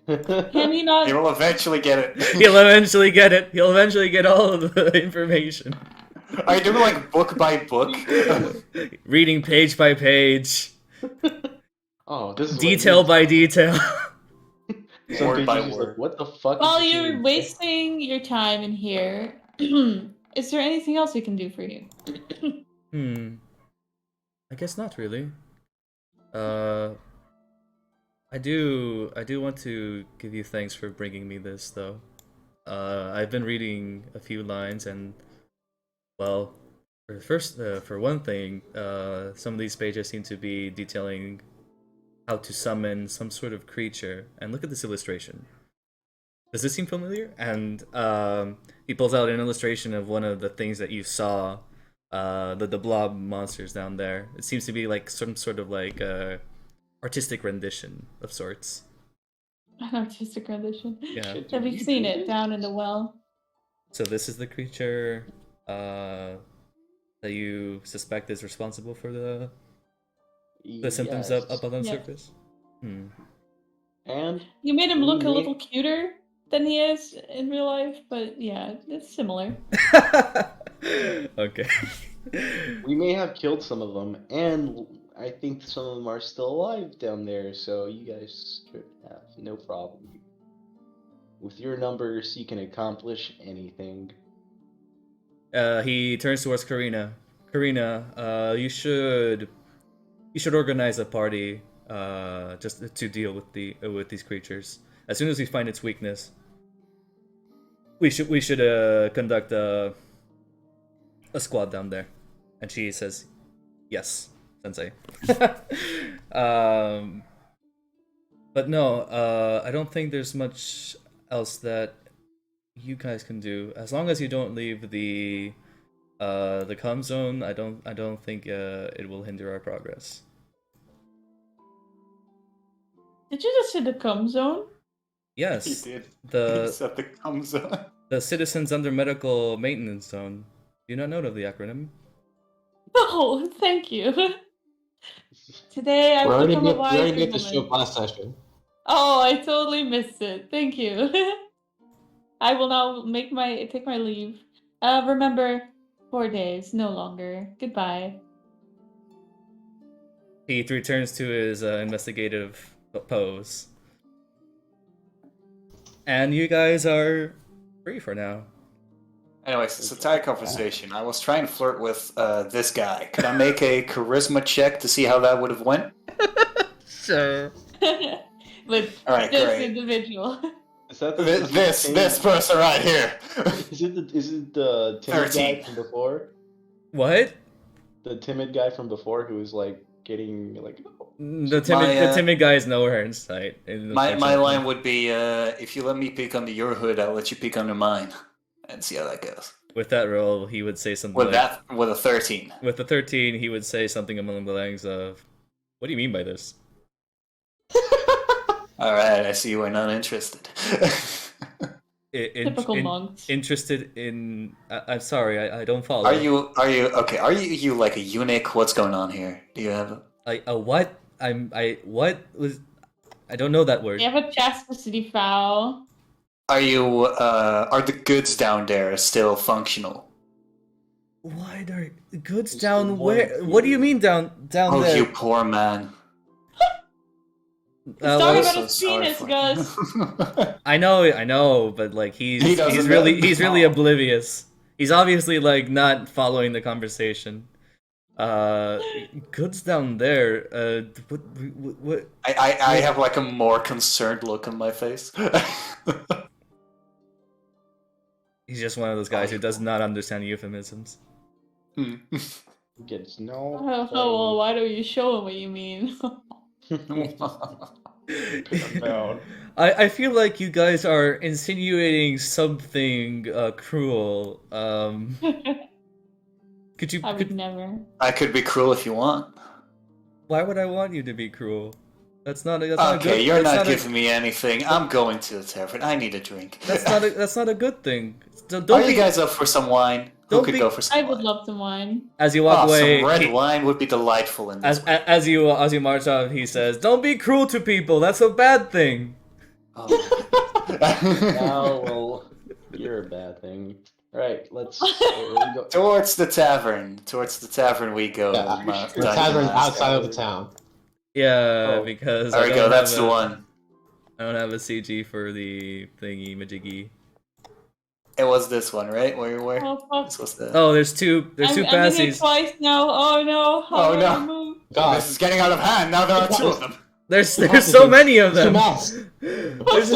Can he not? He will eventually get it. He'll eventually get it. He'll eventually get all of the information. Are you doing like book by book? Reading page by page, Oh, this is detail by detail. Some Word by pages just like, word. what the fuck? While is he you're doing? wasting your time in here, is there anything else we can do for you? I guess not really. I do want to give you thanks for bringing me this, though. I've been reading a few lines, and well, for one thing, some of these pages seem to be detailing how to summon some sort of creature. And look at this illustration. Does this seem familiar? And he pulls out an illustration of one of the things that you saw, the blob monsters down there. It seems to be like some sort of like artistic rendition of sorts. An artistic rendition. Yeah. Have you seen it down in the well? So this is the creature that you suspect is responsible for the symptoms Yes. up on the Yes. surface? And You made him look a Me- little cuter than he is in real life, but yeah, it's similar. Okay. we may have killed some of them, and I think some of them are still alive down there, so you guys should have no problem. With your numbers, you can accomplish anything. He turns towards Karina. Karina, you should organize a party just to deal with these creatures. As soon as we find its weakness, we should conduct a squad down there. And she says, "Yes, Sensei." But no, I don't think there's much else that you guys can do. As long as you don't leave the comm zone, I don't think it will hinder our progress. Did you just say the cum zone? Yes, He did. the He said the comes on. the citizens under medical maintenance zone. Do you not know of the acronym? Oh, thank you. Today I We will already become a get, we wiser already get this show woman. last session. Oh, I totally missed it. Thank you. I will now take my leave. Remember, 4 days, no longer. Goodbye. He returns to his investigative pose. And you guys are free for now. Anyways, it's a tight conversation. I was trying to flirt with this guy. Could I make a charisma check to see how that would have went? Sure. With All right, this great. individual. Is that This person right here. Is it the timid 13. guy from before? What? The timid guy from before who was like getting like. The My, timid guy is nowhere in sight. My line would be, if you let me peek under your hood, I'll let you peek under mine, and see how that goes. With that roll, he would say something With like, with a 13. with the 13, he would say something along the lines of, "What do you mean by this?" All right, I see you are not interested. Typical monks. Interested in? I'm sorry, I don't follow. Are you okay? Are you like a eunuch? What's going on here? Do you have a what? What was? I don't know that word. We have a chastity vow. Are you are the goods down there still functional? Why are goods Just down the where? one What do you mean down Oh, there? you poor man. He's Uh, talking what- about his penis, Gus. I know, but like He doesn't he's know. really oblivious. He's obviously like not following the conversation. Goods down there. What? I have like a more concerned look on my face. He's just one of those guys who does not understand euphemisms. Gets no. Oh, well, why don't you show him what you mean? Down. I feel like you guys are insinuating something cruel. Could you? I would never. I could be cruel if you want. Why would I want you to be cruel? That's not a Okay, good, you're that's not a- giving me anything. I'm going to the tavern. I need a drink. That's not a good thing. Don't Are be, you guys up for some wine? Who Don't could be- go for some I wine? would love some wine. as you walk Oh, away. some red he- wine would be delightful in this. as you march off, he says, "Don't be cruel to people. That's a bad thing." Oh. Now, well, you're a bad thing. Right, let's go. Towards the tavern. Towards the tavern we go. Yeah, the tavern outside of the town. Yeah, Oh. because There I we don't go. That's have the a- one. I don't have a CG for the thingy majiggy. It was this one, right? Where you were? Oh, fuck. This was the. Oh, there's two I'm in here passies. twice now. Oh no. How Oh, do I no. move? God, This is getting out of hand. Now there are two of them. There's so many of them. Mouse. There's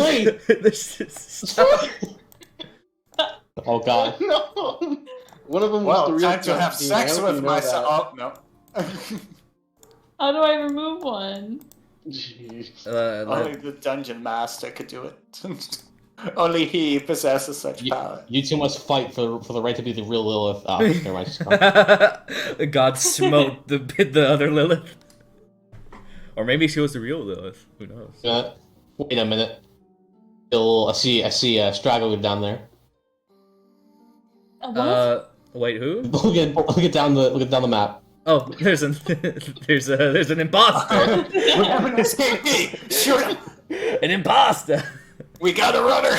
Oh god. No. One of them was Well, the real time to have Konstantin. I sex hope with you know myself. that. Oh, no. How do I remove one? Jeez. Only the dungeon master could do it. Only he possesses such power. You two must fight for the right to be the real Lilith. Oh, never mind. God smote the other Lilith. Or maybe she was the real Lilith. Who knows? Wait a minute. I see Strago down there. What? Wait, who? Look at down the map. Oh, there's an imposter. We have an escapee! Shoot him! An imposter. We got a runner!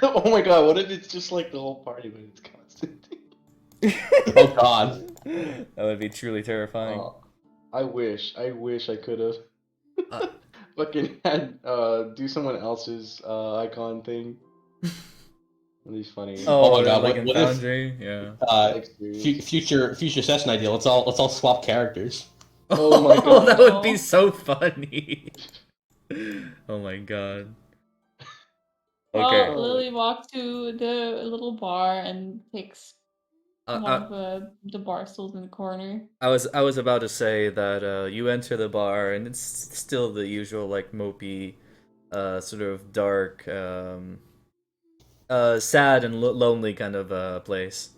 Oh my god, what if it's just like the whole party, but it's Konstantin? Oh god. That would be truly terrifying. I wish I could have fucking had do someone else's icon thing. That'd be funny. Oh my god, like what in if- Foundry, yeah. Future session idea. Let's all swap characters. Oh my god. That would be so funny. Oh my god. Okay. Well, Lily walks to the little bar and takes one of the bar stools in the corner. I was about to say that you enter the bar and it's still the usual like mopey, sort of dark, sad and lonely kind of place.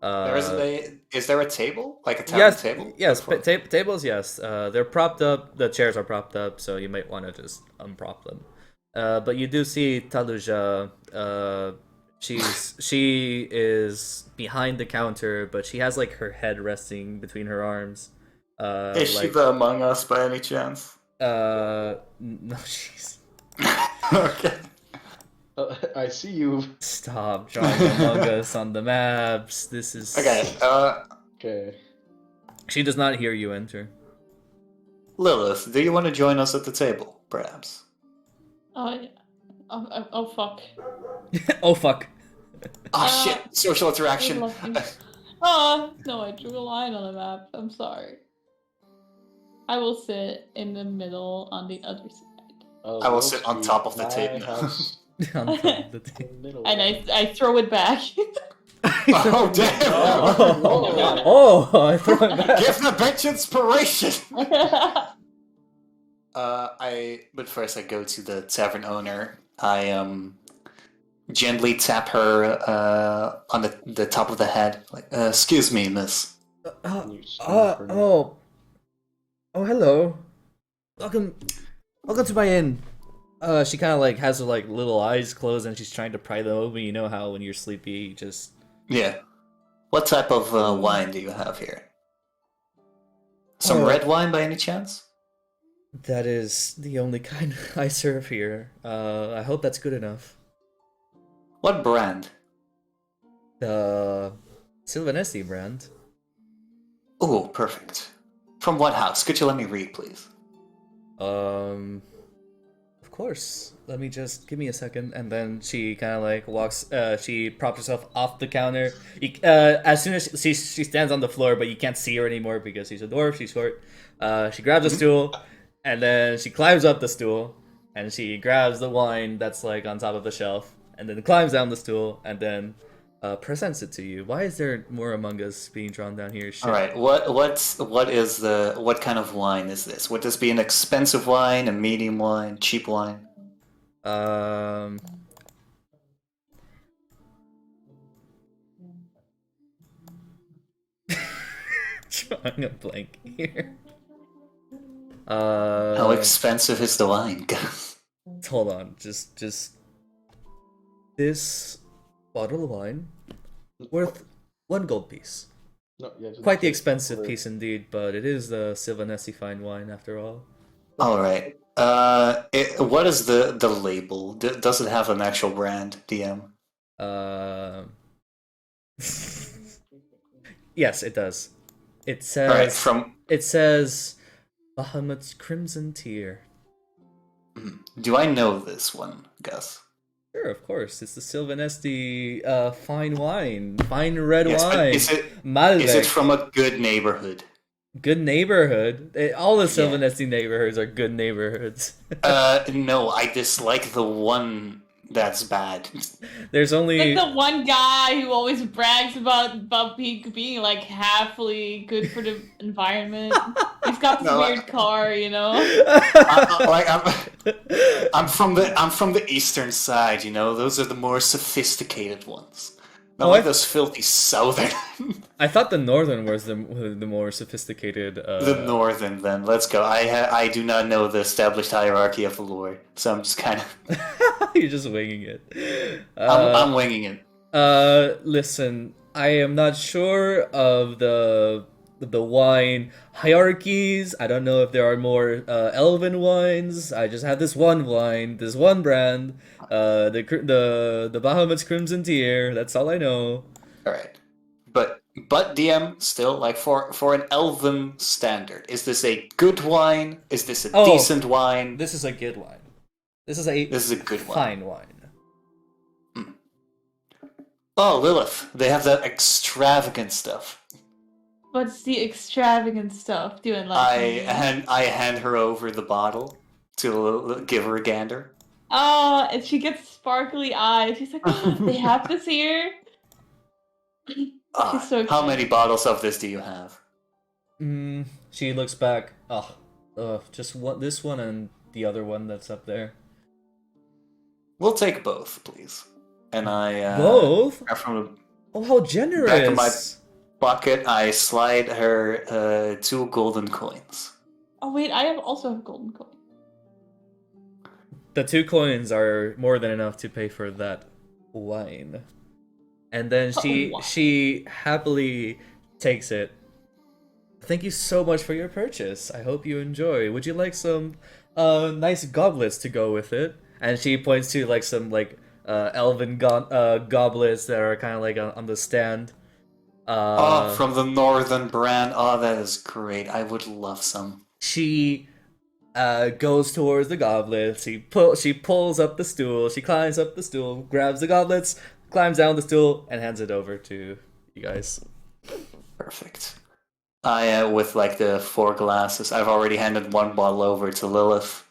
Is there a table? Like a tavern table? Yes, tables, yes. They're propped up, the chairs are propped up, so you might want to just unprop them. But you do see Taluja, she is behind the counter, but she has like her head resting between her arms. Is she the Among Us by any chance? No, jeez. Okay. I see you. Stop drawing Among Us on the maps. This is... Okay, Okay. She does not hear you enter. Lilith, do you want to join us at the table, perhaps? Oh fuck. Oh fuck. Oh shit, social interaction. No, I drew a line on the map. I'm sorry. I will sit in the middle on the other side. I will sit on top of the table now. On top of the table. And I throw it back. Oh damn! I throw it back. Give the bitch inspiration! But first I go to the tavern owner. I gently tap her on the top of the head. Like, excuse me, miss. Oh, hello. Welcome to my inn. She kind of like has her like little eyes closed and she's trying to pry them open. You know how when you're sleepy, you just... Yeah. What type of wine do you have here? Some red wine by any chance? That is the only kind I serve here. I hope that's good enough. What brand? The Sylvanesti brand. Oh, perfect. From what house? Could you let me read, please? Of course. Let me just give me a second, and then she kind of like walks. She props herself off the counter. As soon as she stands on the floor, but you can't see her anymore because she's a dwarf. She's short. She grabs a stool, and then she climbs up the stool, and she grabs the wine that's like on top of the shelf, and then climbs down the stool, and then presents it to you. Why is there more Among Us being drawn down here? Shit. All right. What kind of wine is this? Would this be an expensive wine, a medium wine, cheap wine? Drawing a blank here. How expensive is the wine? Hold on, just this bottle of wine worth 1 gold piece. No, yeah, just Quite the expensive piece indeed, but it is the Sylvanesti fine wine after all. All right. What is the label? Does it have an actual brand, DM? Yes, it does. It says it says Bahamut's Crimson Tear. Do I know this one, Gus? Sure, of course. It's the Sylvanesti fine wine, fine red Yes, but wine. is it Malvayr. from a good neighborhood? Good neighborhood. All the Sylvanesti neighborhoods are good neighborhoods. No, I dislike the one that's bad. There's only Like the one guy who always brags about being like halfly good for the environment. He's got this No, weird car, you know. I'm from the eastern side, you know. Those are the more sophisticated ones. Not like those filthy southern. I thought the northern was the more sophisticated. The northern, then. Let's go. I do not know the established hierarchy of the lore, so I'm just kind of. You're just winging it. I'm winging it. Listen, I am not sure of the wine hierarchies. I don't know if there are more elven wines. I just have this one wine, this one brand. The Bahamut's Crimson Tier. That's all I know. All right, but DM still like for an elven standard, is this a good wine? Is this a decent wine? This is a good wine. This is a good wine. Fine wine. Oh, Lilith, they have that extravagant stuff. What's the extravagant stuff doing? Like I hand her over the bottle to give her a gander. oh, and she gets sparkly eyes. She's like, oh, they have this here. She's so How excited. many bottles of this do you have? She looks back. Just this one and the other one that's up there. We'll take both, please. And I Both? from Oh, how the generous! back of my pocket, I slide her 2 golden coins. Oh wait, I also have golden coin. The 2 coins are more than enough to pay for that wine. And then she happily takes it. Thank you so much for your purchase. I hope you enjoy. Would you like some nice goblets to go with it? And she points to like some elven goblets that are kind of like on the stand. From the northern brand. Oh, that is great. I would love some. She goes towards the goblets. She pulls up the stool. She climbs up the stool, grabs the goblets, climbs down the stool, and hands it over to you guys. Perfect. I with like the 4 glasses. I've already handed 1 bottle over to Lilith.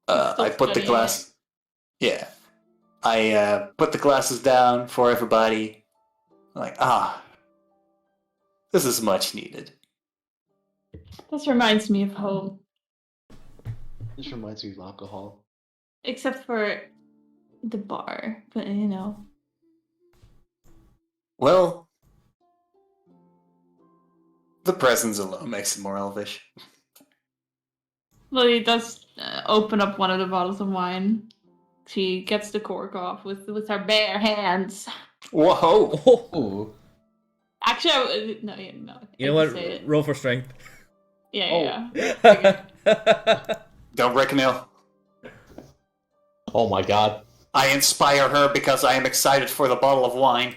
I put the glass. Yeah. I put the glasses down for everybody. I'm like, this is much needed. This reminds me of home. This reminds me of alcohol. Except for the bar, but you know. Well, the presence alone makes it more elvish. Lily does open up one of the bottles of wine. She gets the cork off with her bare hands. Whoa! Ooh. Actually, no. You know what? Roll for strength. Yeah. Don't reckon ill. Oh my god. I inspire her because I am excited for the bottle of wine.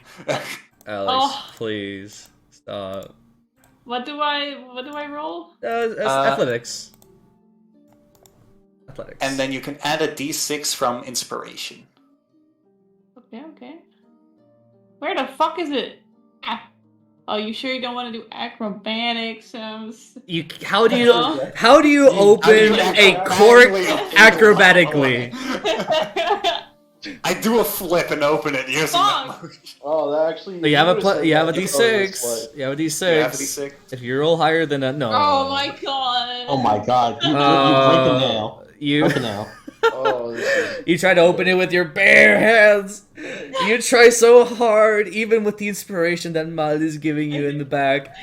Alex, please stop. What do I roll? Athletics. And then you can add a d6 from inspiration. Okay. Where the fuck is it? Oh, you sure you don't want to do acrobatics? How do you open a cork acrobatically? I do a flip and open it using that motion. Oh, that actually. You have a d6. You have a You have a d6. If you roll higher than that, no. Oh my god. Oh my god. You break a nail. Break a nail. Oh, You try to open it with your bare hands. You try so hard, even with the inspiration that Mal is giving you in the back.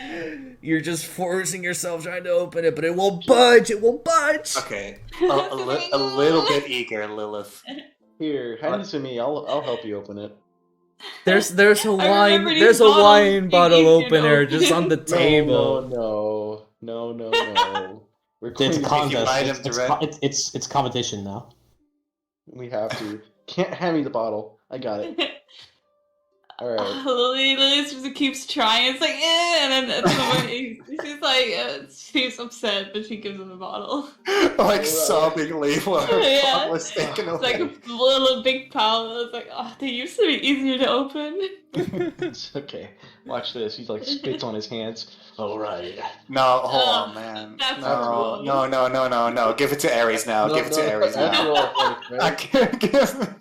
You're just forcing yourself trying to open it, but it won't budge. It won't budge. Okay, a little bit eager, Lilith. Here, hand it to me. I'll help you open it. There's a wine. remember these There's a bottles wine being bottle easier to opener open. just on the table. No. We're It's a clean. contest. It's competition now. We have to. Can't hand me the bottle. I got it. Alright. Lily just keeps trying. It's like, and then at some point she's like, she's upset, but she gives him a bottle. Like sobbingly while her Yeah. bottle is taken It's away. like a little big pal. It's like, oh, they used to be easier to open. It's okay. Watch this. He's like spits on his hands. Alright. No, hold Oh, on, man. that's No, gross. no. Give it to Ares now. Give it to Ares That's now. roll, I right? can't give.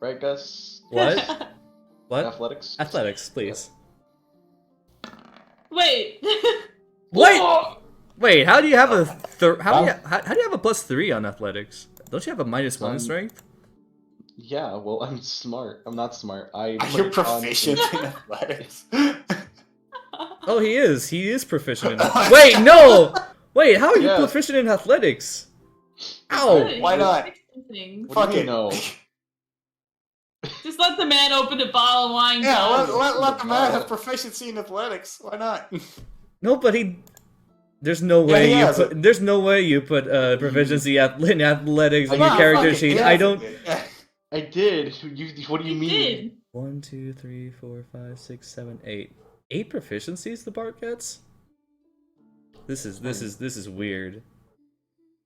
Right, Gus? What? What? Athletics? Athletics, please. Wait. Wait! Wait, how do you have a how do you have a +3 on athletics? Don't you have a -1 strength? Yeah, well, I'm smart. I'm not smart. I Are put you it on- proficient in athletics? Oh, he is. He is proficient in Wait, no! Wait, how are you Yeah. proficient in athletics? Ow! Why not? Things. What do you Fuck it. know? Just let the man open a bottle of wine. Yeah, guys. let the man have proficiency in athletics. Why not? No, but there's no Yeah, way he you has put. There's no way you put proficiency in athletics on Wow, your character Fuck it, sheet. he I has don't. it. I did. What do you You mean? did. 1, 2, 3, 4, 5, 6, 7, 8. 8 proficiencies the bard gets. This is weird.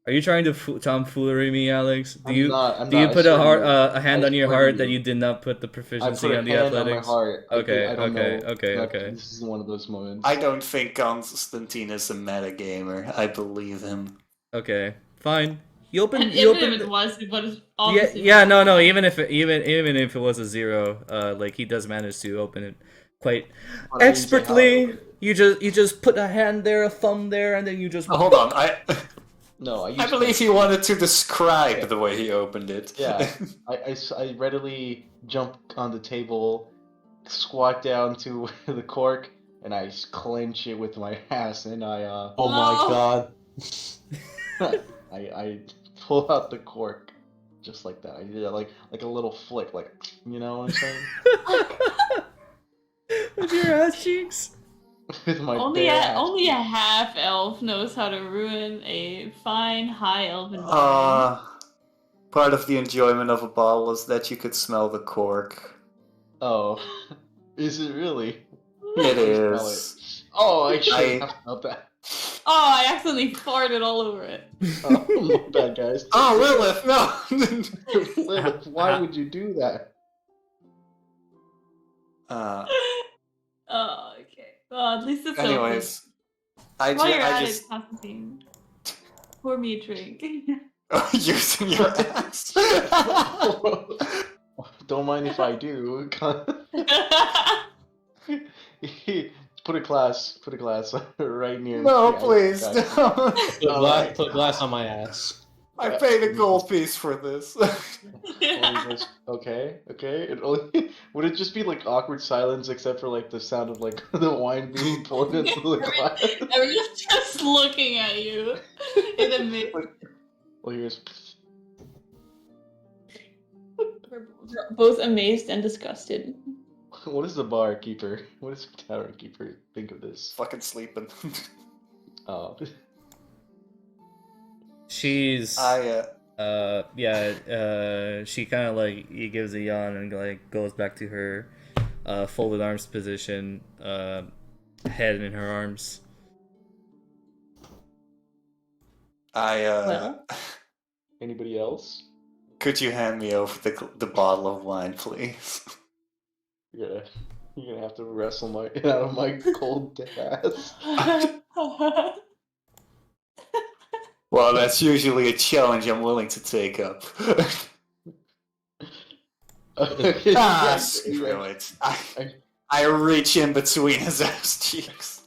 Are you trying to tomfoolery me, Alex? Do you I'm do you not, put I a swear to you. a hand I on your swear to heart that you. you did not put the I proficiency put a on the hand athletics? on my heart. Okay, I don't okay, know. okay, That- okay. This is one of those moments. I don't think Konstantin is a metagamer. I believe him. Okay, fine. You open. And You even if open. it was, it was Yeah, obviously yeah, no. Even if it was a 0, like he does manage to open it quite But I didn't say how I expertly. opened it. You just put a hand there, a thumb there, and then you just. Oh, hold on, No, I believe he wanted to describe the way he opened it. Yeah. I readily jump on the table, squat down to the cork, and I clench it with my ass, and Oh my No. god. I pull out the cork, just like that. I did it like a little flick, like, you know what I'm saying? With your ass cheeks. With my only bare a ass. only a half elf knows how to ruin a fine high elven wine. Part of the enjoyment of a bottle is that you could smell the cork. Oh, is it really? It Smell is. Oh, I should I- have smelled that. Oh, I accidentally farted all over it. Oh, my bad, guys. Oh, Lilith, no! Lilith, why would you do that? Oh, okay. Well, at least it's Anyways, I open. While you're at just it, Konstantin, pour me a drink. using your ass. Don't mind if I do. Put a glass right near. No, the please, guy. no. Put glass on my ass. I paid a gold piece for this. Only just- okay. It only, would it just be like awkward silence except for like the sound of like the wine being poured into the glass? Everyone's just looking at you in the mid. Well, here's. We're both amazed and disgusted. What does the barkeeper? What does the tavern keeper think of this? Fucking sleeping. Oh. She's. Ah, She kind of like he gives a yawn and like goes back to her folded arms position, head in her arms. Well. Anybody else? Could you hand me over the bottle of wine, please? You're gonna have to wrestle my out of my cold ass. Well, that's usually a challenge I'm willing to take up. Screw it. I reach in between his ass cheeks.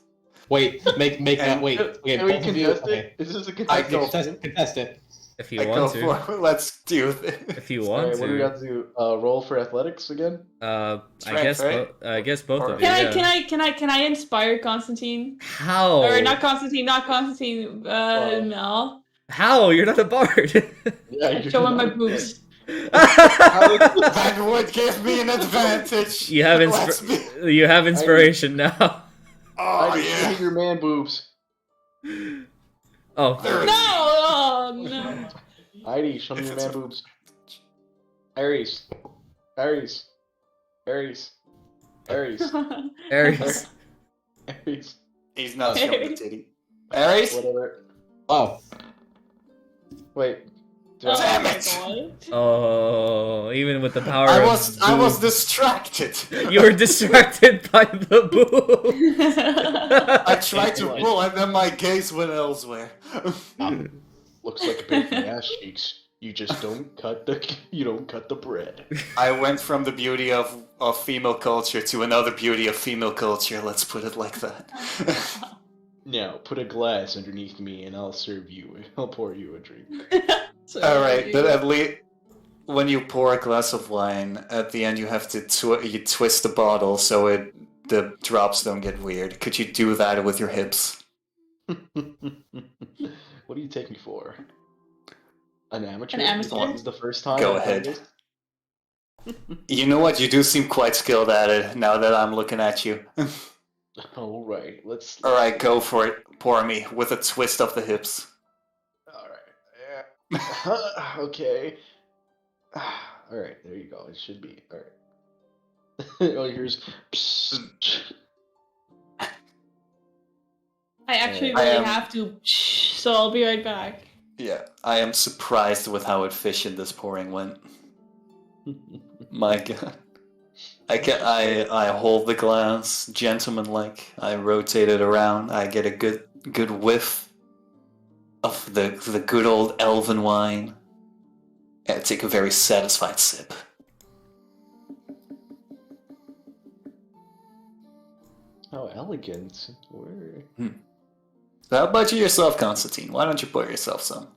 Wait, make that. Wait, okay, Can we both of you. contest Okay. it? Is this a I contest? Contest it. If you I go want to. for it. Let's do this. If you Alright, want what do we to. have to do? Roll for athletics again? I Strength, guess right? I guess both Or- of you. Yeah. Can I inspire Constantine? How? Or not Constantine, Mel. How? You're not a bard. Yeah, you're Show him my not- boobs. That would give me an advantage. You have Let's be- you have inspiration now. Oh I yeah. see your man boobs. Oh, There it No! is. Oh no. Heidi, show me your man boobs. Ares. Aries. Aries. Aries. He's not showing the titty. Aries? Whatever. Oh, Wait. Oh Damn my it. god. Oh, even with the power I of was boob, distracted. you were distracted by the boob. I tried to pull and then my gaze went elsewhere. Looks like a pair of ass cheeks. You just don't cut the bread. I went from the beauty of female culture to another beauty of female culture, let's put it like that. Now, put a glass underneath me and I'll pour you a drink. Alright, but at least when you pour a glass of wine, at the end you have to you twist the bottle so the drops don't get weird. Could you do that with your hips? What do you take me for? An amateur? An amateur? This is the first time. Go I've done ahead. this? You know what? You do seem quite skilled at it now that I'm looking at you. All right, let's. Alright, go for it. Pour me with a twist of the hips. All right. Yeah. Okay. All right, there you go. It should be all right. Oh, here's. I actually I really am- have to, so I'll be right back. Yeah, I am surprised with how efficient this pouring went. My god. I hold the glass, gentleman-like. I rotate it around. I get a good whiff of the good old elven wine. And I take a very satisfied sip. How elegant. Where? How about you yourself, Konstantin? Why don't you pour yourself some?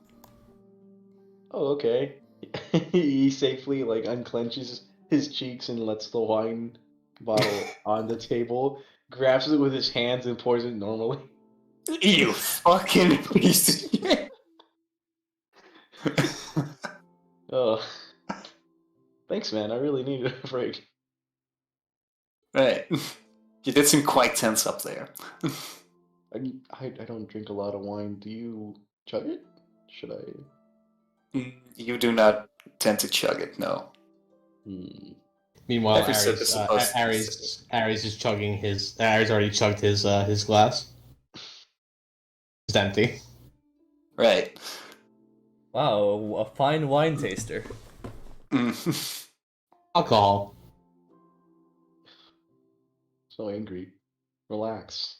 Oh, okay. He safely unclenches his cheeks and lets the wine bottle on the table, grabs it with his hands and pours it normally. You fucking piece of shit! Oh, thanks, man. I really needed a break. Right. You did seem quite tense up there. I don't drink a lot of wine. Do you chug it? Should I? You do not tend to chug it, no. meanwhile, Every sip is supposed to be Aries is chugging his. Aries already chugged his glass. It's empty. Right. Wow, a fine wine taster. Alcohol. So angry. Relax.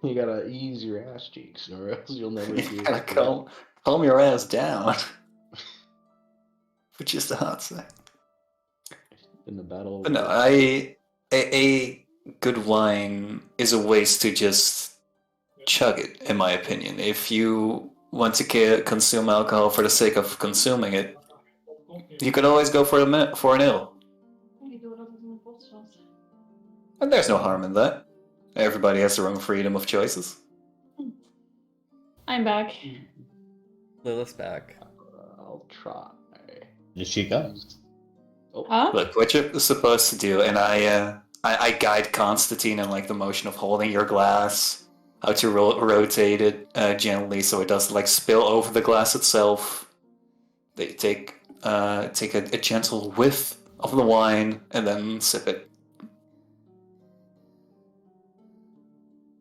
You gotta ease your ass cheeks, or else you'll never be You able gotta to. calm your ass down. For just a hot sec. In the battle. But no, a good wine is a waste to just chug it, in my opinion. If you want to consume alcohol for the sake of consuming it, you could always go for an ill. And there's no harm in that. Everybody has their own freedom of choices. I'm back. Lilith's back. I'll try. Did she go? Oh, Huh? Look, what you're supposed to do, and I guide Konstantin in the motion of holding your glass, how to rotate it gently so it doesn't spill over the glass itself. That you take a gentle whiff of the wine and then sip it.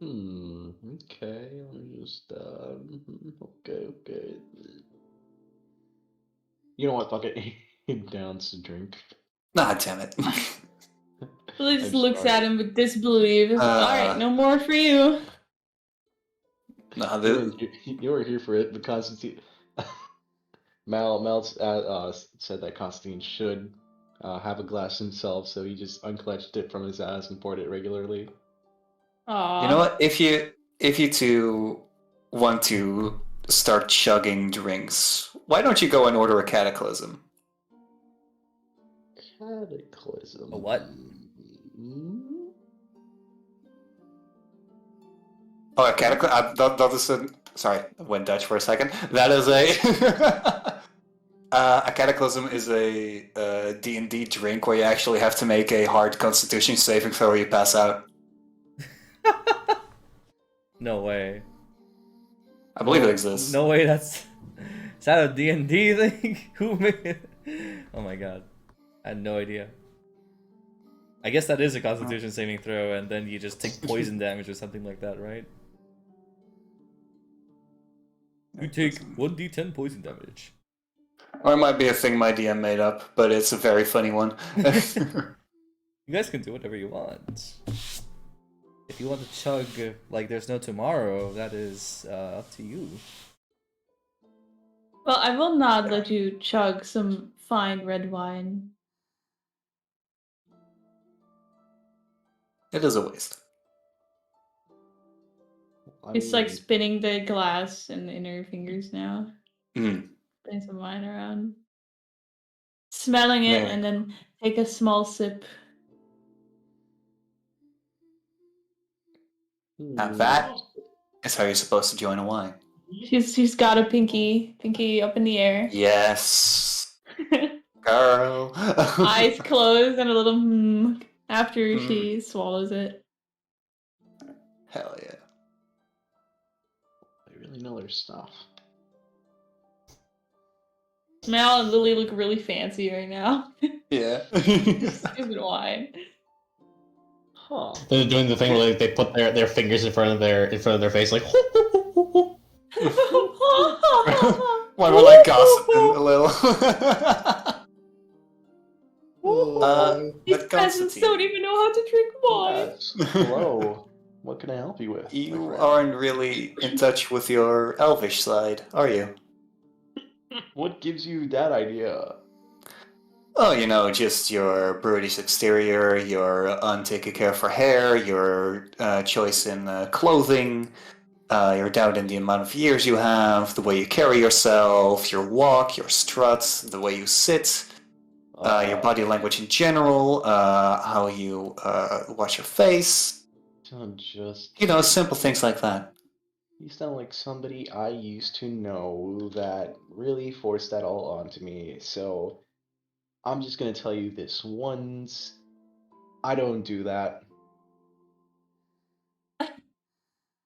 Okay, let me just, okay. You know what, fuck it. He downs the drink. Nah, damn it. Lily just I'm looks sorry. at him with disbelief. Alright, no more for you. Nah, You were here for it, but Constantine... Mal said that Constantine should have a glass himself, so he just unclenched it from his ass and poured it regularly. Aww. you know what? If you two want to start chugging drinks, why don't you go and order a cataclysm? Cataclysm. A what? Oh, a cataclysm. That is a. Sorry, I went Dutch for a second. That is a. A cataclysm is a D&D drink where you actually have to make a hard Constitution saving throw or you pass out. No way. I believe it exists. No way. Is that a D&D thing? Who made it? Oh my god. I had no idea. I guess that is a Constitution saving throw, and then you just take poison damage or something like that, right? You take 1d10 poison damage. Or it might be a thing my DM made up, but it's a very funny one. You guys can do whatever you want. If you want to chug like there's no tomorrow, that is up to you. Well, I will not let you chug some fine red wine. It is a waste. It's like spinning the glass in her fingers now. Mm. Spinning some wine around. Smelling it and then take a small sip. Now that is how you're supposed to join a wine. She's got a pinky up in the air. Yes. Girl. Eyes closed and a little after she swallows it. Hell yeah. They really know their stuff. Mal and Lily look really fancy right now. Yeah. Stupid wine. Huh. They're doing the thing where they put their fingers in front of their face, like. Why we're like gossiping a little. These but peasants Konstantin, don't even know how to drink wine. Yes. Hello. What can I help you with? my you friend? aren't really in touch with your elvish side, are you? What gives you that idea? Oh, you know, just your brutish exterior, your untaken care for hair, your choice in clothing, your doubt in the amount of years you have, the way you carry yourself, your walk, your struts, the way you sit, your body language in general, how you wash your face. Don't just. You know, simple things like that. You sound like somebody I used to know that really forced that all onto me. So I'm just gonna tell you this once. I don't do that.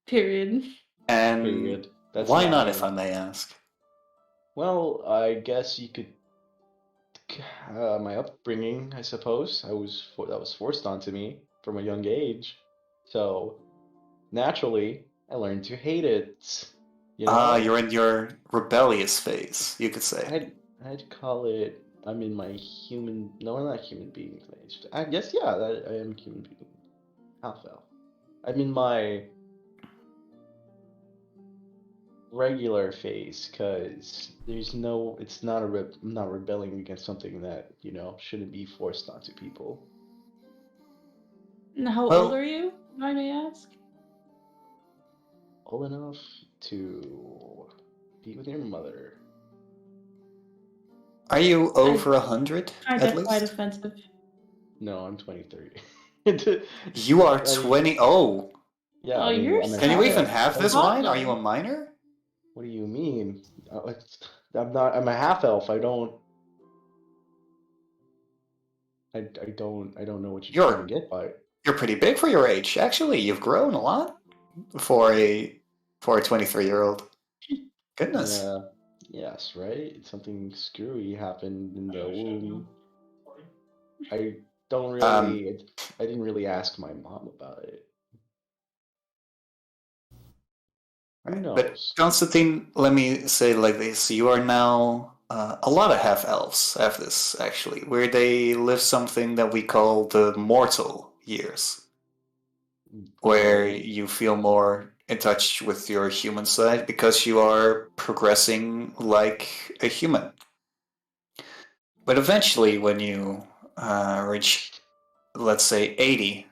Period. And Period. That's why not, me. if I may ask? Well, I guess you could. My upbringing, I suppose. That was forced onto me from a young age. So naturally, I learned to hate it. You know, You're in your rebellious phase, you could say. I'd call it. I'm in my human. No, I'm not human being phase. I guess yeah, that I am human being. Half elf. I'm in my regular phase because there's no. It's not I'm not rebelling against something that shouldn't be forced onto people. And how Well- old are you, if I may ask? Old enough to be with your mother. Are you over 100 I find at that quite least? offensive. No, I'm 23. You are 20. Oh, Yeah, Oh, I mean, you're I'm a can you half even elf. have this Huh? wine? Are you a minor? What do you mean? I'm not. I'm a half elf. I don't. I don't know what you're trying to get by. You're pretty big for your age. Actually, you've grown a lot for a 23-year-old. Goodness. Yeah. Yes, right? Something screwy happened in the womb. I don't really. I didn't really ask my mom about it. Who But knows? Konstantin, let me say it like this: you are now a lot of half elves have this actually, where they live something that we call the mortal years, where you feel more in touch with your human side because you are progressing like a human. But eventually, when you reach, let's say, 80,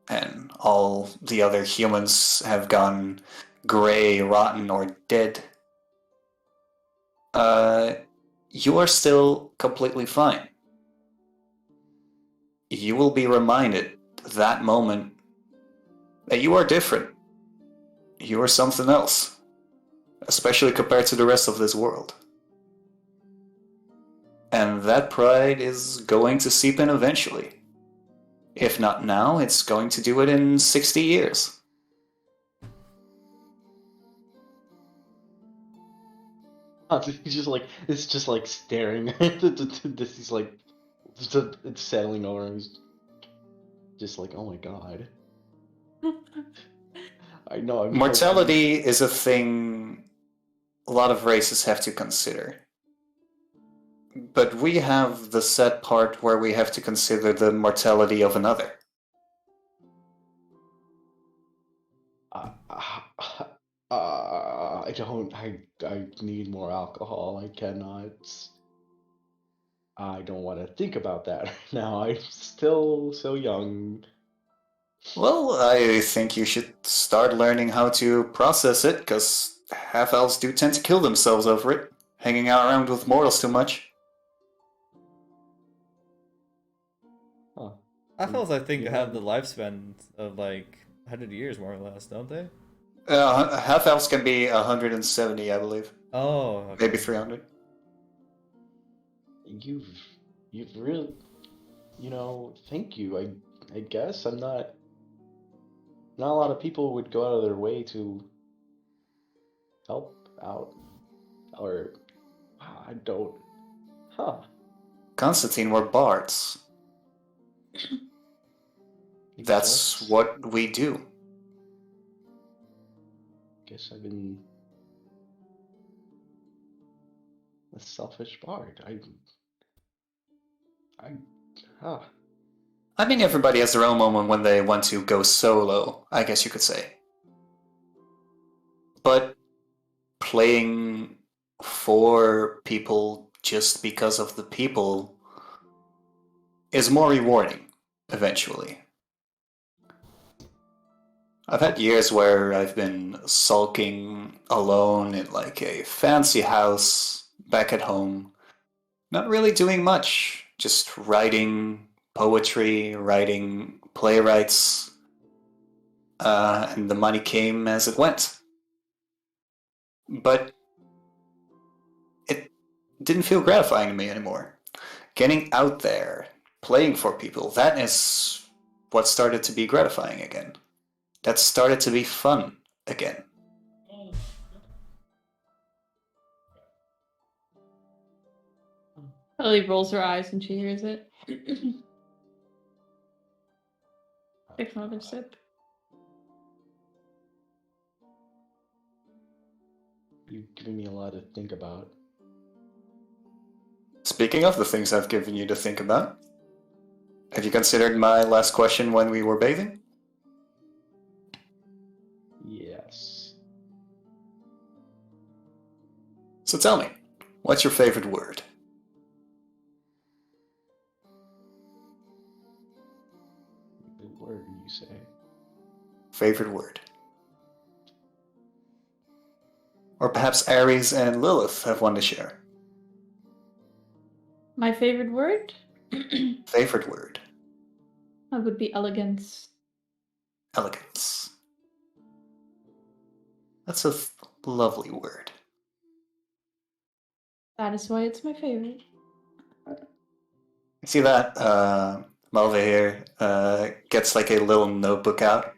and all the other humans have gone gray, rotten, or dead, you are still completely fine. You will be reminded that moment that you are different. You are something else, especially compared to the rest of this world. And that pride is going to seep in eventually. If not now, it's going to do it in 60 years. He's just like it's just like staring at this. He's like, it's settling over him. just like, oh my god. I know. I'm Mortality is a thing a lot of races have to consider. But we have the set part where we have to consider the mortality of another. I don't. I need more alcohol. I cannot. I don't want to think about that right now. I'm still so young. Well, I think you should start learning how to process it, because half-elves do tend to kill themselves over it, hanging out around with mortals too much. Huh. Half-elves, I think, Yeah. have the lifespan of like 100 years, more or less, don't they? Half-elves can be 170, I believe. Oh, okay. Maybe 300. You've really, thank you. I guess I'm not a lot of people would go out of their way to help out, or I don't. Huh. Konstantin, we're bards. That's Guess- what we do. Guess I've been a selfish bard. Huh. I mean, everybody has their own moment when they want to go solo, I guess you could say. But playing for people just because of the people is more rewarding, eventually. I've had years where I've been sulking alone in like a fancy house back at home, not really doing much, just writing poetry, writing playwrights, and the money came as it went. But it didn't feel gratifying to me anymore. Getting out there, playing for people, that is what started to be gratifying again. That started to be fun again. Ellie rolls her eyes when she hears it. Takes another sip. You've given me a lot to think about. Speaking of the things I've given you to think about, have you considered my last question when we were bathing? Yes. So tell me, what's your favorite word? The word you say. Favorite word? Or perhaps Ares and Lilith have one to share. My favorite word? Favorite word? That would be elegance. Elegance. That's a lovely word. That is why it's my favorite. You see that? Malvayr gets like a little notebook out,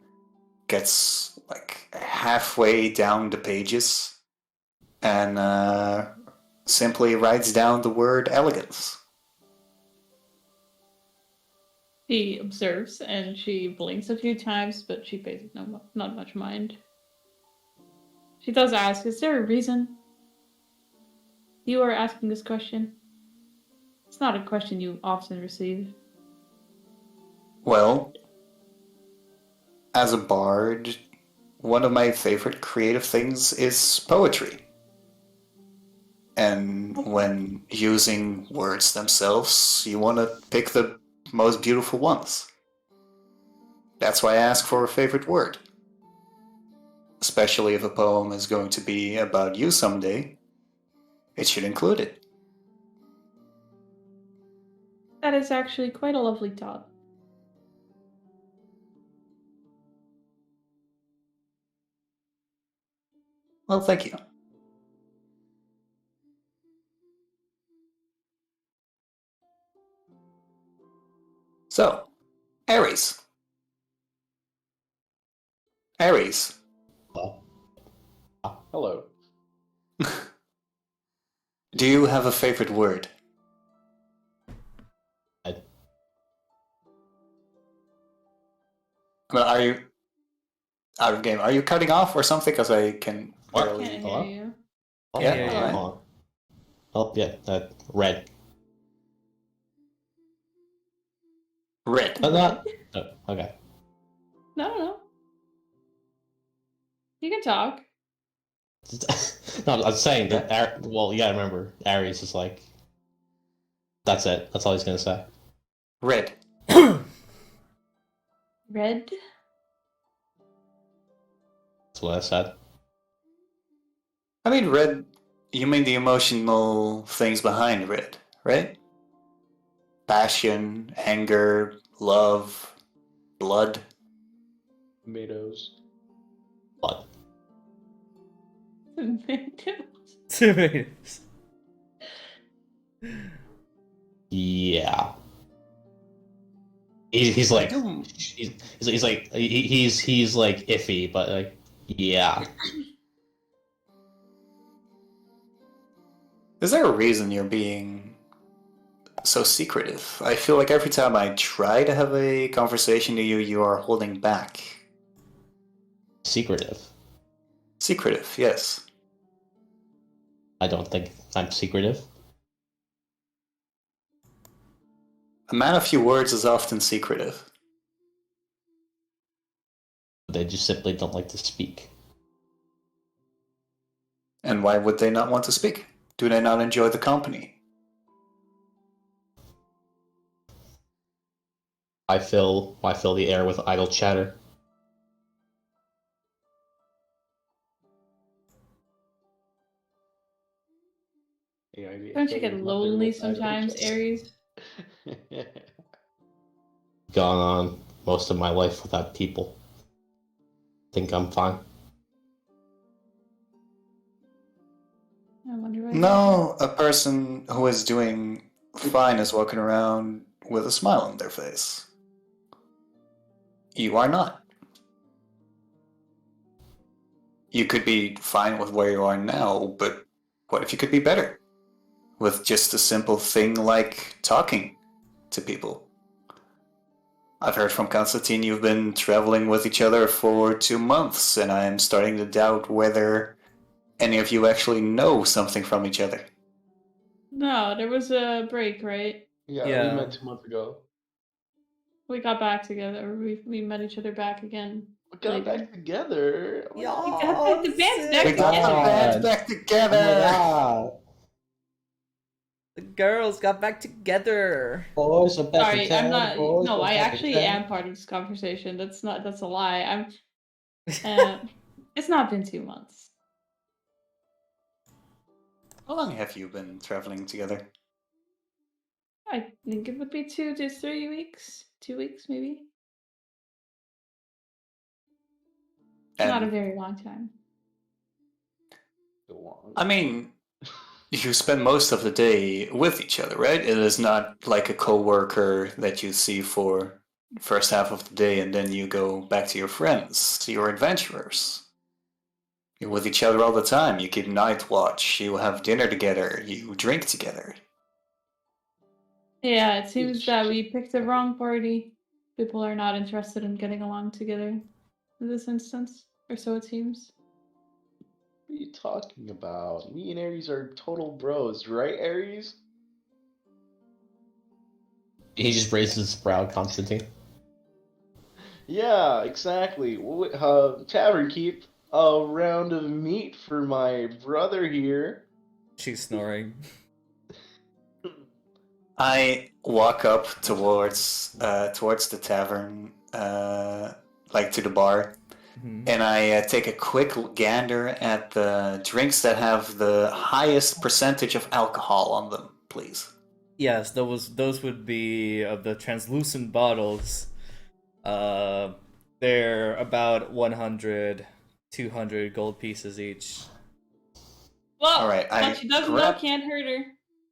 gets like halfway down the pages, and simply writes down the word elegance. She observes and she blinks a few times, but she pays it not much mind. She does ask, is there a reason you are asking this question? It's not a question you often receive. Well, as a bard, one of my favorite creative things is poetry. And when using words themselves, you want to pick the most beautiful ones. That's why I ask for a favorite word. Especially if a poem is going to be about you someday, it should include it. That is actually quite a lovely thought. Well, thank you. So, Ares. Ares. Hello. Do you have a favorite word? But are you out of game? Are you cutting off or something? Because I can What? Can't barely. hear Hello? you. Oh, Yeah, yeah, yeah. hold on. Oh, yeah, red. Red. Not. Oh, okay. No. You can talk. No, I was saying that. Well, you gotta remember, Ares is like. That's it. That's all he's gonna say. Red. Red? That's what I said. I mean, red. You mean the emotional things behind red, right? Passion, anger, love, blood. Tomatoes. But Tomatoes. yeah, he's like do- he's like he's like iffy, but like yeah. Is there a reason you're being so secretive? I feel like every time I try to have a conversation to you, you are holding back. Secretive. Secretive, yes. I don't think I'm secretive. A man of few words is often secretive. They just simply don't like to speak. And why would they not want to speak? Do they not enjoy the company? I fill the air with idle chatter. Yeah, Don't you get lonely sometimes, Aries? Gone on most of my life without people. Think I'm fine. I wonder why. No, a person who is doing fine is walking around with a smile on their face. You are not. You could be fine with where you are now, but what if you could be better? With just a simple thing like talking to people. I've heard from Konstantin you've been traveling with each other for 2 months, and I am starting to doubt whether any of you actually know something from each other. No, there was a break, right? Yeah, Yeah. we met 2 months ago. We got back together. We met each other back again. We got later. back together. We got the band's back We got the together. band back together! The girls got back together. Boys are back Sorry, I'm not. boys No, are I back actually again. am part of this conversation. That's a lie. I'm. It's not been 2 months. How long have you been traveling together? I think it would be 2 to 3 weeks. 2 weeks, maybe. Not a And very long time. Go on. I mean, you spend most of the day with each other, right? It is not like a co-worker that you see for first half of the day and then you go back to your friends, your adventurers. You're with each other all the time. You keep night watch. You have dinner together. You drink together. Yeah, it seems that we picked the wrong party. People are not interested in getting along together in this instance, or so it seems. What are you talking about? Me and Ares are total bros, right, Ares? He just raises his brow, Konstantin. Yeah, exactly. Tavern, keep a round of meat for my brother here. She's snoring. I walk up towards the tavern, like to the bar, Mhm. and I take a quick gander at the drinks that have the highest percentage of alcohol on them, please. Yes, those would be of the translucent bottles. They're about 100, 200 gold pieces each. Well, All right, what she doesn't know can't hurt her.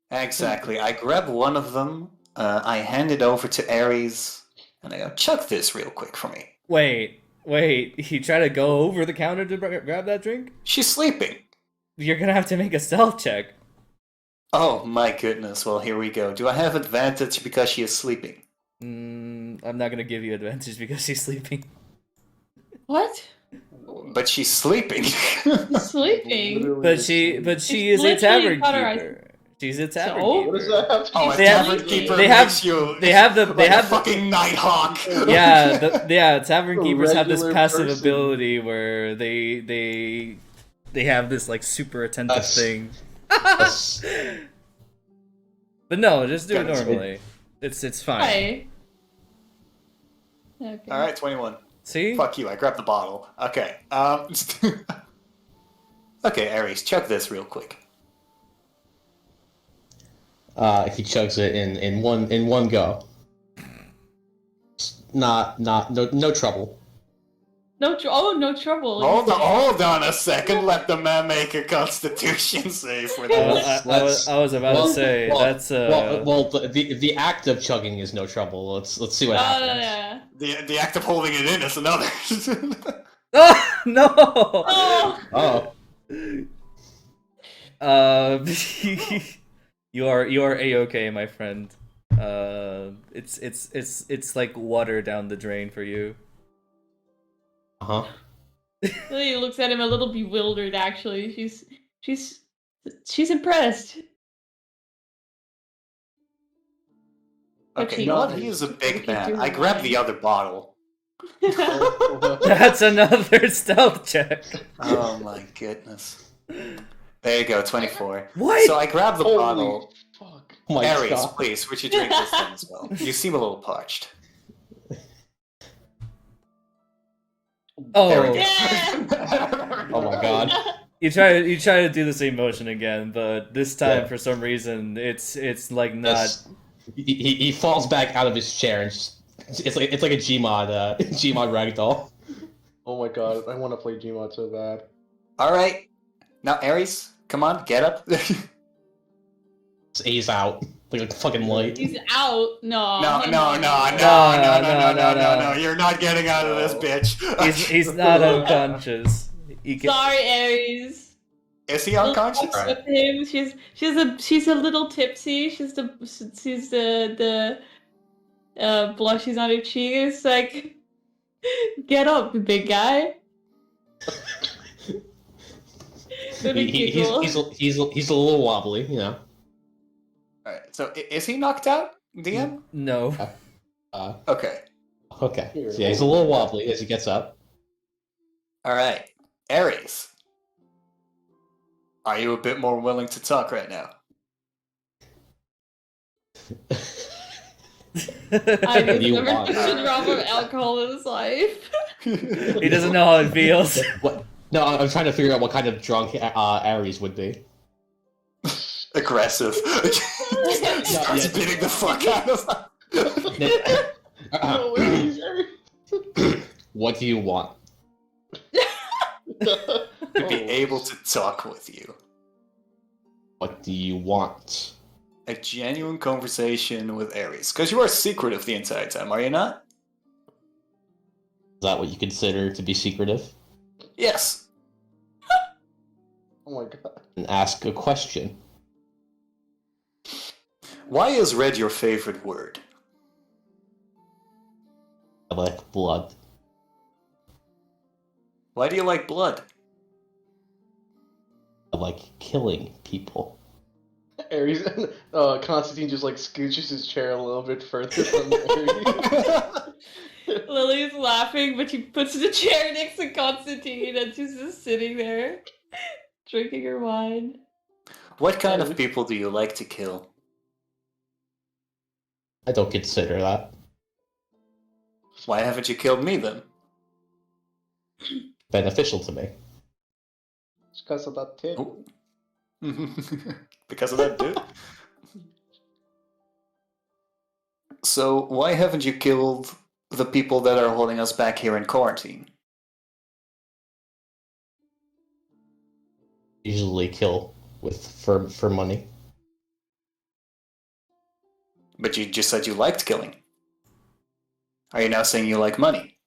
Exactly. I grab one of them, I hand it over to Ares, and I go, chuck this real quick for me. Wait, you try to go over the counter to grab that drink? She's sleeping. You're gonna have to make a stealth check. Oh my goodness, well here we go. Do I have advantage because she is sleeping? I'm not gonna give you advantage because she's sleeping. What? But she's sleeping. He's sleeping. Literally But just she, sleep. but she It's is a literally tavern cauterized. keeper. She's a tavern So? keeper. What does that have to Oh, a do? They have- tavern keeper they have- makes you they have the- like they a have the- fucking nighthawk. Yeah, tavern A keepers have this regular passive person. ability where they have this like super attentive That's- thing. That's- But no, just do it Gotcha. normally. It's fine. Hi. Okay. All right, 21. See? Fuck you! I grabbed the bottle. Okay. Okay, Ares, chug this real quick. he chugs it in one go. No trouble. No trouble. Hold on a second. Let the man make a Constitution save for this. I was about to say that's the act of chugging is no trouble. Let's see what happens. Yeah. The act of holding it in is another. Oh no! Oh. Oh, you are a-okay, my friend. It's like water down the drain for you. uh-huh. Lily looks at him a little bewildered. Actually, she's impressed. Okay, She- you know what? He is a big man. I grabbed the other bottle. That's another stealth check. Oh my goodness. There you go, 24. What? So I grabbed the Holy bottle. fuck. Oh my Ares, god. please, would you drink this then as well? You seem a little parched. There we Oh, go. Yeah. Oh my god. you try to do the same motion again, but this time Yeah. for some reason it's like not. That's- he falls back out of his chair and just, it's like a Gmod Gmod ragdoll. Oh my god, I want to play Gmod so bad. Alright. Now, Ares, come on, get up. He's out like a fucking light. He's out. No. No. You're not getting out of this, bitch. He's not unconscious. He can, Sorry, Ares. Is he unconscious? With him, she's a little tipsy. She's the blushes on her cheek. It's like, get up, big guy. He's a little wobbly, you know. Alright, so is he knocked out, DM? no. Okay. Okay. So yeah, he's a little wobbly as he gets up. Alright. Ares. Are you a bit more willing to talk right now? I What do you never want? touched a drop of alcohol in his life. He doesn't know how it feels. What? No, I'm trying to figure out what kind of drunk Ares would be. Aggressive. Starts beating the fuck out of him. No, Ares, Ares. What do you want? To be able to talk with you. What do you want? A genuine conversation with Ares. Because you are secretive the entire time, are you not? Is that what you consider to be secretive? Yes. Oh my god. And ask a question. Why is red your favorite word? I like blood. Why do you like blood? I like killing people. Ares, Konstantin just like scooches his chair a little bit further from Ares. Lily's laughing, but she puts the chair next to Konstantin and she's just sitting there, drinking her wine. What kind of people do you like to kill? I don't consider that Why haven't you killed me then? beneficial to me. It's because of that tip. Oh. Because of that, dude. So, why haven't you killed the people that are holding us back here in quarantine? Usually kill with for money. But you just said you liked killing. Are you now saying you like money?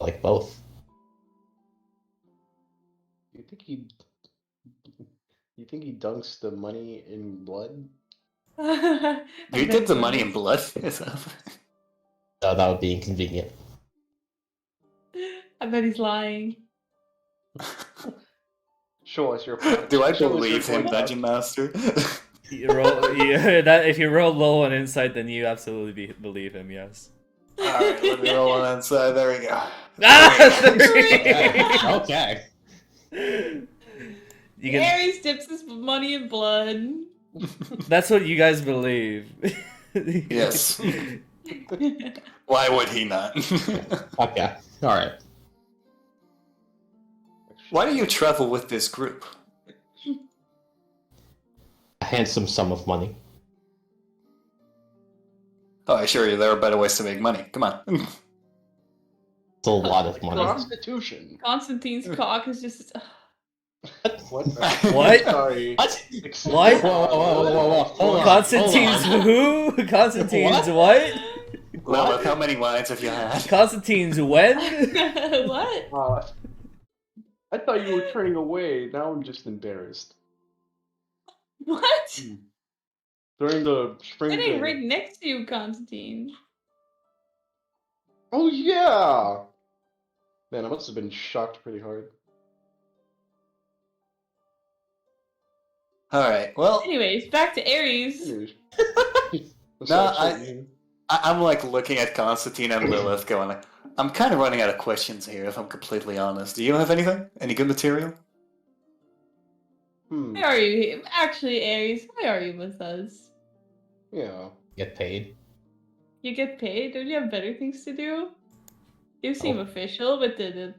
I like both. You think he dunks the money in blood? You dip the money in blood? That would be inconvenient. I bet he's lying. Show us your. Do I show us your believe him, point. Dungeon Master? If you roll low on insight, then you absolutely believe him. Yes. Alright, let me roll on inside. There we go. Okay. You can, Ares dips his money in blood. that's what you guys believe. Yes. Why would he not? Okay. Alright. Why do you travel with this group? A handsome sum of money. Oh, I assure you, there are better ways to make money. Come on. It's a lot of money. Prostitution. Constantine's cock is just. What? What? Sorry. What? What? Whoa. Hold on. Constantine's who? Constantine's what? Lilith, how many lines have you had? Constantine's when? What? I thought you were turning away. Now I'm just embarrassed. What? During the spring Sitting break. right next to you, Constantine. Oh yeah. Man, I must have been shocked pretty hard. Alright, well, Anyways, back to Ares. Anyways. No, I'm like looking at Konstantin and Lilith going like, I'm kind of running out of questions here, if I'm completely honest. Do you have anything? Any good material? Why are you here? Actually, Ares, why are you with us? Yeah. Get paid. You get paid? Don't you have better things to do? You seem official with the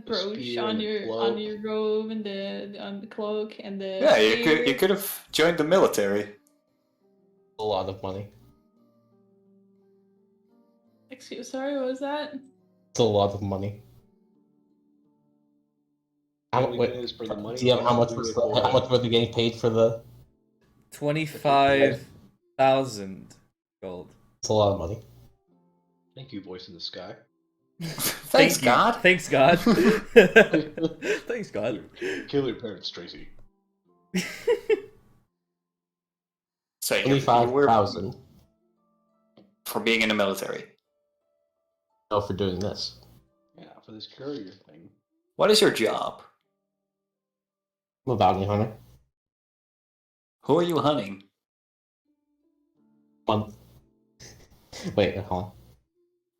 brooch spear on and your cloak. robe and on the cloak and the Yeah, spear. you could have joined the military. A lot of money. Sorry, what was that? It's a lot of money. How, Only wait, is for the money. DM, how much were they getting paid for the? 25,000 gold. It's a lot of money. Thank you, voice in the sky. Thanks, Thank you. God. Thanks, God. Thanks, God. Kill your parents, Tracy. So you 25,000. for being in the military. No, for doing this. Yeah, for this courier thing. What is your job? I'm a bounty hunter. Who are you hunting? Month. Wait, hold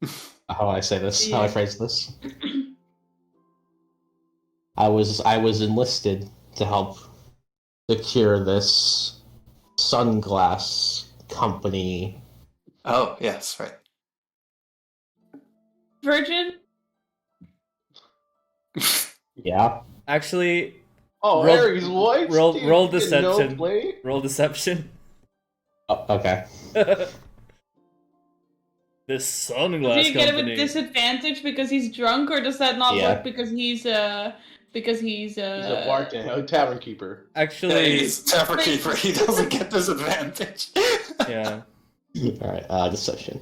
on. How do I say this? How do I phrase this? I was enlisted to help secure this sunglass company. Oh, yes, right. Virgin? Yeah. Actually, Oh, Roll- Ares, what? roll Dude, roll you didn't deception. know play? Roll deception. Oh, okay. Do This sunglass you get him company. a disadvantage because he's drunk, or does that not Yeah. work because he's a He's a bartender, a tavern keeper. Yeah, Actually, he's tavern keeper. He doesn't get disadvantage. yeah. All right. Deception.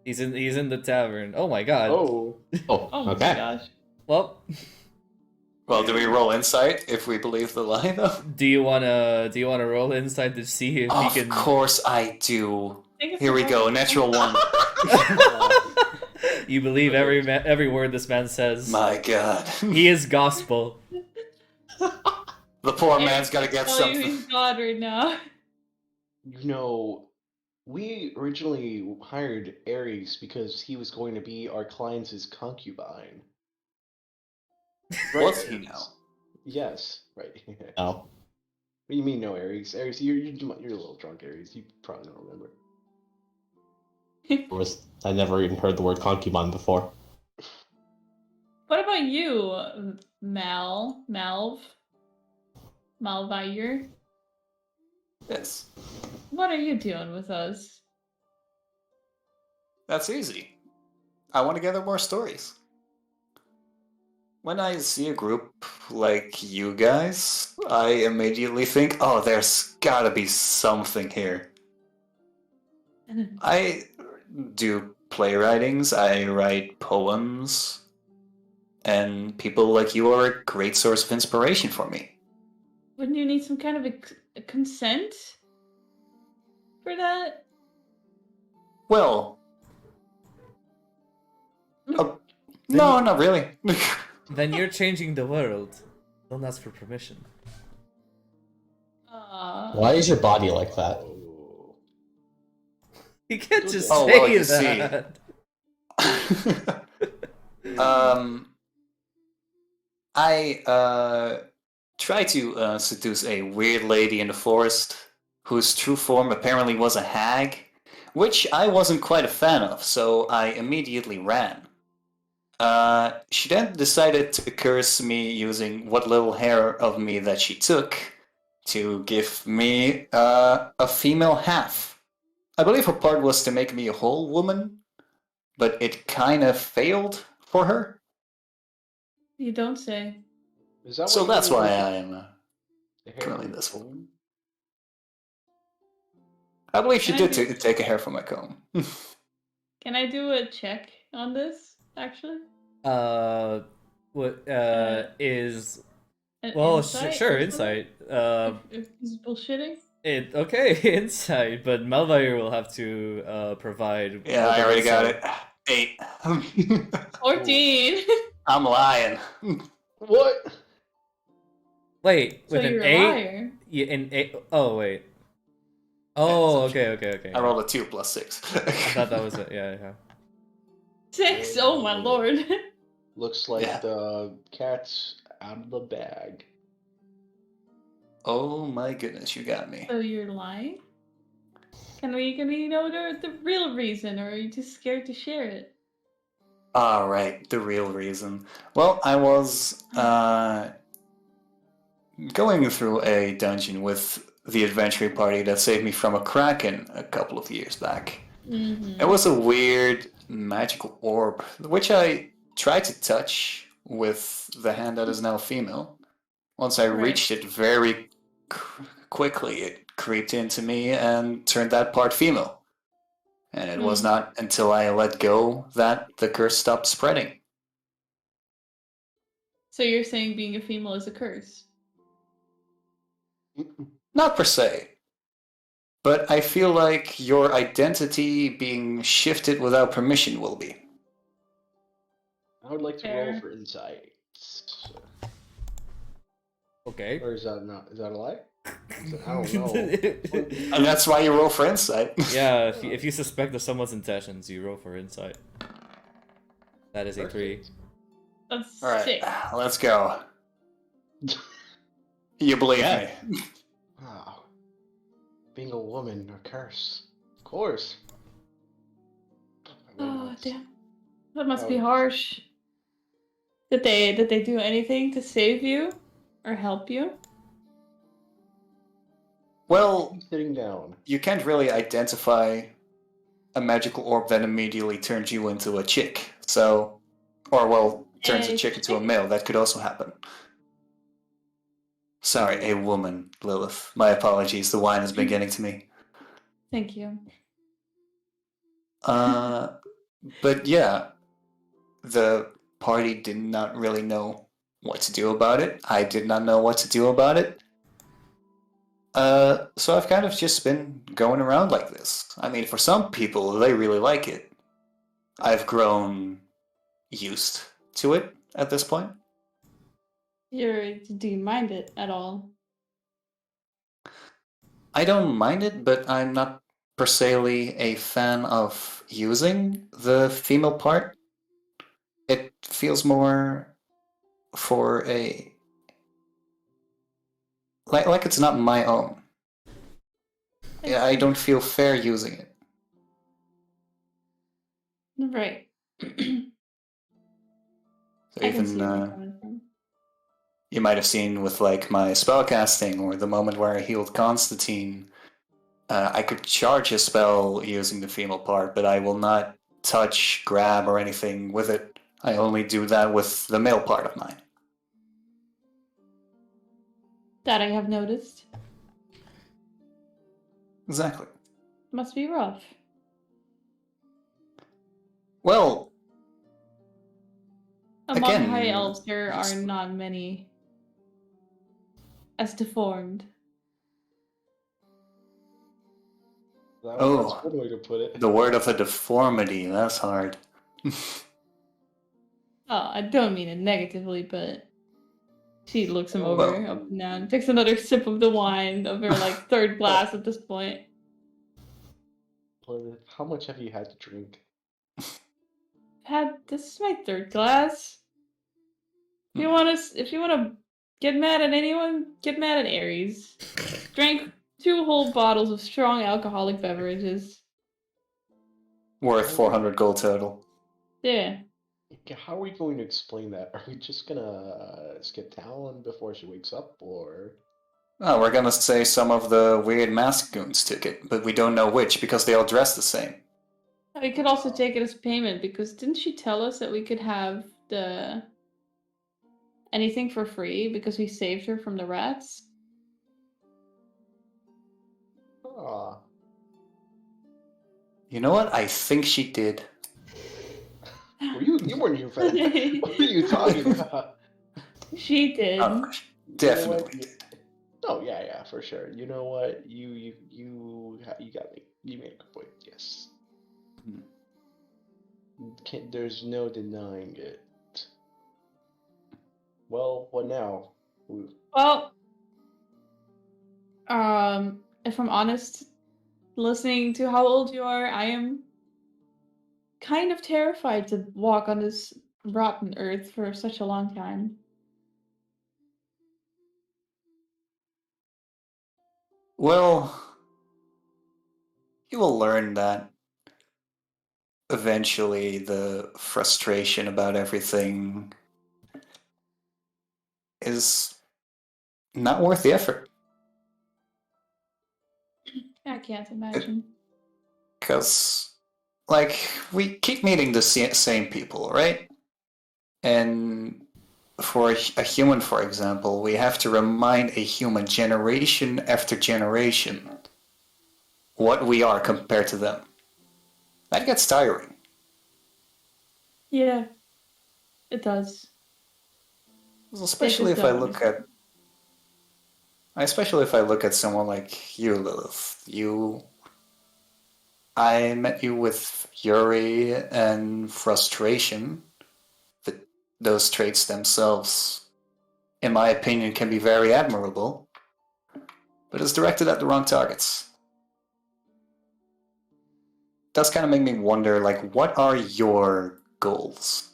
He's in the tavern. Oh my god. Oh. Oh. Oh my Okay. gosh. Well, Well, do we roll insight if we believe the lie, though? do you wanna roll inside to see if Of he can? course I do. I think it's Here we a go, roll. natural one. You believe every word this man says. My God. He is gospel. The poor man's gotta get Tell you something. he's God right now. You know, we originally hired Ares because he was going to be our client's concubine. What's he Ares? now? Yes, right. No. What do you mean, no, Ares? Ares, you're a little drunk, Ares. You probably don't remember. I never even heard the word concubine before. What about you, Malvayr? Yes. What are you doing with us? That's easy. I want to gather more stories. When I see a group like you guys, I immediately think, oh, there's gotta be something here. I do playwritings, I write poems, and people like you are a great source of inspiration for me. Wouldn't you need some kind of a consent for that? Well, No, not really. Then you're changing the world. Don't ask for permission. Why is your body like that? Oh. You can't just Oh, say well, you see. that. I tried to seduce a weird lady in the forest whose true form apparently was a hag, which I wasn't quite a fan of, so I immediately ran. She then decided to curse me using what little hair of me that she took to give me a female half. I believe her part was to make me a whole woman, but it kind of failed for her. You don't say. Is that So what that's you why use I am the hair currently from this the one. comb? I believe she Can I did do- take a hair from my comb. Can I do a check on this, actually? What is An well, insight sure, or something? insight. If he's bullshitting? It okay, insight, but Malvayr will have to provide. Yeah, more I than already got insight. it. 8. 14! I'm lying. What? Wait, So with an you're a 8? liar. Yeah, an 8. Oh wait. Oh, okay. I rolled a 2 plus 6. I thought that was it. Yeah. 6! Oh my lord. Looks like Yeah. the cat's out of the bag. Oh my goodness, you got me. So you're lying? Can we know the real reason, or are you too scared to share it? Alright, the real reason. Well, I was going through a dungeon with the adventuring party that saved me from a kraken a couple of years back. Mm-hmm. It was a weird magical orb, which I tried to touch with the hand that is now female. Once I Right. reached it very quickly, it creeped into me and turned that part female. And it was not until I let go that the curse stopped spreading. So you're saying being a female is a curse? Not per se. But I feel like your identity being shifted without permission will be. I would like to Fair. roll for insights. Okay. Or is that not? Is that a lie? I don't know. And that's why you roll for insight. Yeah, if you suspect of someone's intentions, you roll for insight. That is a 3. Perfect. That's Alright, 6. let's go. You believe Yeah. me. Wow. Being a woman, a curse. Of course. Oh damn. That must be Oh. harsh. Did they do anything to save you? Or help you? Well, Sitting down. you can't really identify a magical orb that immediately turns you into a chick. So, or well, turns a chick into a male. That could also happen. Sorry, a woman, Lilith. My apologies. The wine has been getting to me. Thank you. But yeah, the party did not really know what to do about it. I did not know what to do about it. So I've kind of just been going around like this. I mean, for some people, they really like it. I've grown used to it at this point. Do you mind it at all? I don't mind it, but I'm not per se a fan of using the female part. It feels more for a like it's not my own. Yeah, I don't feel fair using it. Right. So I can see where you're even coming from. you might have seen with like my spellcasting or the moment where I healed Konstantin, I could charge a spell using the female part, but I will not touch, grab, or anything with it. I only do that with the male part of mine. That I have noticed. Exactly. Must be rough. Well, Among again, high elves, there are not many as deformed. That's Oh. one way to put it. the word of a deformity, that's hard. Oh, I don't mean it negatively, but she looks him Oh, over, well. up and down, takes another sip of the wine of her like third glass at this point. Lilith, how much have you had to drink? This is my third glass. If you wanna get mad at anyone, get mad at Ares. Drank 2 whole bottles of strong alcoholic beverages. Worth 400 gold total. Yeah. Okay, how are we going to explain that? Are we just gonna skip Talon before she wakes up, or? Oh, we're gonna say some of the weird masked goons took it, but we don't know which because they all dress the same. We could also take it as payment because didn't she tell us that we could have the anything for free because we saved her from the rats? Ah, You know what? I think she did. you weren't here for that. What are you talking about? She did. Oh, definitely You- did. Oh yeah, for sure. You know what? You got me. You made a good point. Yes. There's no denying it. Well, what now? Well, if I'm honest, listening to how old you are, I am kind of terrified to walk on this rotten earth for such a long time. Well, you will learn that eventually the frustration about everything is not worth the effort. I can't imagine. Because, like, we keep meeting the same people, right? And for a human, for example, we have to remind a human generation after generation what we are compared to them. That gets tiring. Yeah, it does. Especially just if I don't look at someone like you, Lilith. I met you with fury and frustration. But those traits themselves, in my opinion, can be very admirable, but it's directed at the wrong targets. Does kind of make me wonder, like, what are your goals?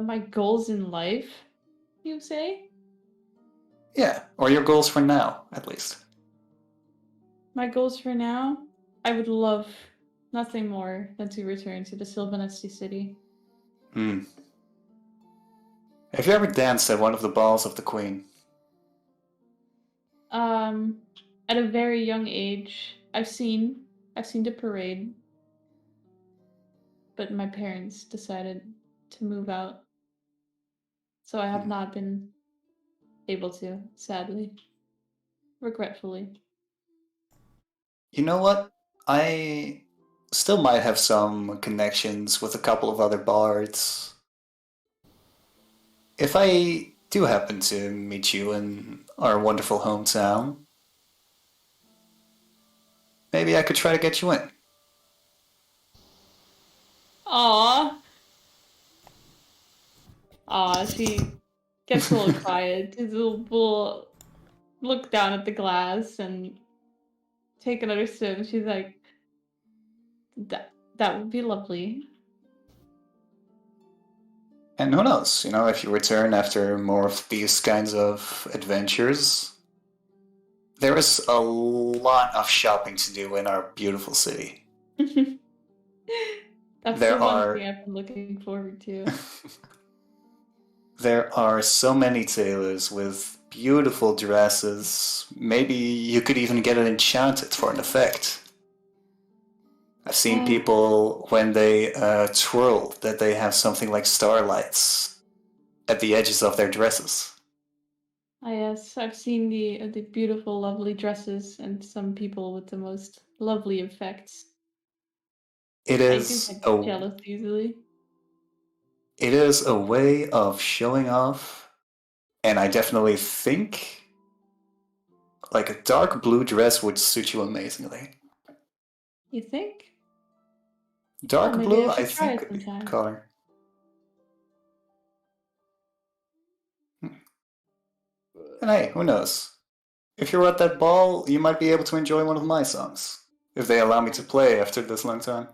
My goals in life, you say? Yeah, or your goals for now, at least. My goals for now? I would love nothing more than to return to the Sylvanesti city. Have you ever danced at one of the balls of the Queen? At a very young age, I've seen the parade, but my parents decided to move out, so I have not been able to, sadly, regretfully. You know what? I still might have some connections with a couple of other bards. If I do happen to meet you in our wonderful hometown, maybe I could try to get you in. Aww. She gets a little quiet. Will look down at the glass and take another sip. She's like, that would be lovely. And who knows, if you return after more of these kinds of adventures, there is a lot of shopping to do in our beautiful city. That's There the one are- thing I've been looking forward to. There are so many tailors with beautiful dresses. Maybe you could even get it enchanted for an effect. I've seen people, when they twirl, that they have something like starlights at the edges of their dresses. Ah, yes, I've seen the beautiful, lovely dresses and some people with the most lovely effects. It I do is get a jealous easily. It is a way of showing off, and I definitely think like a dark blue dress would suit you amazingly. You think? Dark maybe blue, I I should try think, it would be a sometime. good color. And hey, who knows? If you're at that ball, you might be able to enjoy one of my songs. If they allow me to play after this long time.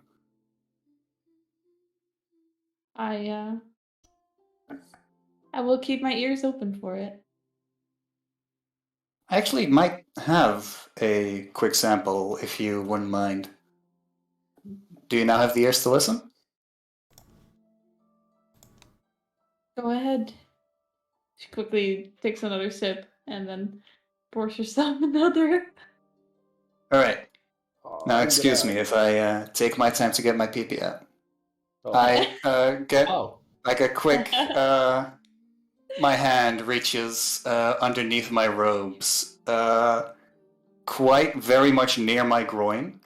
I will keep my ears open for it. I actually might have a quick sample, if you wouldn't mind. Do you now have the ears to listen? Go ahead. She quickly takes another sip and then pours herself another. Alright. Now, I'm excuse gonna- me if I take my time to get my pee-pee out. Oh, I get Oh. like a quick. My hand reaches underneath my robes, quite very much near my groin.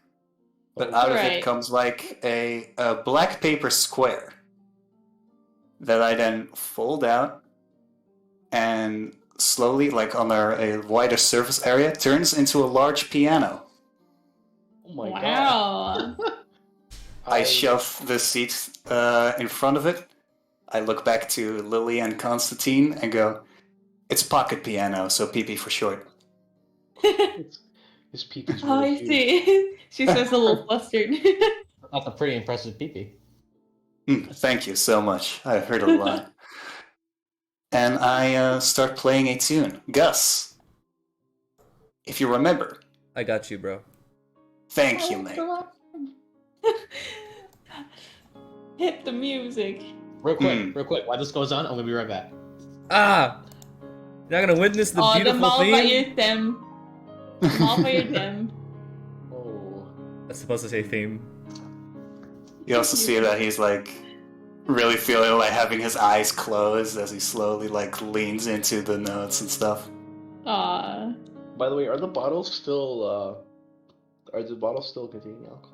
But out of it Right. comes like a black paper square that I then fold out and slowly, like on a wider surface area, turns into a large piano. oh my god. Wow. I shove the seat in front of it. I look back to Lily and Konstantin and go, "It's pocket piano, so PP for short." His peepee's Oh, really I huge. see. She says a little flustered. That's a pretty impressive peepee. Thank you so much. I heard a lot. And I start playing a tune. Gus, if you remember. I got you, bro. Thank you, mate. Hit the music. Real quick. While this goes on, I'm gonna be right back. Ah! You're not gonna witness the beautiful the theme? Malvayr them. Malvayr them. Oh. That's supposed to say theme. You also see that he's like really feeling like having his eyes closed as he slowly like leans into the notes and stuff. Aw. By the way, are the bottles still containing alcohol?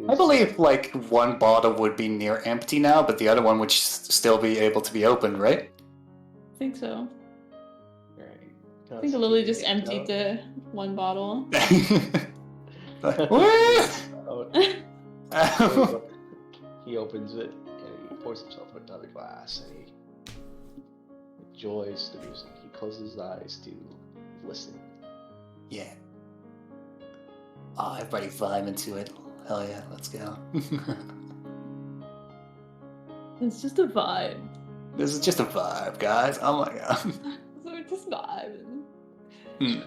I believe like one bottle would be near empty now, but the other one would still be able to be opened, right? I think so. Right. I think Lily just emptied the one bottle. Like, what? Oh, he opens it and he pours himself another glass and he enjoys the music. He closes his eyes to listen. Yeah. Oh, everybody vibe into it. Hell yeah, let's go. It's just a vibe. This is just a vibe, guys. Oh my god. So we're just vibing. Hmm.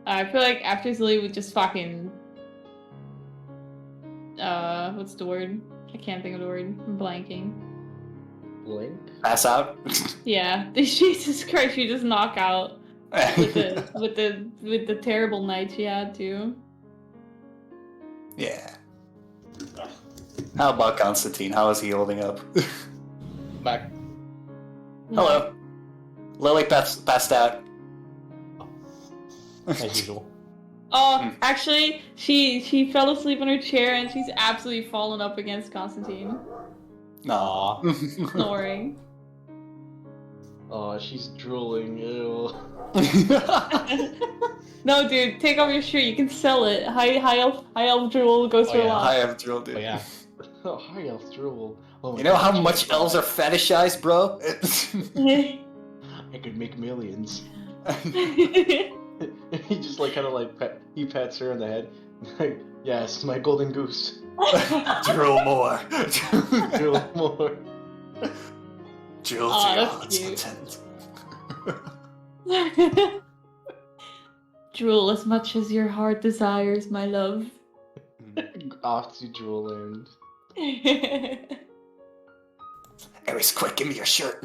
I feel like after Lily would just fucking what's the word? I can't think of the word. I'm blanking. Blink. Pass out. Yeah. Jesus Christ, she just knock out with the terrible night she had too. Yeah. How about Konstantin? How is he holding up? Back. Hello. Lily passed out. As usual. Oh, actually, she fell asleep in her chair and she's absolutely fallen up against Konstantin, Aww. snoring. Oh, she's drooling. Ew. No, dude, take off your shirt. You can sell it. High elf drool goes for a lot. I have drilled Oh it. yeah. Oh, high elf drool. Oh my You know God. how much elves are fetishized, bro? I could make millions. He just like kind of like he pats her on the head. Like, yes, my golden goose. Drill more. Drool more. Drill Aw, to your that's heart's cute. content. Drool as much as your heart desires, my love. Off to drool land. Ares, quick, give me your shirt.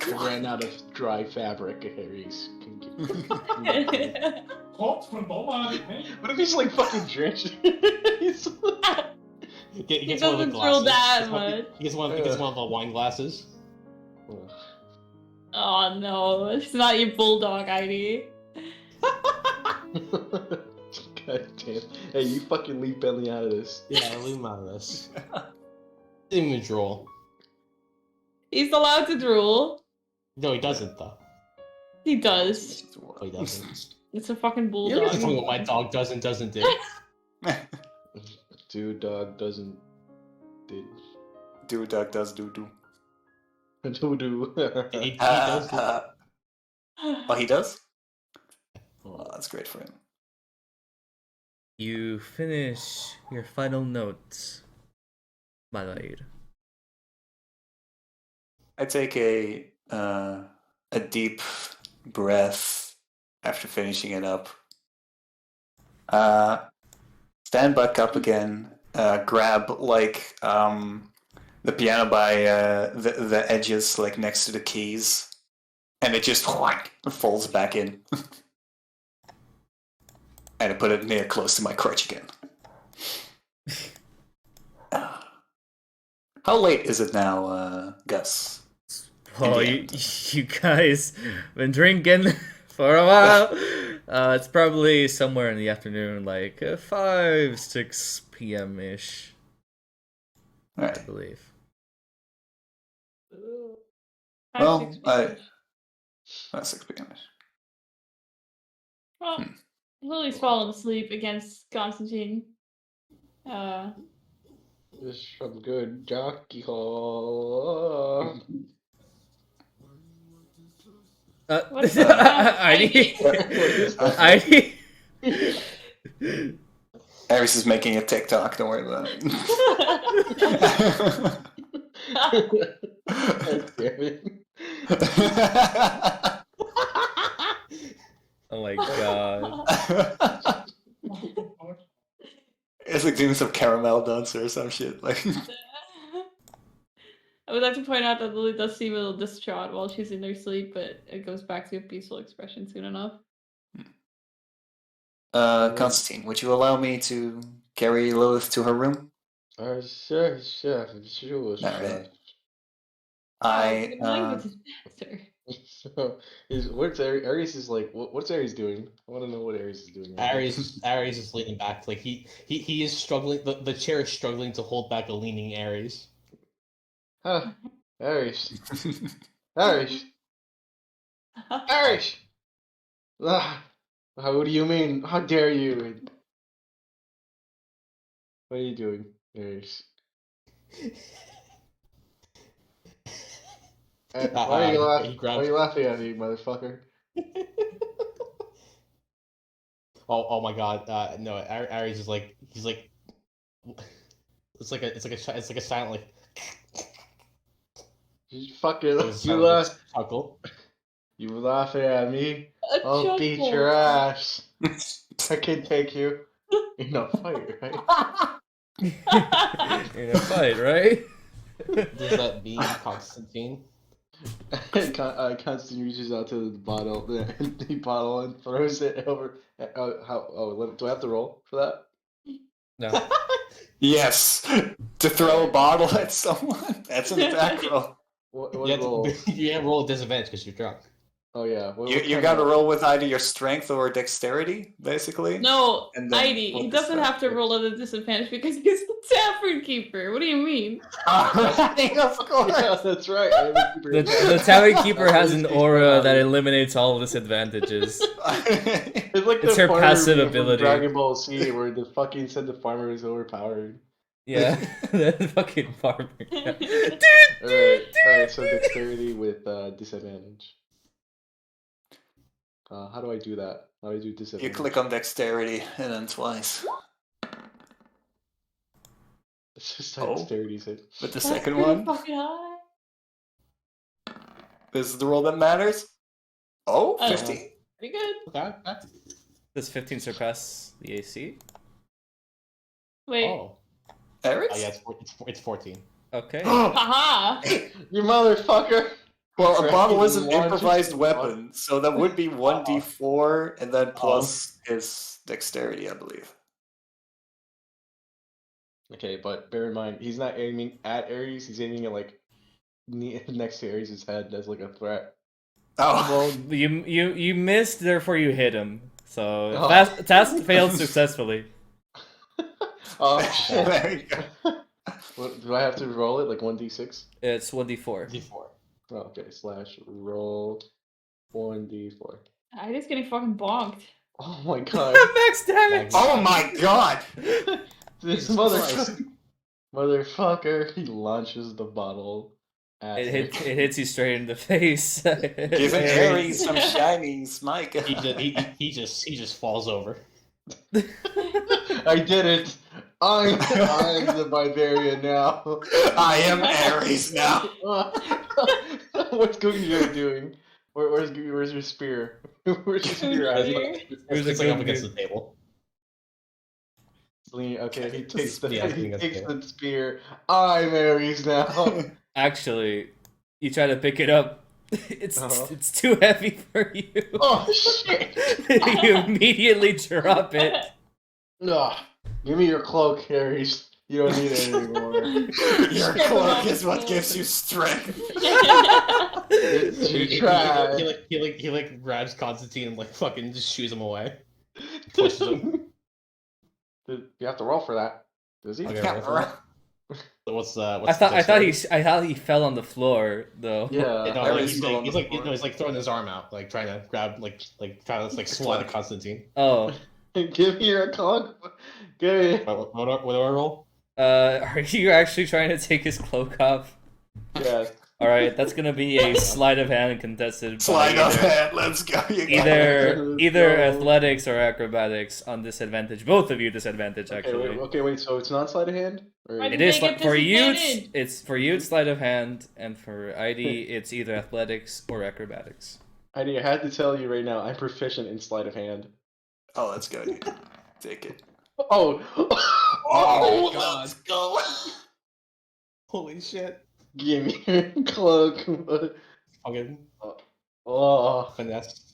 I ran out of dry fabric, Harry's. What if he's like fucking drenched? He's He gets He one of the doesn't glasses. drill that much. He gets one of the wine glasses. Oh no, it's not your bulldog ID. God damn. Hey, you fucking leave Bentley out of this. Yeah, leave him out of this. Didn't even drool. He's allowed to drool. No, he doesn't though. He does. No, he doesn't. It's a fucking You bulldog. don't tell me what my dog does and doesn't do. Dude, dog doesn't. Did. Do Doug does do. Do. He does do. Oh, he does? Well, that's great for him. You finish your final notes, Malvayr. I take a deep breath after finishing it up. Stand back up again. Grab like the piano by the edges, like next to the keys, and it just falls back in. And I put it near close to my crutch again. How late is it now, Gus? Oh, the you end. guys been drinking for a while. It's probably somewhere in the afternoon, like 5, 6 p.m. ish, I Alright. believe. Well, that's 6 p.m. Well, Lily's fallen asleep against Konstantin. This from good jockey hall. What's going on? I Ares is making a TikTok, don't worry about it. Damn it. Oh my god. It's like doing some caramel dancer or some shit. Like, I would like to point out that Lily does seem a little distraught while she's in her sleep, but it goes back to a peaceful expression soon enough. Konstantin, would you allow me to carry Lilith to her room? Sure. Alright. Your language is better. So, what's Ares is like? What's Ares doing? I want to know what Ares is doing. Ares is leaning back. Like he is struggling. The chair is struggling to hold back a leaning Ares. Huh? Ares. Ares. Ares. What do you mean? How dare you? What are you doing, Ares? Why are you laughing at me, motherfucker? Oh my god! No, Ares is like he's like it's like a silent like You fucking a you laugh. chuckle. You laughing at me? A I'll beat chuckle. your ass. I can take you in a fight, right? In a fight, right? Does that mean Konstantin? Konstantin reaches out to the bottle, the empty bottle, and throws it over. Do I have to roll for that? No. Yes! To throw a bottle at someone? That's an attack roll. What You roll? can't roll a disadvantage because you're drunk. Oh yeah. You gotta roll with either your strength or dexterity, basically. No, And then Idy, what he is doesn't that? have to roll at a disadvantage because he's the tavern keeper. What do you mean? Of course! Yeah, that's right. I am a keeper. The tavern keeper has an aura that eliminates all disadvantages. It's like It's the her farmer passive from ability. Dragon Ball Z, where the fucking said the farmer is overpowered. Yeah, that fucking farmer. Alright, so dexterity with disadvantage. How do I do that? How do I do You disadvantage? click on dexterity and then twice. It's just Oh. dexterity. So. But the That's second pretty one, fucking high. this is the roll that matters. Oh, Oh. 15. Pretty good. Okay. Does 15 surpass the AC? Wait. Oh. Ares? Oh yeah, it's 14. Okay. Haha! You motherfucker! Well, a bottle is an Launches improvised the weapon, so that would be 1d4 and then plus his dexterity, I believe. Okay, but bear in mind, he's not aiming at Ares, he's aiming at, like, next to Ares' head as, like, a threat. Oh, Well, you missed, therefore you hit him. So Oh. task failed successfully. Oh, there you shit. go. What, do I have to roll it, like 1d6? It's 1d4. D4. Oh, okay, / roll 1d4. Idy's getting fucking bonked. Oh my god. Max damage. Oh my god! This Christ. motherfucker, he launches the bottle at It hits you straight in the face. Giving Ares some shinies, my god. He just falls over. I did it! I'm the barbarian now. I am Ares now. What's Gungnir doing? Where's your spear? Where's your spear at? It's like up against the table. Okay, he takes Yeah, the spear. I'm Ares now. Actually, you try to pick it up. It's too heavy for you. Oh shit! You immediately drop it. Ugh. Give me your cloak, Ares. You don't need it anymore. Your cloak is what gives you strength. You tried. He grabs Konstantin and like fucking just shoos him away. Pushes him. You have to roll for that. Does he? Okay, Yeah, roll for it. So what's I thought he fell on the floor though. Yeah. No, Ares he's fell on the like floor. he's like throwing his arm out, like trying to grab trying to swat at Konstantin. Oh, Give me your cloak. Give me. What do I roll? are you actually trying to take his cloak off? Yeah. All right, that's gonna be a sleight of hand contested. Slide of hand, let's go. You got it. Either athletics or acrobatics on disadvantage. Both of you disadvantage actually. Okay, wait. So it's not sleight of hand? Or... Why It did is they get for you. disadvantage? It's for you. It's sleight of hand, and for ID, it's either athletics or acrobatics. I had to tell you right now, I'm proficient in sleight of hand. Oh, let's go, dude. Take it. Oh! Oh, my God. let's go. Holy shit! Give me your cloak. Okay, Oh, finesse.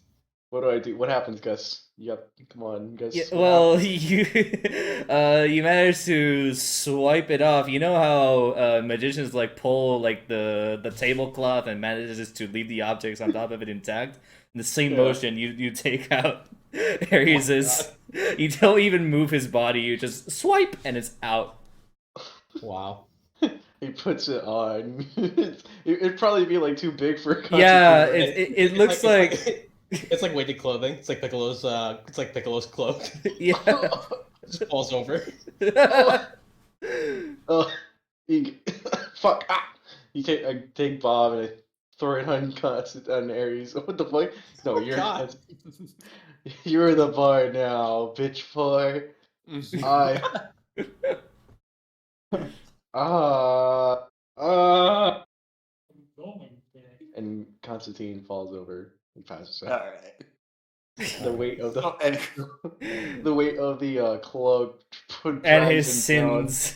what do I do? What happens, Gus? Yep, come on, Gus. Yeah, what well, you managed to swipe it off. You know how magicians like pull like the tablecloth and manages to leave the objects on top of it intact. In the same Yeah. motion, you take out Ares's. You don't even move his body. You just swipe and it's out. Wow. He puts it on. It'd probably be like too big for a Yeah, Konstantin, right? it looks like It's like weighted clothing. It's like Piccolo's cloak. yeah. It just falls over. Oh, fuck! Ah! I take Bob and I throw it on Ares. What the fuck? No, God. you're the bar now, bitch boy. I and Konstantin falls over and passes out. Alright. The weight of Oh, and the cloak And drags his him down. sins.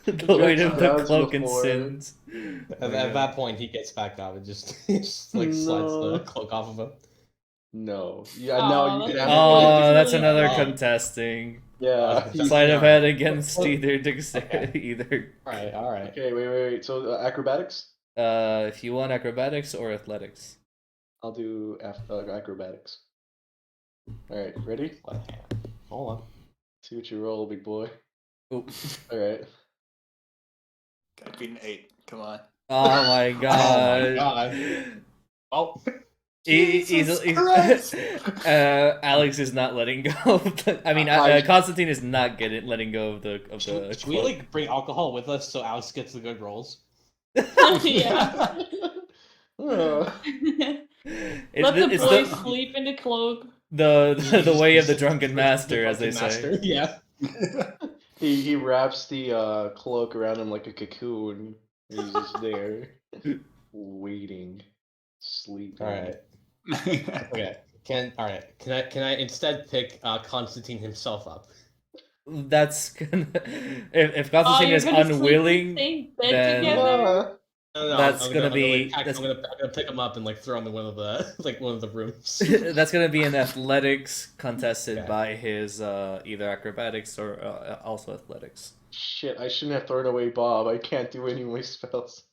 The weight of the Down cloak to the and floor. sins. At that point, he gets back up and just like slides No. the cloak off of him. No. Yeah, Aw, now you can that's have Oh, that's really another bad. contesting. Yeah. Sleight of hand against either either. All right. Okay, wait. So acrobatics? If you want acrobatics or athletics. I'll do acrobatics. Alright, ready? Hold on. See what you roll, big boy. Oh, Alright. gotta be an 8. Come on. oh my god. God. Oh. Jesus Christ. Alex is not letting go. I mean, Konstantin is not letting go of the Should we cloak. like bring alcohol with us so Alex gets the good rolls? Yeah. Oh. Let the It's boy sleep in the cloak. the way of the drunken master, as they Master. say. Yeah. He wraps the cloak around him like a cocoon. He's just there, waiting, sleeping. All right. Okay. Can I instead pick Konstantin himself up? That's gonna if Konstantin you're is gonna sleep in the unwilling, same bed then- together? No, That's I'm gonna I'm be- like, I'm gonna pick him up and like throw him in one of the rooms. that's gonna be an athletics contested Okay. by his either acrobatics or also athletics. Shit, I shouldn't have thrown away Bob. I can't do any more spells.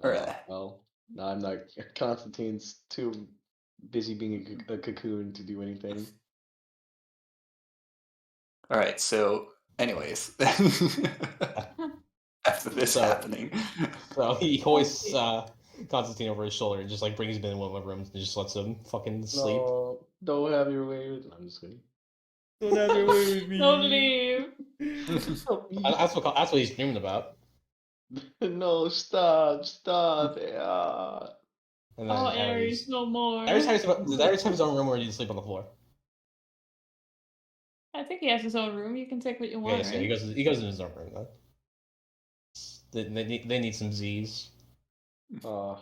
Alright. Well, no, I'm not. Konstantin's too busy being a cocoon to do anything. Alright, so, anyways. After this So- happening. So he hoists Konstantin over his shoulder and just like brings him in one of the rooms and just lets him fucking sleep. No, don't have your way with. I'm just kidding. Don't have your way with me. Don't leave. That's what he's dreaming about. No, stop. Yeah. And then Oh, Ares, no more. Ares has his own room where he needs to sleep on the floor. I think he has his own room. You can take what you want, Yeah, right? he goes in his own room though. They need some Z's. Uh,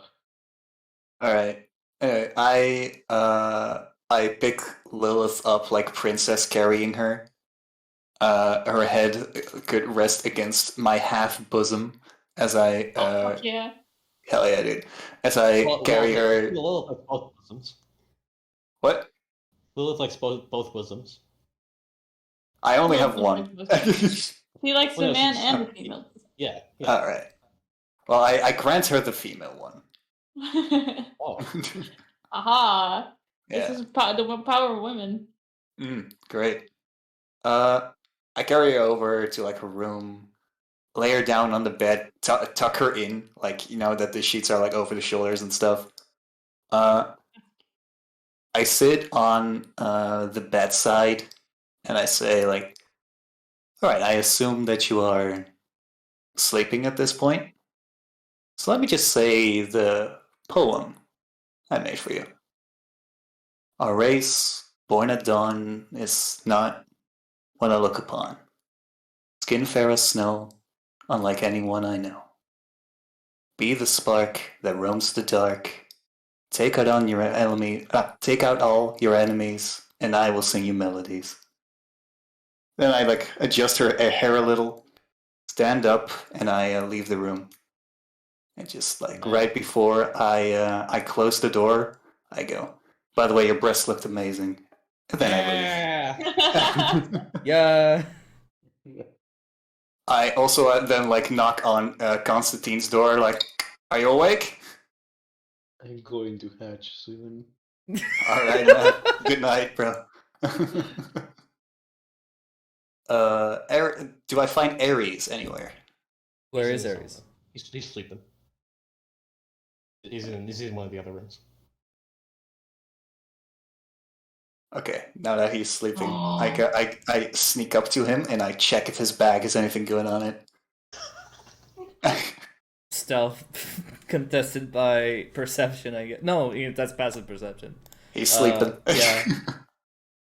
Alright. Anyway, I pick Lilith up like princess carrying her. Her head could rest against my half bosom as I Fuck yeah. hell yeah, dude. As I carry her. Lilith likes both bosoms. What? Lilith likes both bosoms. I only Lilith have one. He likes Well, the no, man she's- and the female. Yeah. Alright. Well, I grant her the female one. Oh. Aha! This Yeah. is the power of women. Great. I carry her over to like her room, lay her down on the bed, tuck her in, like that the sheets are like over the shoulders and stuff. I sit on the bedside, and I say like, "All right, I assume that you are sleeping at this point. So let me just say the poem I made for you. Our race, born at dawn, is not what I look upon. Skin fair as snow, unlike anyone I know. Be the spark that roams the dark. Take out all your enemies, and I will sing you melodies." Then I like adjust her hair a little, stand up, and I leave the room. And just like right before I close the door, I go, "By the way, your breasts looked amazing." And then I leave. Yeah. I also then like knock on Konstantin's door, like, "Are you awake?" I'm going to hatch soon. All right, man. Good night, bro. Do I find Ares anywhere? Where is Ares? He's sleeping. He's in one of the other rooms. Okay, now that he's sleeping, I sneak up to him and I check if his bag has anything good on it. Stealth contested by perception, I guess. No, that's passive perception. He's sleeping. Yeah.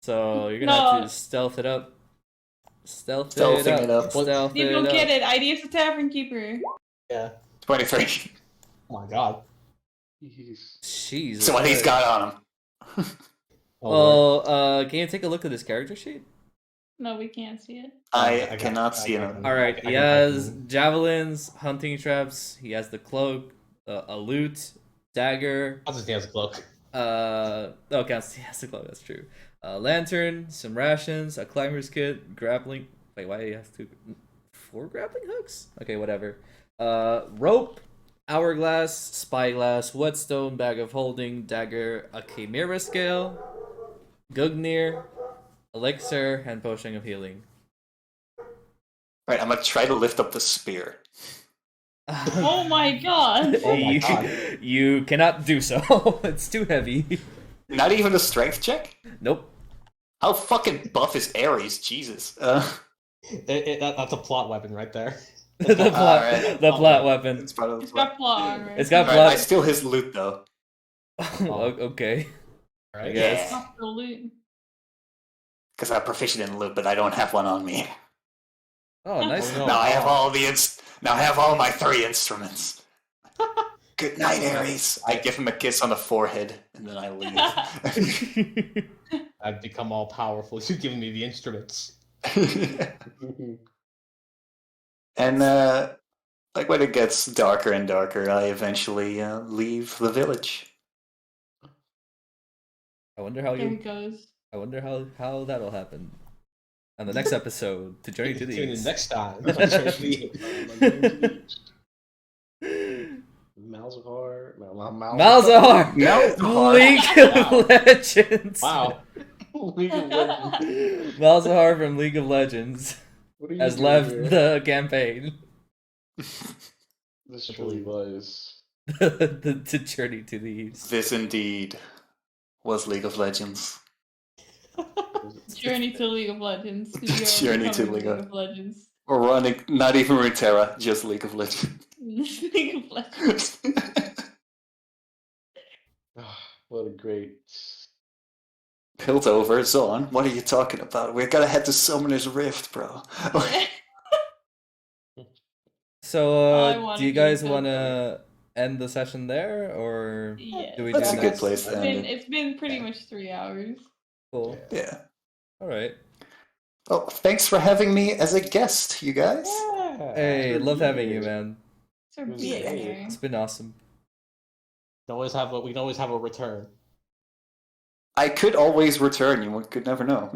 So you're gonna have to stealth it up. Stealthing it up. Stealth You it don't up. get it. ID's a tavern keeper. Yeah. 23. Oh my god. Jeez. Jeez. So what he's got on him. Oh, Well, can you take a look at this character sheet? No, we can't see it. I cannot see him. All right, he has javelins, hunting traps. He has the cloak, a lute, dagger. Konstantin has a cloak. Constantine has the cloak. That's true. Lantern, some rations, a climber's kit, grappling. Wait, why do you have 4 grappling hooks? Okay, whatever. Rope, hourglass, spyglass, whetstone, bag of holding, dagger, a chimera scale, Gugnir, elixir, and potion of healing. Right, I'm gonna try to lift up the spear. Oh my god! Oh my god. You cannot do so. It's too heavy. Not even a strength check? Nope. How fucking buff is Ares? Jesus. That's a plot weapon right there. the plot, Alright. the plot weapon. It's part of the It's got plot armor. It's got Alright, I plot. steal his loot though. Okay. Right? I guess. It's got the loot. Because I'm proficient in loot, but I don't have one on me. Oh, nice. Oh, no. Now I have all my 3 instruments. Good night, Ares. I give him a kiss on the forehead, and then I leave. I've become all powerful. You've given me the instruments. And like when it gets darker and darker, I eventually leave the village. I wonder how There he you. goes. I wonder how that'll happen. On the next episode, to Journey to the Tune in East. next time. Malzahar. Malzahar! League of Legends! Wow. League of Legends. Malzahar from League of Legends What are you has doing left here? the campaign. This truly was the journey to the east. This indeed was League of Legends. Journey to League of Legends. Journey to League League of Legends. We're running not even Runeterra, just League of Legends. League of Legends. What a great. Piltover, Zon, what are you talking about? We're gonna head to Summoner's Rift, bro. So, I wanna do you do guys Piltover. want to end the session there, or Yeah. do we That's do a good next? place to end it. It's been pretty much 3 hours. Cool. Yeah. All right. Oh, thanks for having me as a guest, you guys. Hey, Sure love having did. you, man. For It was being great. here. It's been awesome. We can always have a return. I could always return, you could never know.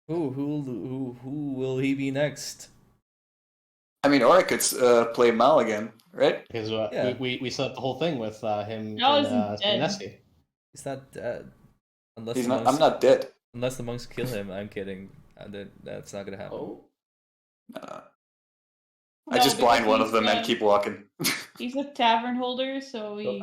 Who will he be next? I mean, or I could play Mal again, right? Because Yeah. we set up the whole thing with him Mal and isn't dead. Nessie. He's not dead. Unless He's the not. monks, I'm not dead. Unless the monks kill him. I'm kidding. That's not gonna happen. Oh. I just blind one of them and keep walking. He's a tavern holder, so he.